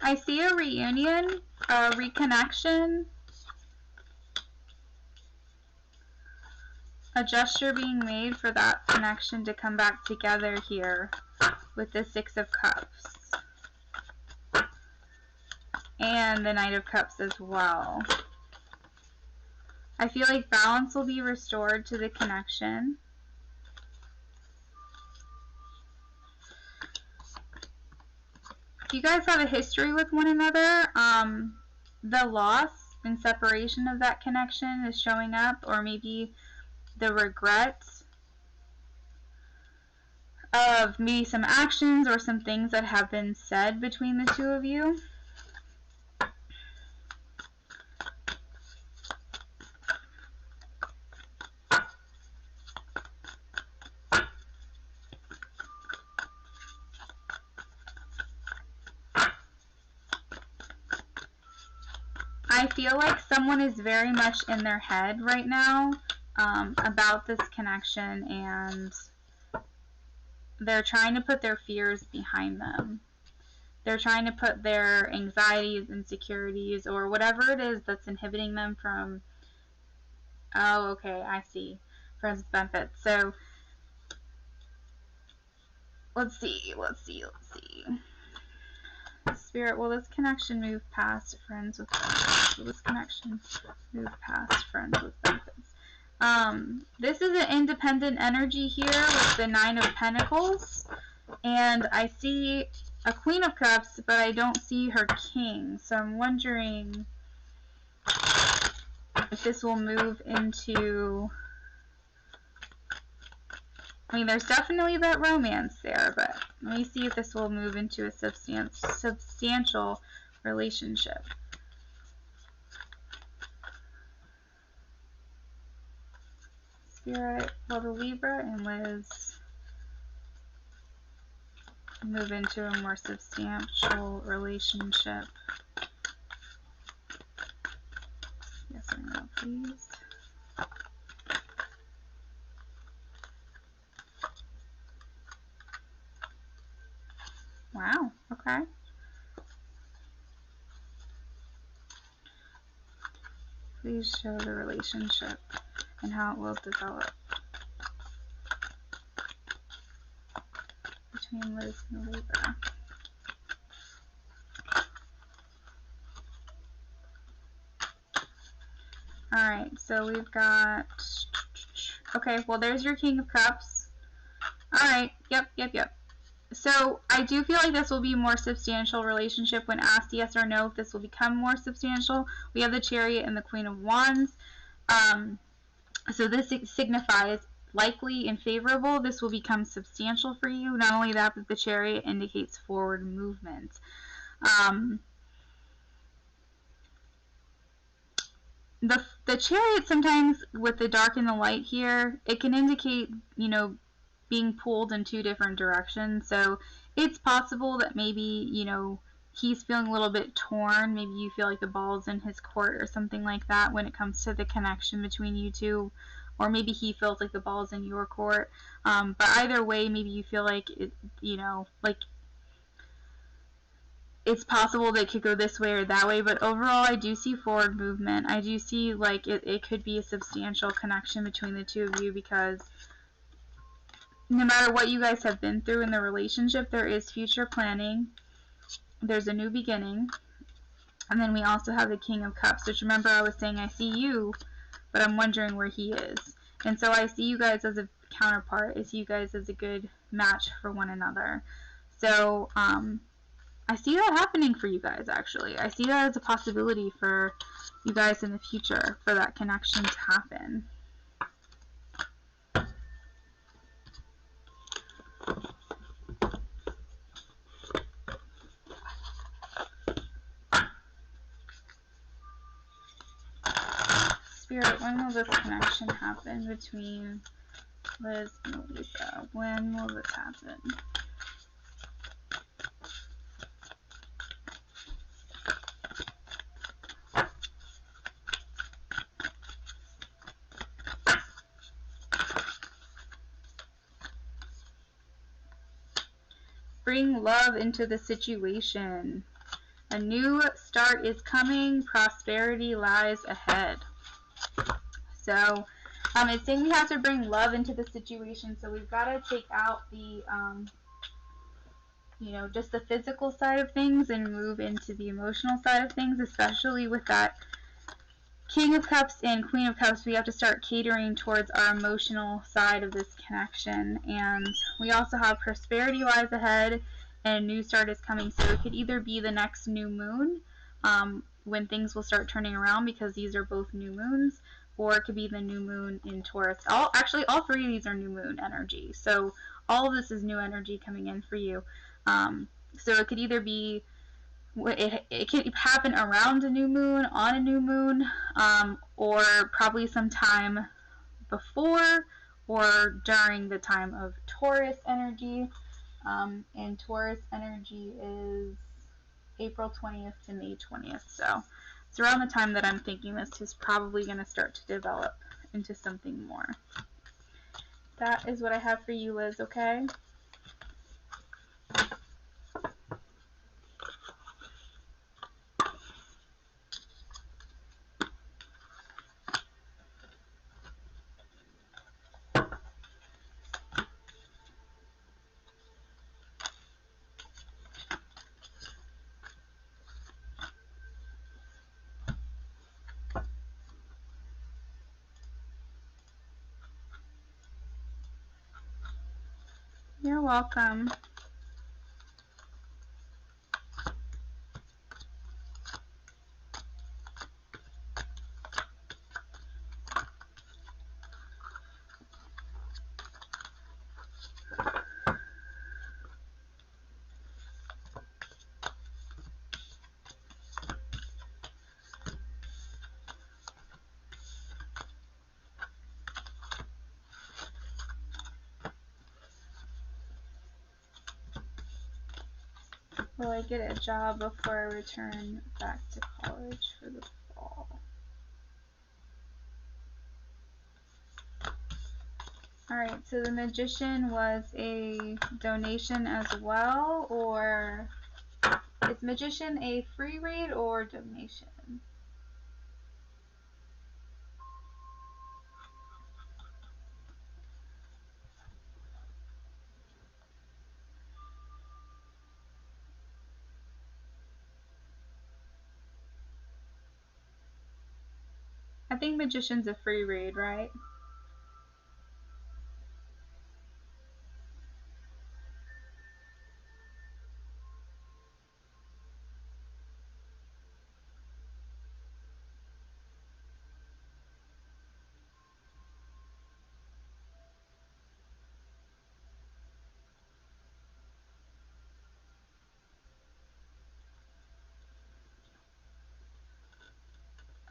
I see a reunion, a reconnection, a gesture being made for that connection to come back together here with the Six of Cups and the Knight of Cups as well. I feel like balance will be restored to the connection. If you guys have a history with one another, the loss and separation of that connection is showing up, or maybe the regret of maybe some actions or some things that have been said between the two of you. I feel like someone is very much in their head right now about this connection, and they're trying to put their fears behind them. They're trying to put their anxieties, insecurities, or whatever it is that's inhibiting them from, oh, okay, I see, friends with benefits. So, let's see. Spirit, will this connection move past friends with benefits? Will this connection move past friends with benefits? This is an independent energy here with the Nine of Pentacles, and I see a Queen of Cups, but I don't see her King, so I'm wondering if this will move into, I mean, there's definitely that romance there, but let me see if this will move into a substantial relationship. Spirit, will the Libra and Liz move into a more substantial relationship? please. Wow, okay. Please show the relationship and how it will develop between Liz and the waiver. Alright, so we've got, okay, well there's your King of Cups. Alright, yep. So I do feel like this will be a more substantial relationship when asked yes or no if this will become more substantial. We have the Chariot and the Queen of Wands. So this signifies likely and favorable. This will become substantial for you. Not only that, but the Chariot indicates forward movement. The Chariot sometimes, with the dark and the light here, it can indicate, you know, being pulled in two different directions. So it's possible that maybe, you know, he's feeling a little bit torn. Maybe you feel like the ball's in his court or something like that when it comes to the connection between you two. Or maybe he feels like the ball's in your court. But either way, maybe you feel like, it, you know, like it's possible they could go this way or that way, but overall I do see forward movement. I do see like it could be a substantial connection between the two of you, because no matter what you guys have been through in the relationship, there is future planning. There's a new beginning. And then we also have the King of Cups, which, remember I was saying I see you, but I'm wondering where he is. And so I see you guys as a counterpart. I see you guys as a good match for one another. So, I see that happening for you guys, actually. I see that as a possibility for you guys in the future, for that connection to happen. Spirit, when will this connection happen between Liz and Lisa? When will this happen? Bring love into the situation. A new start is coming. Prosperity lies ahead. So, it's saying we have to bring love into the situation. So we've got to take out the, you know, just the physical side of things and move into the emotional side of things, especially with that King of Cups and Queen of Cups. We have to start catering towards our emotional side of this connection. And we also have prosperity lies ahead and a new start is coming. So it could either be the next new moon, when things will start turning around, because these are both new moons, or it could be the new moon in Taurus. Actually, all three of these are new moon energy. So all of this is new energy coming in for you. So it could either be, it could happen around a new moon, on a new moon, or probably sometime before or during the time of Taurus energy. And Taurus energy is April 20th to May 20th. So it's around the time that I'm thinking this is probably going to start to develop into something more. That is what I have for you, Liz, okay? You're welcome. Will I get a job before I return back to college for the fall? Alright, so the magician was a donation as well, or is magician a free read or donation? I think magician's a free read, right?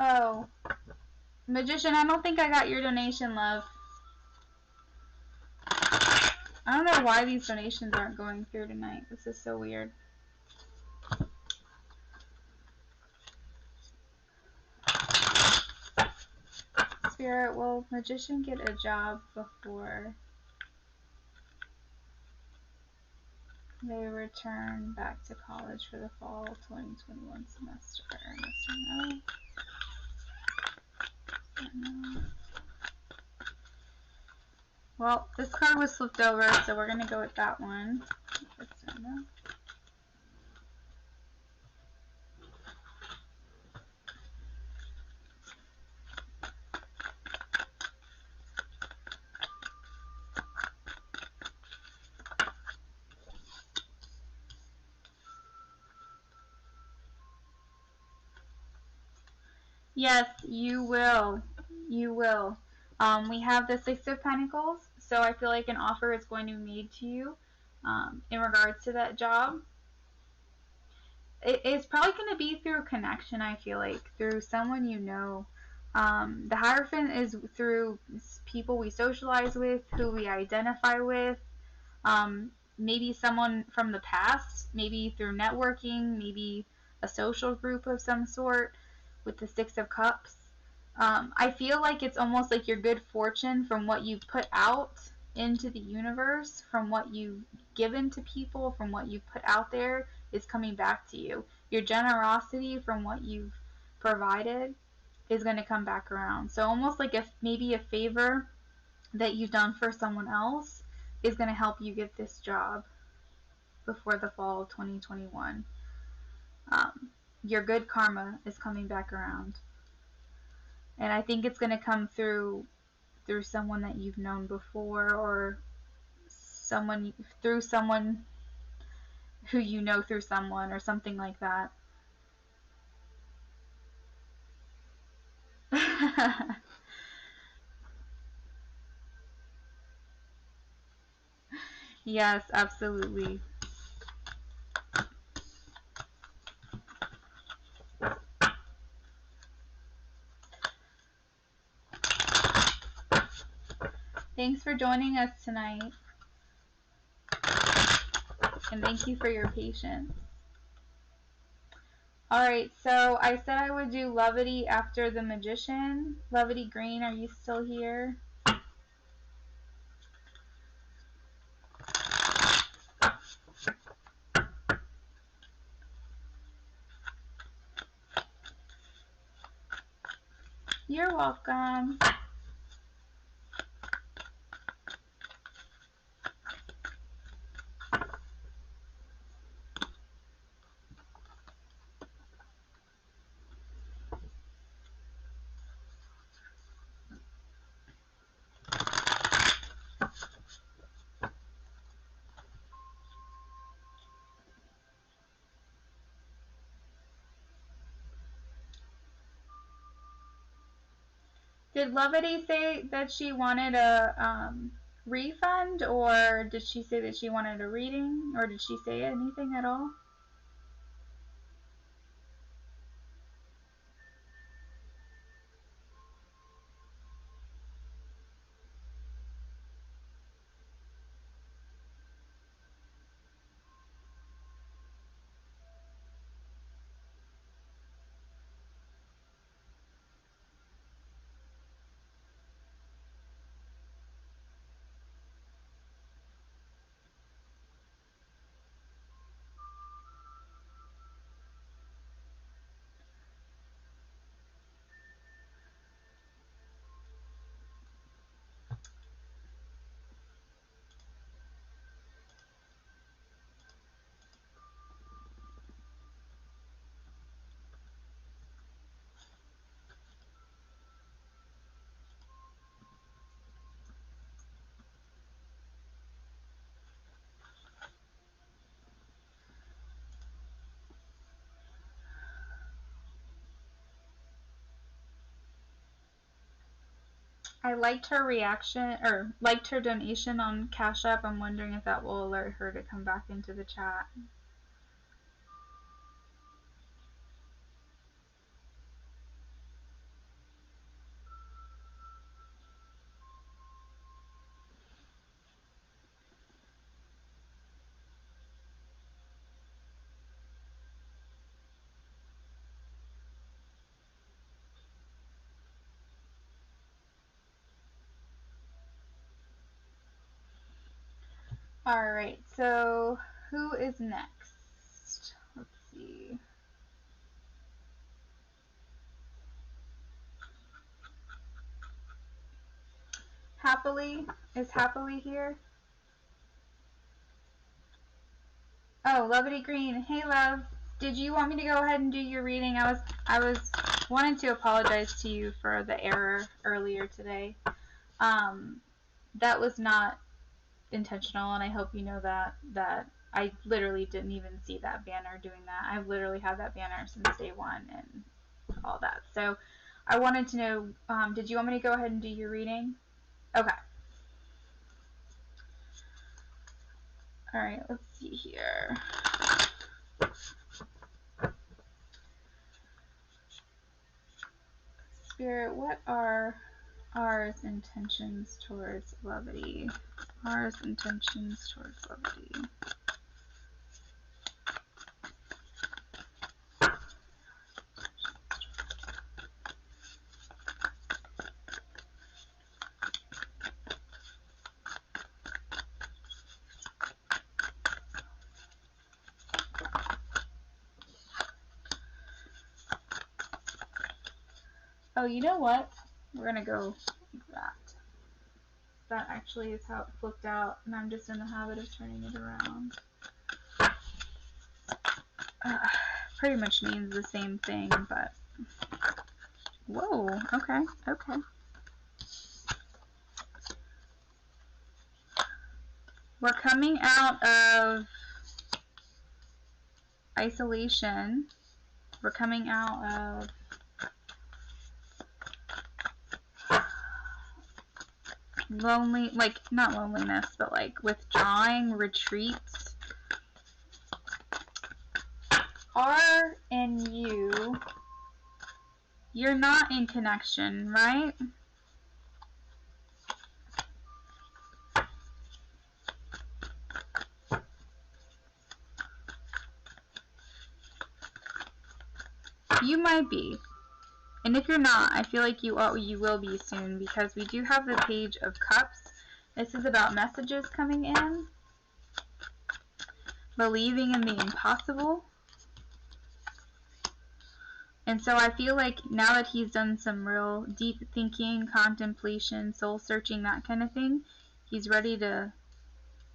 Oh, magician, I don't think I got your donation, love. I don't know why these donations aren't going through tonight. This is so weird. Spirit, will magician get a job before they return back to college for the fall 2021 semester? No. No. Well, this card was flipped over, so we're going to go with that one. No. Yes, you will. You will. We have the Six of Pentacles, so I feel like an offer is going to be made to you in regards to that job. It's probably going to be through connection, I feel like, through someone you know. The Hierophant is through people we socialize with, who we identify with, maybe someone from the past, maybe through networking, maybe a social group of some sort with the Six of Cups. I feel like it's almost like your good fortune from what you've put out into the universe, from what you've given to people, from what you've put out there is coming back to you. Your generosity from what you've provided is going to come back around. So almost like maybe a favor that you've done for someone else is going to help you get this job before the fall of 2021. Your good karma is coming back around. And I think it's going to come through someone that you've known before, or someone who you know through someone, or something like that. Yes, absolutely. Thanks for joining us tonight. And thank you for your patience. Alright, so I said I would do Levity after the Magician. Levity Green, are you still here? You're welcome. Did Levity say that she wanted a refund, or did she say that she wanted a reading, or did she say anything at all? I liked her reaction, or liked her donation on Cash App. I'm wondering if that will alert her to come back into the chat. Alright, so who is next? Let's see. Happily? Is Happily here? Oh, Lovely Green. Hey, love. Did you want me to go ahead and do your reading? I was wanting to apologize to you for the error earlier today. That was not intentional, and I hope you know that I literally didn't even see that banner doing that. I've literally had that banner since day one and all that. So I wanted to know, did you want me to go ahead and do your reading? Okay. Alright, let's see here. Spirit, what are R's intentions towards levity? R's intentions towards levity. Oh, you know what? We're gonna go like that. That actually is how it flipped out, and I'm just in the habit of turning it around. Pretty much means the same thing, but whoa, okay, okay. We're coming out of isolation. We're coming out of lonely, like, not loneliness, but like withdrawing, retreats. R and you, you're not in connection, right? You might be. And if you're not, I feel like you will be soon, because we do have the Page of Cups. This is about messages coming in. Believing in the impossible. And so I feel like now that he's done some real deep thinking, contemplation, soul searching, that kind of thing, he's ready to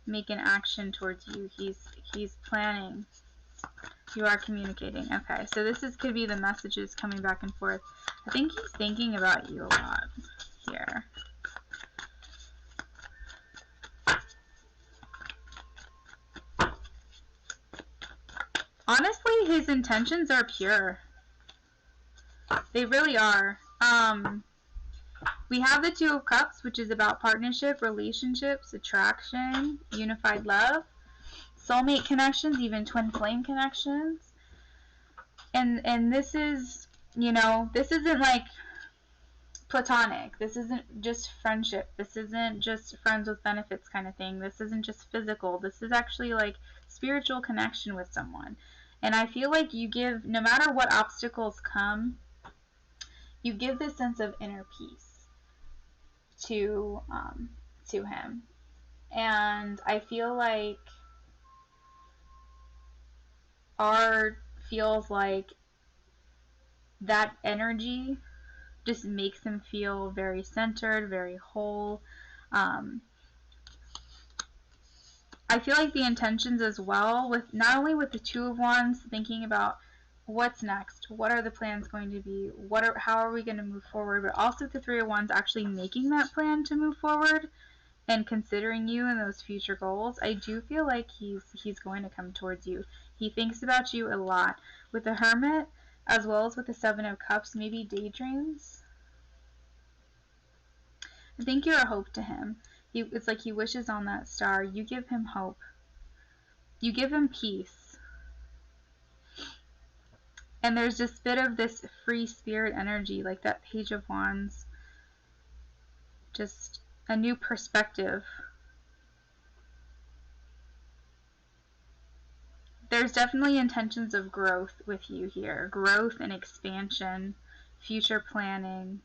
make an action towards you. He's planning. You are communicating. Okay, so this could be the messages coming back and forth. I think he's thinking about you a lot here. Honestly, his intentions are pure. They really are. We have the Two of Cups, which is about partnership, relationships, attraction, unified love, soulmate connections, even twin flame connections. And this is, you know, this isn't like platonic. This isn't just friendship. This isn't just friends with benefits kind of thing. This isn't just physical. This is actually like spiritual connection with someone. And I feel like you give, no matter what obstacles come, you give this sense of inner peace to him. And I feel like art feels like that energy just makes him feel very centered, very whole. I feel like the intentions as well, with not only with the Two of Wands, thinking about what's next, what are the plans going to be, how are we going to move forward, but also the Three of Wands actually making that plan to move forward and considering you and those future goals. I do feel like he's going to come towards you. He thinks about you a lot. With the Hermit, as well as with the Seven of Cups, maybe daydreams. I think you're a hope to him. It's like he wishes on that star. You give him hope. You give him peace. And there's just a bit of this free spirit energy, like that Page of Wands. Just a new perspective. There's definitely intentions of growth with you here. Growth and expansion, future planning.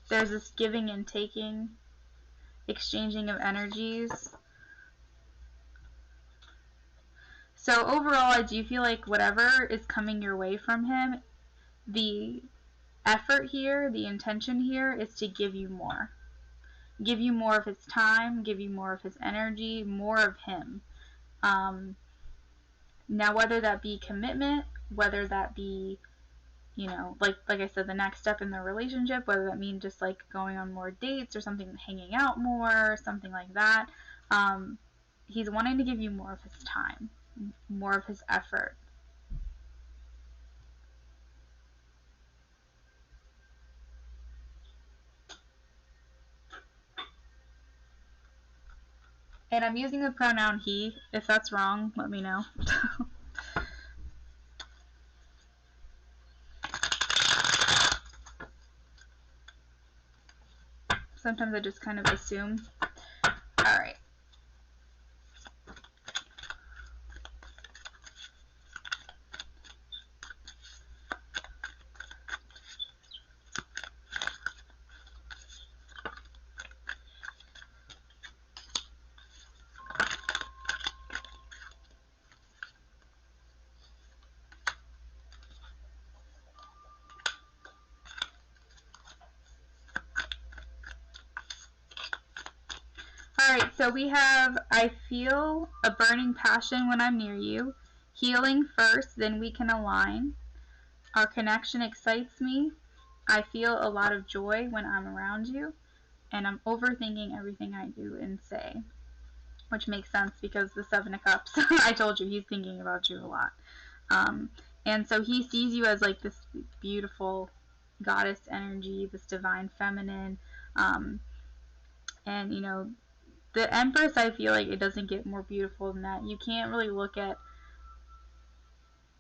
There's this giving and taking, exchanging of energies. So overall, I do feel like whatever is coming your way from him, the effort here, the intention here is to give you more. Give you more of his time, give you more of his energy, more of him. Now, whether that be commitment, whether that be, you know, like I said, the next step in the relationship, whether that means just like going on more dates or something, hanging out more, something like that, he's wanting to give you more of his time, more of his effort. And I'm using the pronoun he. If that's wrong, let me know. Sometimes I just kind of assume. Alright. Alright, so we have, I feel a burning passion when I'm near you. Healing first, then we can align. Our connection excites me. I feel a lot of joy when I'm around you. And I'm overthinking everything I do and say. Which makes sense because the Seven of Cups, I told you, he's thinking about you a lot. And so he sees you as like this beautiful goddess energy, this divine feminine. And, you know, the Empress, I feel like it doesn't get more beautiful than that. You can't really look at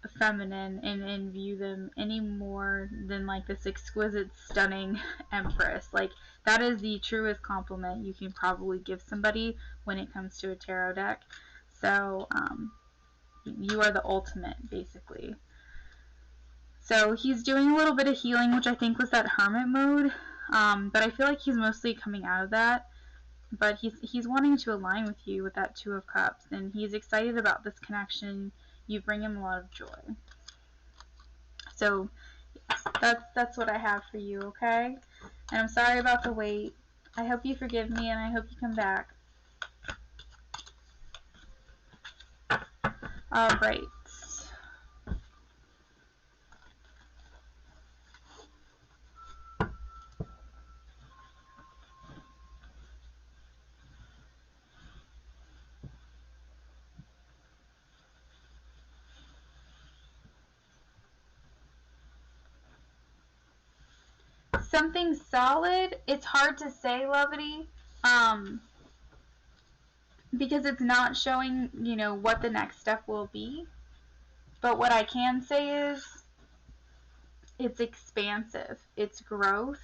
a feminine and view them any more than like this exquisite, stunning Empress. Like, that is the truest compliment you can probably give somebody when it comes to a tarot deck. So, you are the ultimate, basically. So he's doing a little bit of healing, which I think was that hermit mode. But I feel like he's mostly coming out of that. But he's wanting to align with you with that Two of Cups, and he's excited about this connection. You bring him a lot of joy. So that's what I have for you, okay? And I'm sorry about the wait. I hope you forgive me, and I hope you come back. Alright. Something solid, it's hard to say, Lovity, because it's not showing, you know, what the next step will be. But what I can say is it's expansive, it's growth,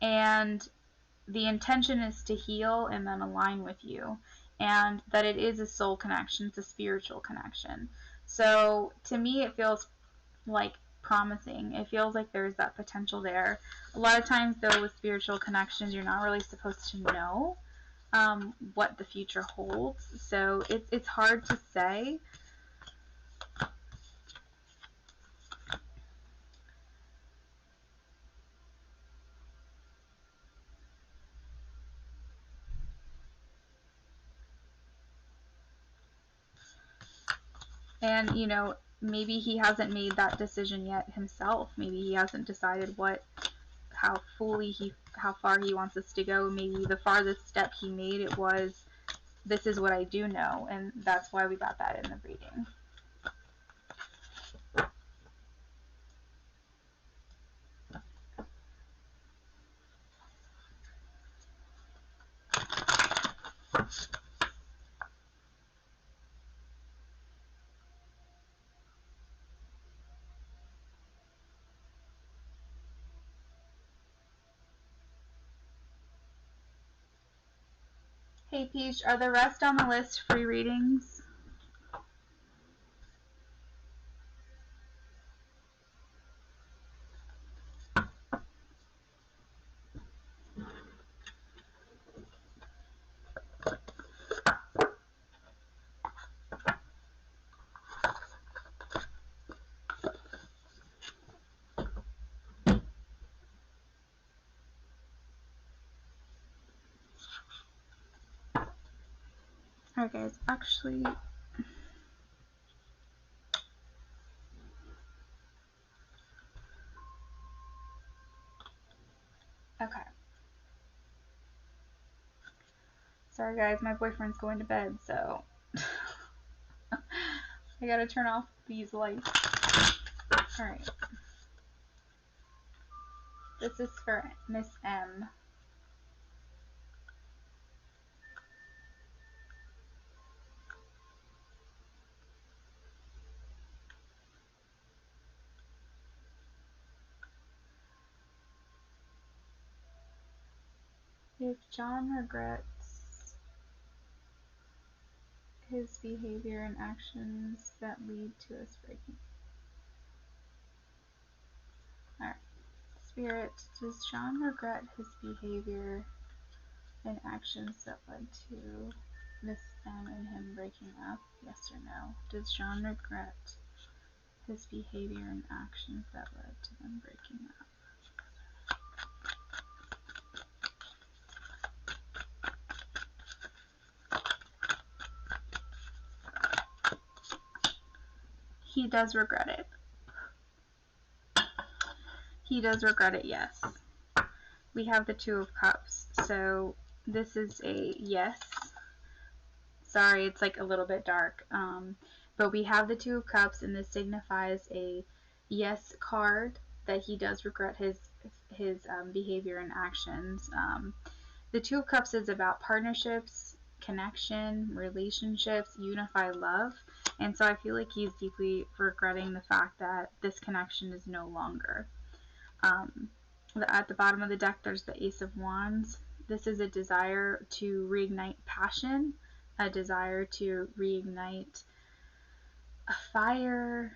and the intention is to heal and then align with you, and that it is a soul connection, it's a spiritual connection. So to me it feels like promising. It feels like there's that potential there. A lot of times though with spiritual connections you're not really supposed to know what the future holds, so it's hard to say. And, you know, maybe he hasn't made that decision yet himself. Maybe he hasn't decided how far he wants us to go. Maybe the farthest step he made, it was, this is what I do know, and that's why we got that in the reading. Hey Peach, are the rest on the list free readings? Alright guys, actually, okay. Sorry guys, my boyfriend's going to bed, so I gotta turn off these lights. Alright. This is for Miss M. If John regrets his behavior and actions that lead to us breaking. Alright. Spirit, does John regret his behavior and actions that led to Miss M and him breaking up? Yes or no? Does John regret his behavior and actions that led to them breaking up? He does regret it. He does regret it, yes. We have the Two of Cups, so this is a yes. Sorry, it's like a little bit dark. But we have the Two of Cups, and this signifies a yes card that he does regret his behavior and actions. The Two of Cups is about partnerships, connection, relationships, unified love. And so I feel like he's deeply regretting the fact that this connection is no longer. At the bottom of the deck, there's the Ace of Wands. This is a desire to reignite passion, a desire to reignite a fire,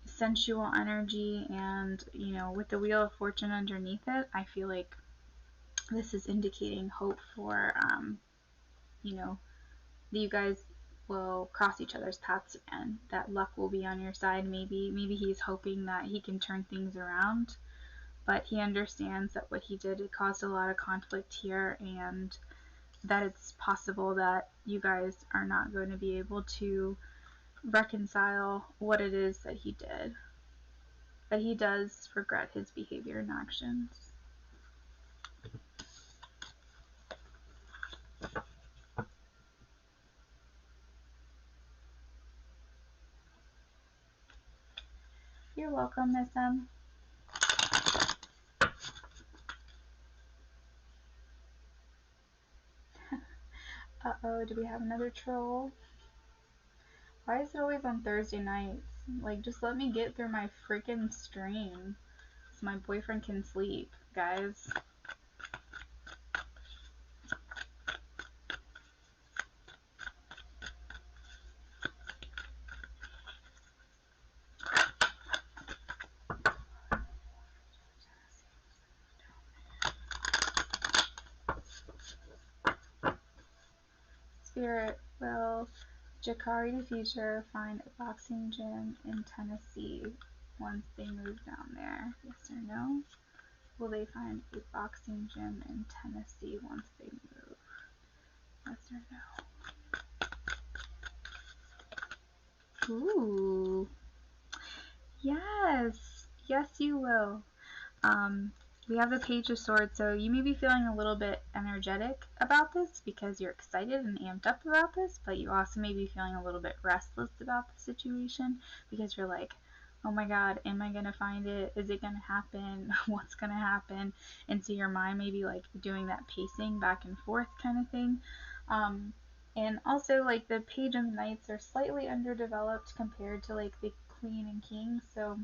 sensual energy, and, you know, with the Wheel of Fortune underneath it, I feel like this is indicating hope for, you know, that you guys will cross each other's paths again, that luck will be on your side. Maybe he's hoping that he can turn things around, but he understands that what he did, it caused a lot of conflict here, and that it's possible that you guys are not going to be able to reconcile what it is that he did. But he does regret his behavior and actions. You're welcome, Miss M. Uh-oh, do we have another troll? Why is it always on Thursday nights? Like, just let me get through my freaking stream so my boyfriend can sleep, guys. Spirit, will Jakari the Future find a boxing gym in Tennessee once they move down there? Yes or no? Will they find a boxing gym in Tennessee once they move? Yes or no? Ooh. Yes. Yes, you will. We have the Page of Swords, so you may be feeling a little bit energetic about this because you're excited and amped up about this, but you also may be feeling a little bit restless about the situation because you're like, oh my god, am I going to find it? Is it going to happen? What's going to happen? And so your mind may be like doing that pacing back and forth kind of thing. And also, like, the Page of Knights are slightly underdeveloped compared to like the Queen and King, so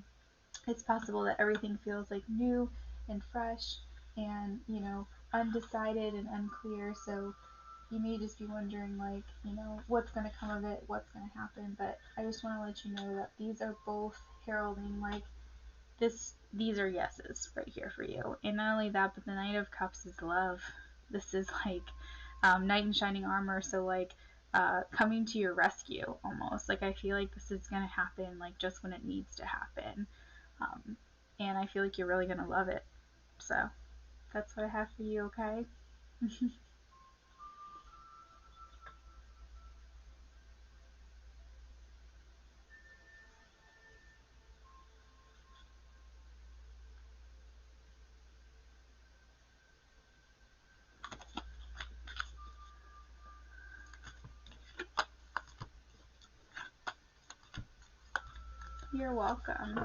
it's possible that everything feels like new and fresh and, you know, undecided and unclear. So you may just be wondering, like, you know, what's going to come of it, what's going to happen, but I just want to let you know that these are both heralding, like, these are yeses right here for you. And not only that, but the Knight of Cups is love. This is like knight in shining armor, so like coming to your rescue almost. Like I feel like this is gonna happen like just when it needs to happen, and I feel like you're really gonna love it. So that's what I have for you. Okay. You're welcome.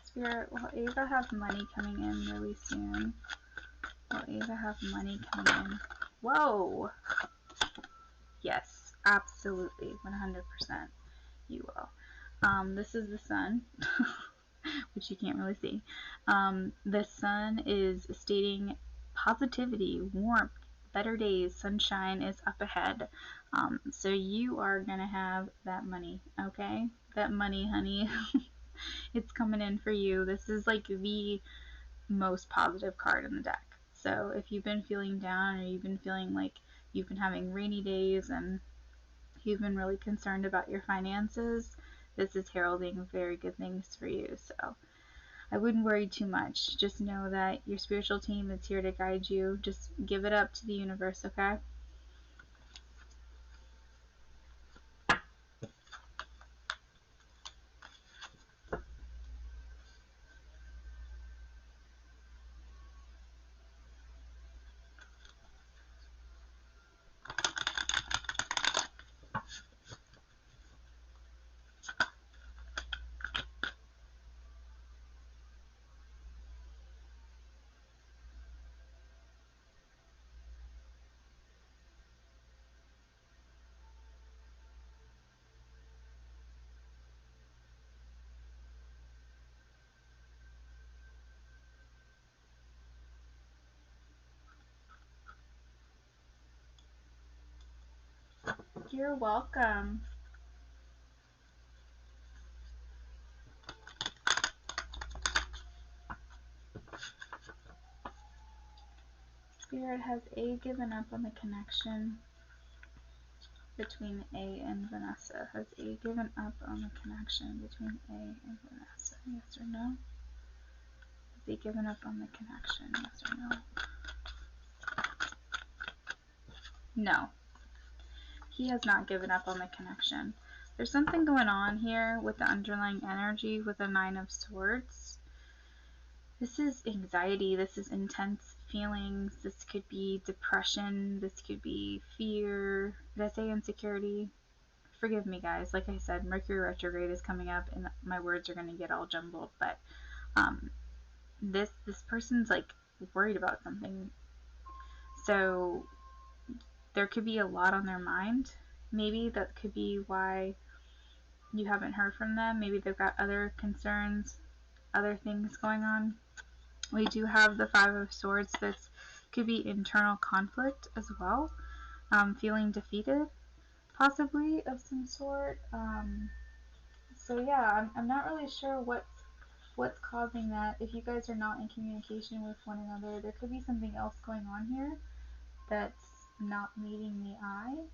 Spirit, will Ava have money coming in really soon? Will Ava have money coming in? Whoa! Yes, absolutely, 100%. You will. This is the sun, which you can't really see. The sun is stating positivity, warmth, better days, sunshine is up ahead. So you are going to have that money, okay? That money, honey. It's coming in for you. This is like the most positive card in the deck. So if you've been feeling down, or you've been feeling like you've been having rainy days and you've been really concerned about your finances, this is heralding very good things for you. So I wouldn't worry too much. Just know that your spiritual team is here to guide you. Just give it up to the universe, okay? You're welcome. Spirit, has A given up on the connection between A and Vanessa? Has A given up on the connection between A and Vanessa? Yes or no? Has A given up on the connection? Yes or no? No. He has not given up on the connection. There's something going on here with the underlying energy with the Nine of Swords. This is anxiety. This is intense feelings. This could be depression. This could be fear. Did I say insecurity? Forgive me, guys. Like I said, Mercury retrograde is coming up, and my words are going to get all jumbled. But this person's like worried about something. So there could be a lot on their mind. Maybe that could be why you haven't heard from them. Maybe they've got other concerns, other things going on. We do have the Five of Swords. This could be internal conflict as well. Feeling defeated, possibly, of some sort. So yeah, I'm not really sure what's causing that. If you guys are not in communication with one another, there could be something else going on here that's not meeting the eye.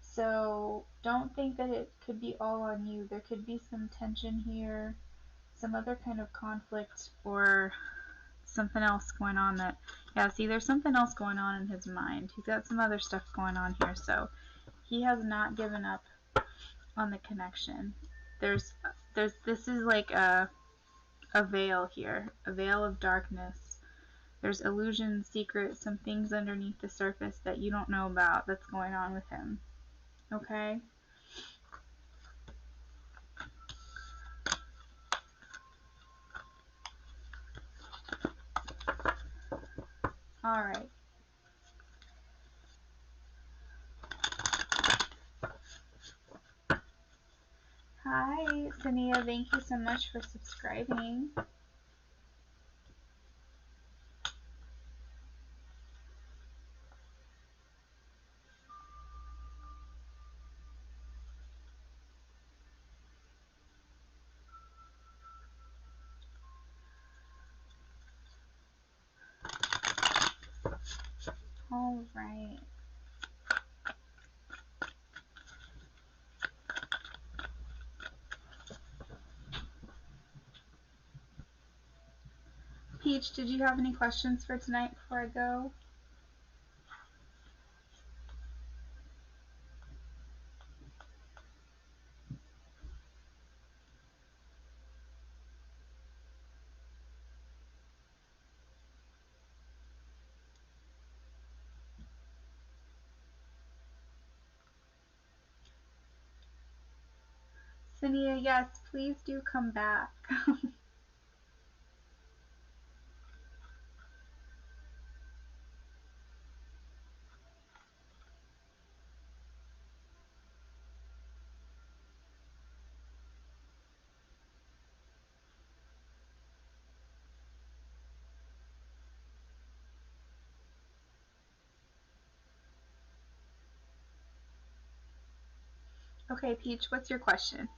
So don't think that it could be all on you. There could be some tension here, some other kind of conflict, or something else going on that, yeah, see, there's something else going on in his mind. He's got some other stuff going on here, so he has not given up on the connection. There's this is like a veil here, a veil of darkness. There's illusion, secret, some things underneath the surface that you don't know about that's going on with him. Okay? All right. Hi, Sania. Thank you so much for subscribing. All right. Peach, did you have any questions for tonight before I go? Sania, yes, please do come back. Okay, Peach, what's your question?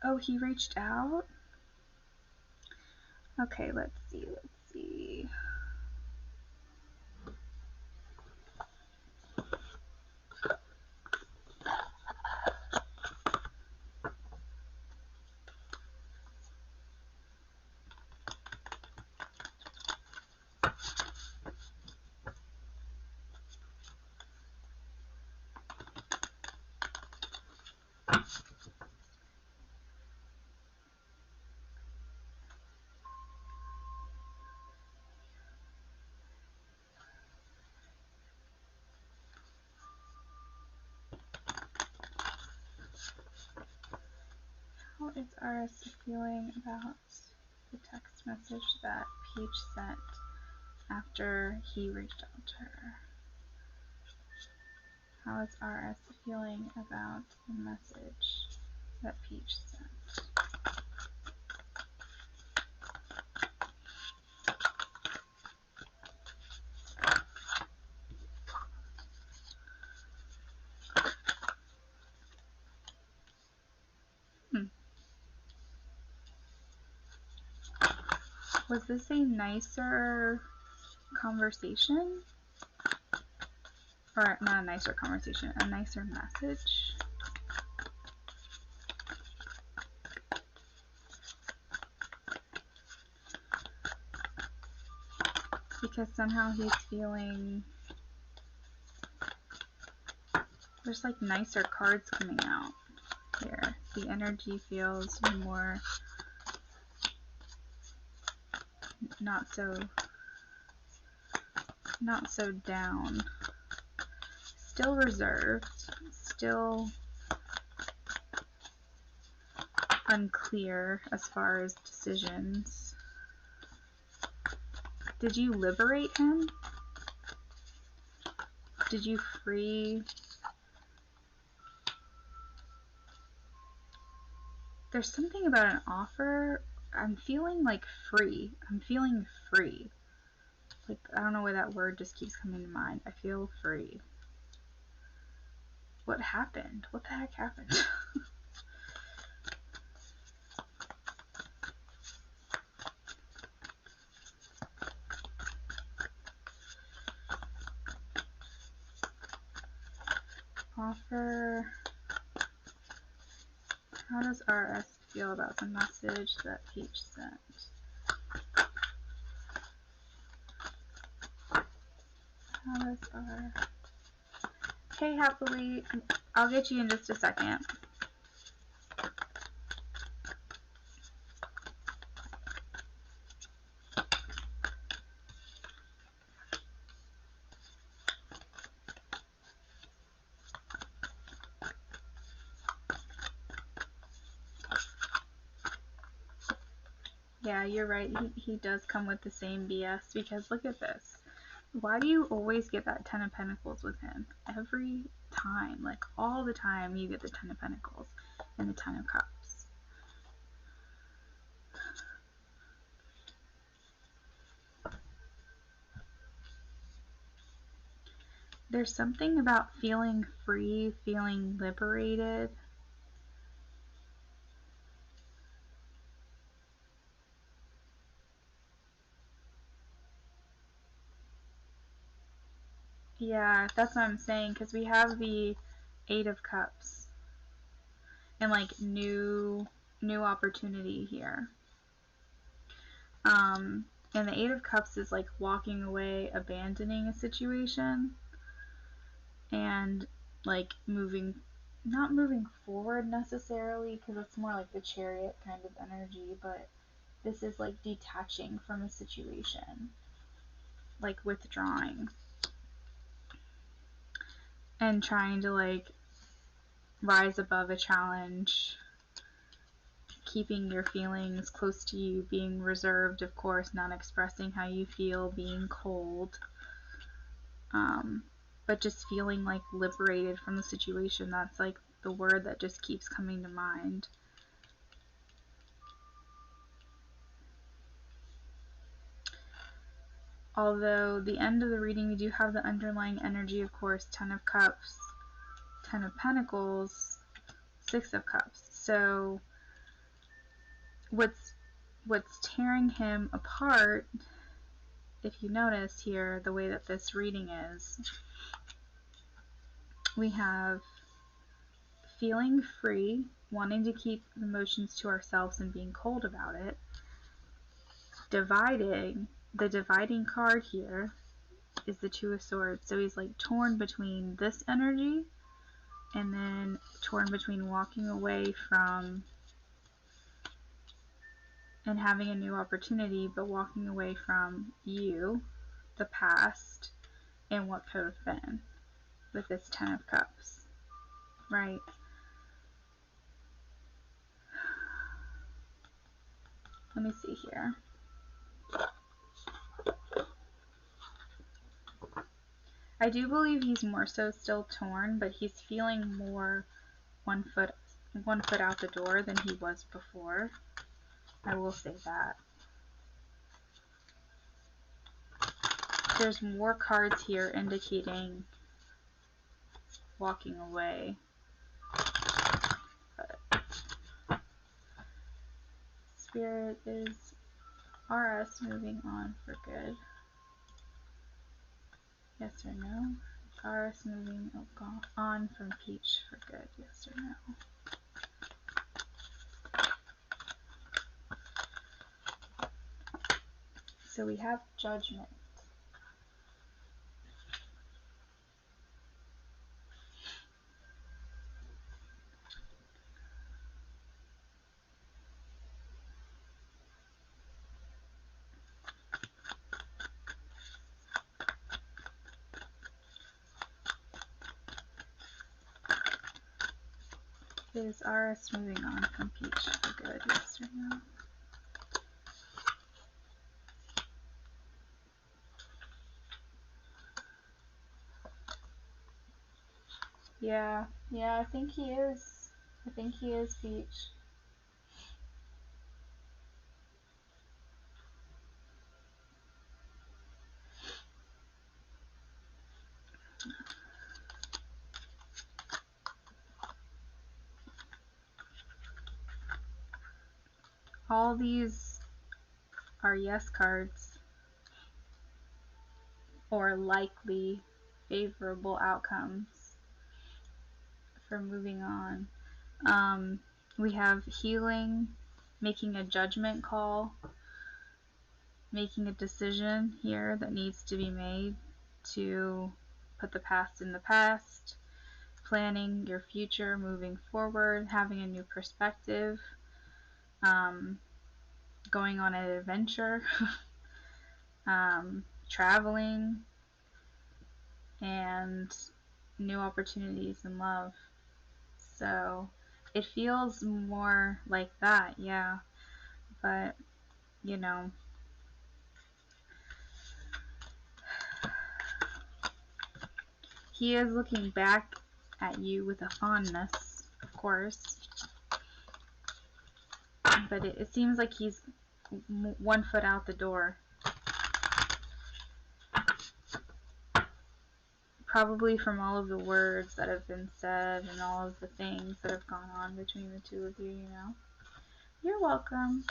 Oh, he reached out? Okay, let's see. How is RS feeling about the text message that Peach sent after he reached out to her? How is RS feeling about the message that Peach sent? Was this a nicer conversation? Or not a nicer conversation, a nicer message? Because somehow he's feeling there's like nicer cards coming out here. The energy feels more not so down. Still reserved, still unclear as far as decisions. Did you liberate him? Did you free? There's something about an offer. I'm feeling like free. I'm feeling free. Like, I don't know why that word just keeps coming to mind. I feel free. What happened? What the heck happened? Offer. How does RS feel about the message that Peach sent? How does R... Hey, Happily, I'll get you in just a second. Yeah, you're right. He does come with the same BS, because look at this. Why do you always get that 10 of Pentacles with him? Every time, like all the time, you get the 10 of Pentacles and the 10 of Cups. There's something about feeling free, feeling liberated. Yeah, that's what I'm saying, because we have the 8 of Cups and like new opportunity here. And the 8 of Cups is like walking away, abandoning a situation, and like not moving forward necessarily, because it's more like the Chariot kind of energy, but this is like detaching from a situation, like withdrawing and trying to like rise above a challenge, keeping your feelings close to you, being reserved, of course, not expressing how you feel, being cold, but just feeling like liberated from the situation. That's like the word that just keeps coming to mind. Although the end of the reading, we do have the underlying energy, of course, 10 of Cups, 10 of Pentacles, 6 of Cups. So what's tearing him apart, if you notice here, the way that this reading is, we have feeling free, wanting to keep emotions to ourselves and being cold about it. Dividing, the dividing card here is the 2 of Swords. So he's like torn between this energy and then torn between walking away from and having a new opportunity, but walking away from you, the past, and what could have been with this 10 of Cups, right? Let me see here. I do believe he's more so still torn, but he's feeling more one foot out the door than he was before. I will say that. There's more cards here indicating walking away. But Spirit is RS moving on for good. Yes or no? RS moving on from Peach for good. Yes or no? So we have Judgment. Is RS moving on from Peach for good? Yes or no? Yeah, I think he is. I think he is, Peach. All these are yes cards, or likely favorable outcomes for moving on. We have healing, making a judgment call, making a decision here that needs to be made to put the past in the past, planning your future, moving forward, having a new perspective, going on an adventure, traveling, and new opportunities in love. So it feels more like that, yeah. But, you know, he is looking back at you with a fondness, of course. But it seems like he's 1 foot out the door. Probably from all of the words that have been said and all of the things that have gone on between the two of you, you know. You're welcome.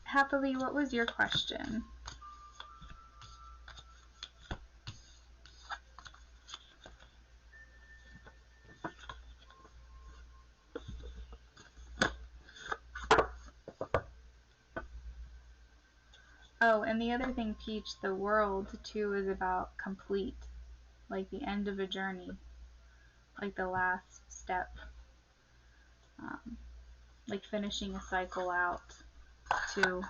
Happily, what was your question? Oh, and the other thing, Peach, the world, too, is about complete. Like the end of a journey. Like the last step. Like finishing a cycle out, too.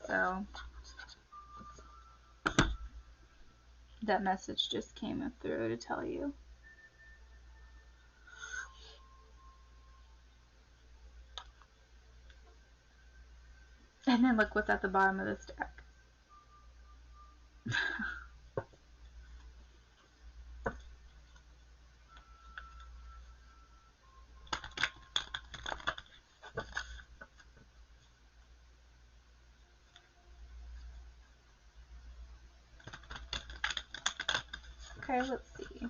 So, that message just came through to tell you. And then look what's at the bottom of this deck. Okay, let's see.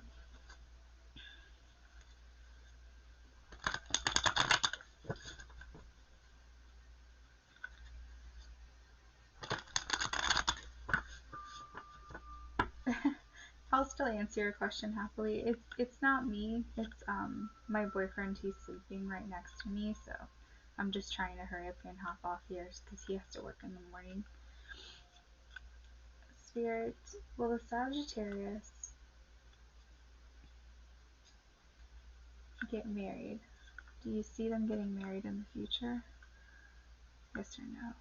I'll still answer your question happily. It's not me. It's my boyfriend. He's sleeping right next to me, so I'm just trying to hurry up and hop off here because he has to work in the morning. Spirit, will the Sagittarius get married? Do you see them getting married in the future? Yes or no?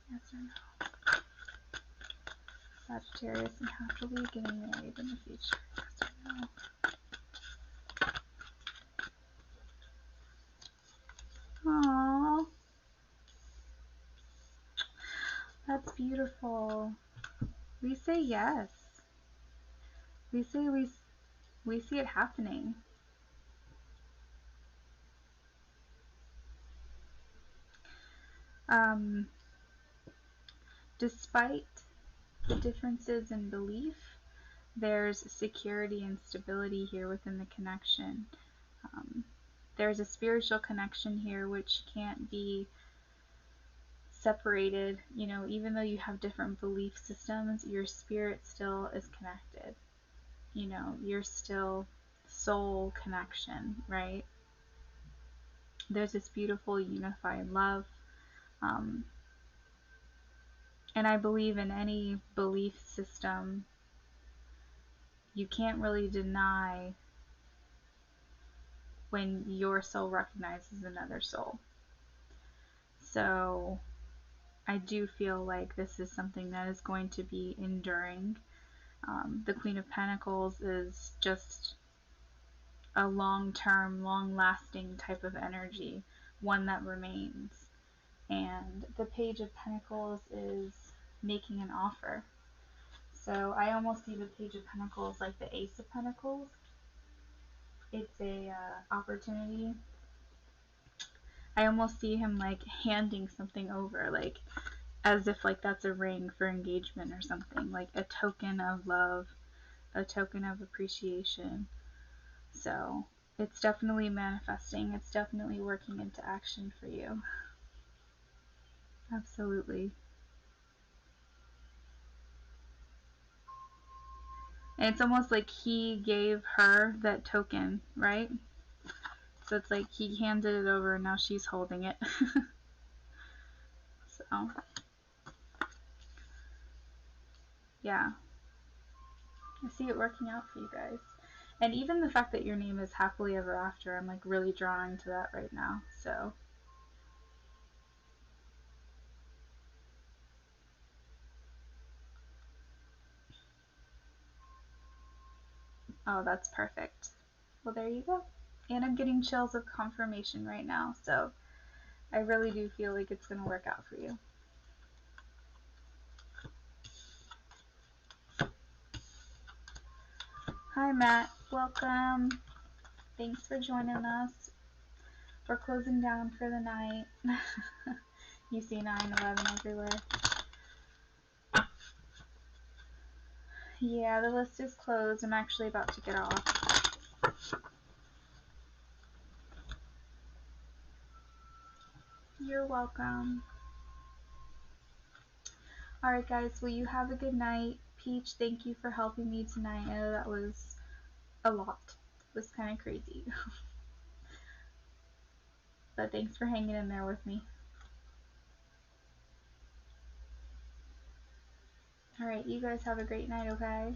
Yes or no? Sagittarius and happily getting married in the future. Yes or no? Aww. That's beautiful. We say yes. We say we see it happening. Despite the differences in belief, there's security and stability here within the connection. There's a spiritual connection here which can't be separated. You know, even though you have different belief systems, your spirit still is connected. You know, you're still soul connection, right? There's this beautiful unified love. And I believe in any belief system, you can't really deny when your soul recognizes another soul. So I do feel like this is something that is going to be enduring. The Queen of Pentacles is just a long-term, long-lasting type of energy, one that remains. And the Page of Pentacles is making an offer. So I almost see the Page of Pentacles like the Ace of Pentacles. It's a opportunity. I almost see him like handing something over, like as if like that's a ring for engagement or something, like a token of love, a token of appreciation. So it's definitely manifesting. It's definitely working into action for you. Absolutely. And it's almost like he gave her that token, right? So it's like he handed it over and now she's holding it. So, yeah. I see it working out for you guys. And even the fact that your name is Happily Ever After, I'm like really drawing to that right now. So, oh, that's perfect. Well, there you go. And I'm getting chills of confirmation right now. So, I really do feel like it's going to work out for you. Hi, Matt. Welcome. Thanks for joining us. We're closing down for the night. You see 9/11 everywhere. Yeah, the list is closed. I'm actually about to get off. You're welcome. Alright guys, well you have a good night. Peach, thank you for helping me tonight. I know that was a lot. It was kind of crazy. But thanks for hanging in there with me. Alright, you guys have a great night, okay?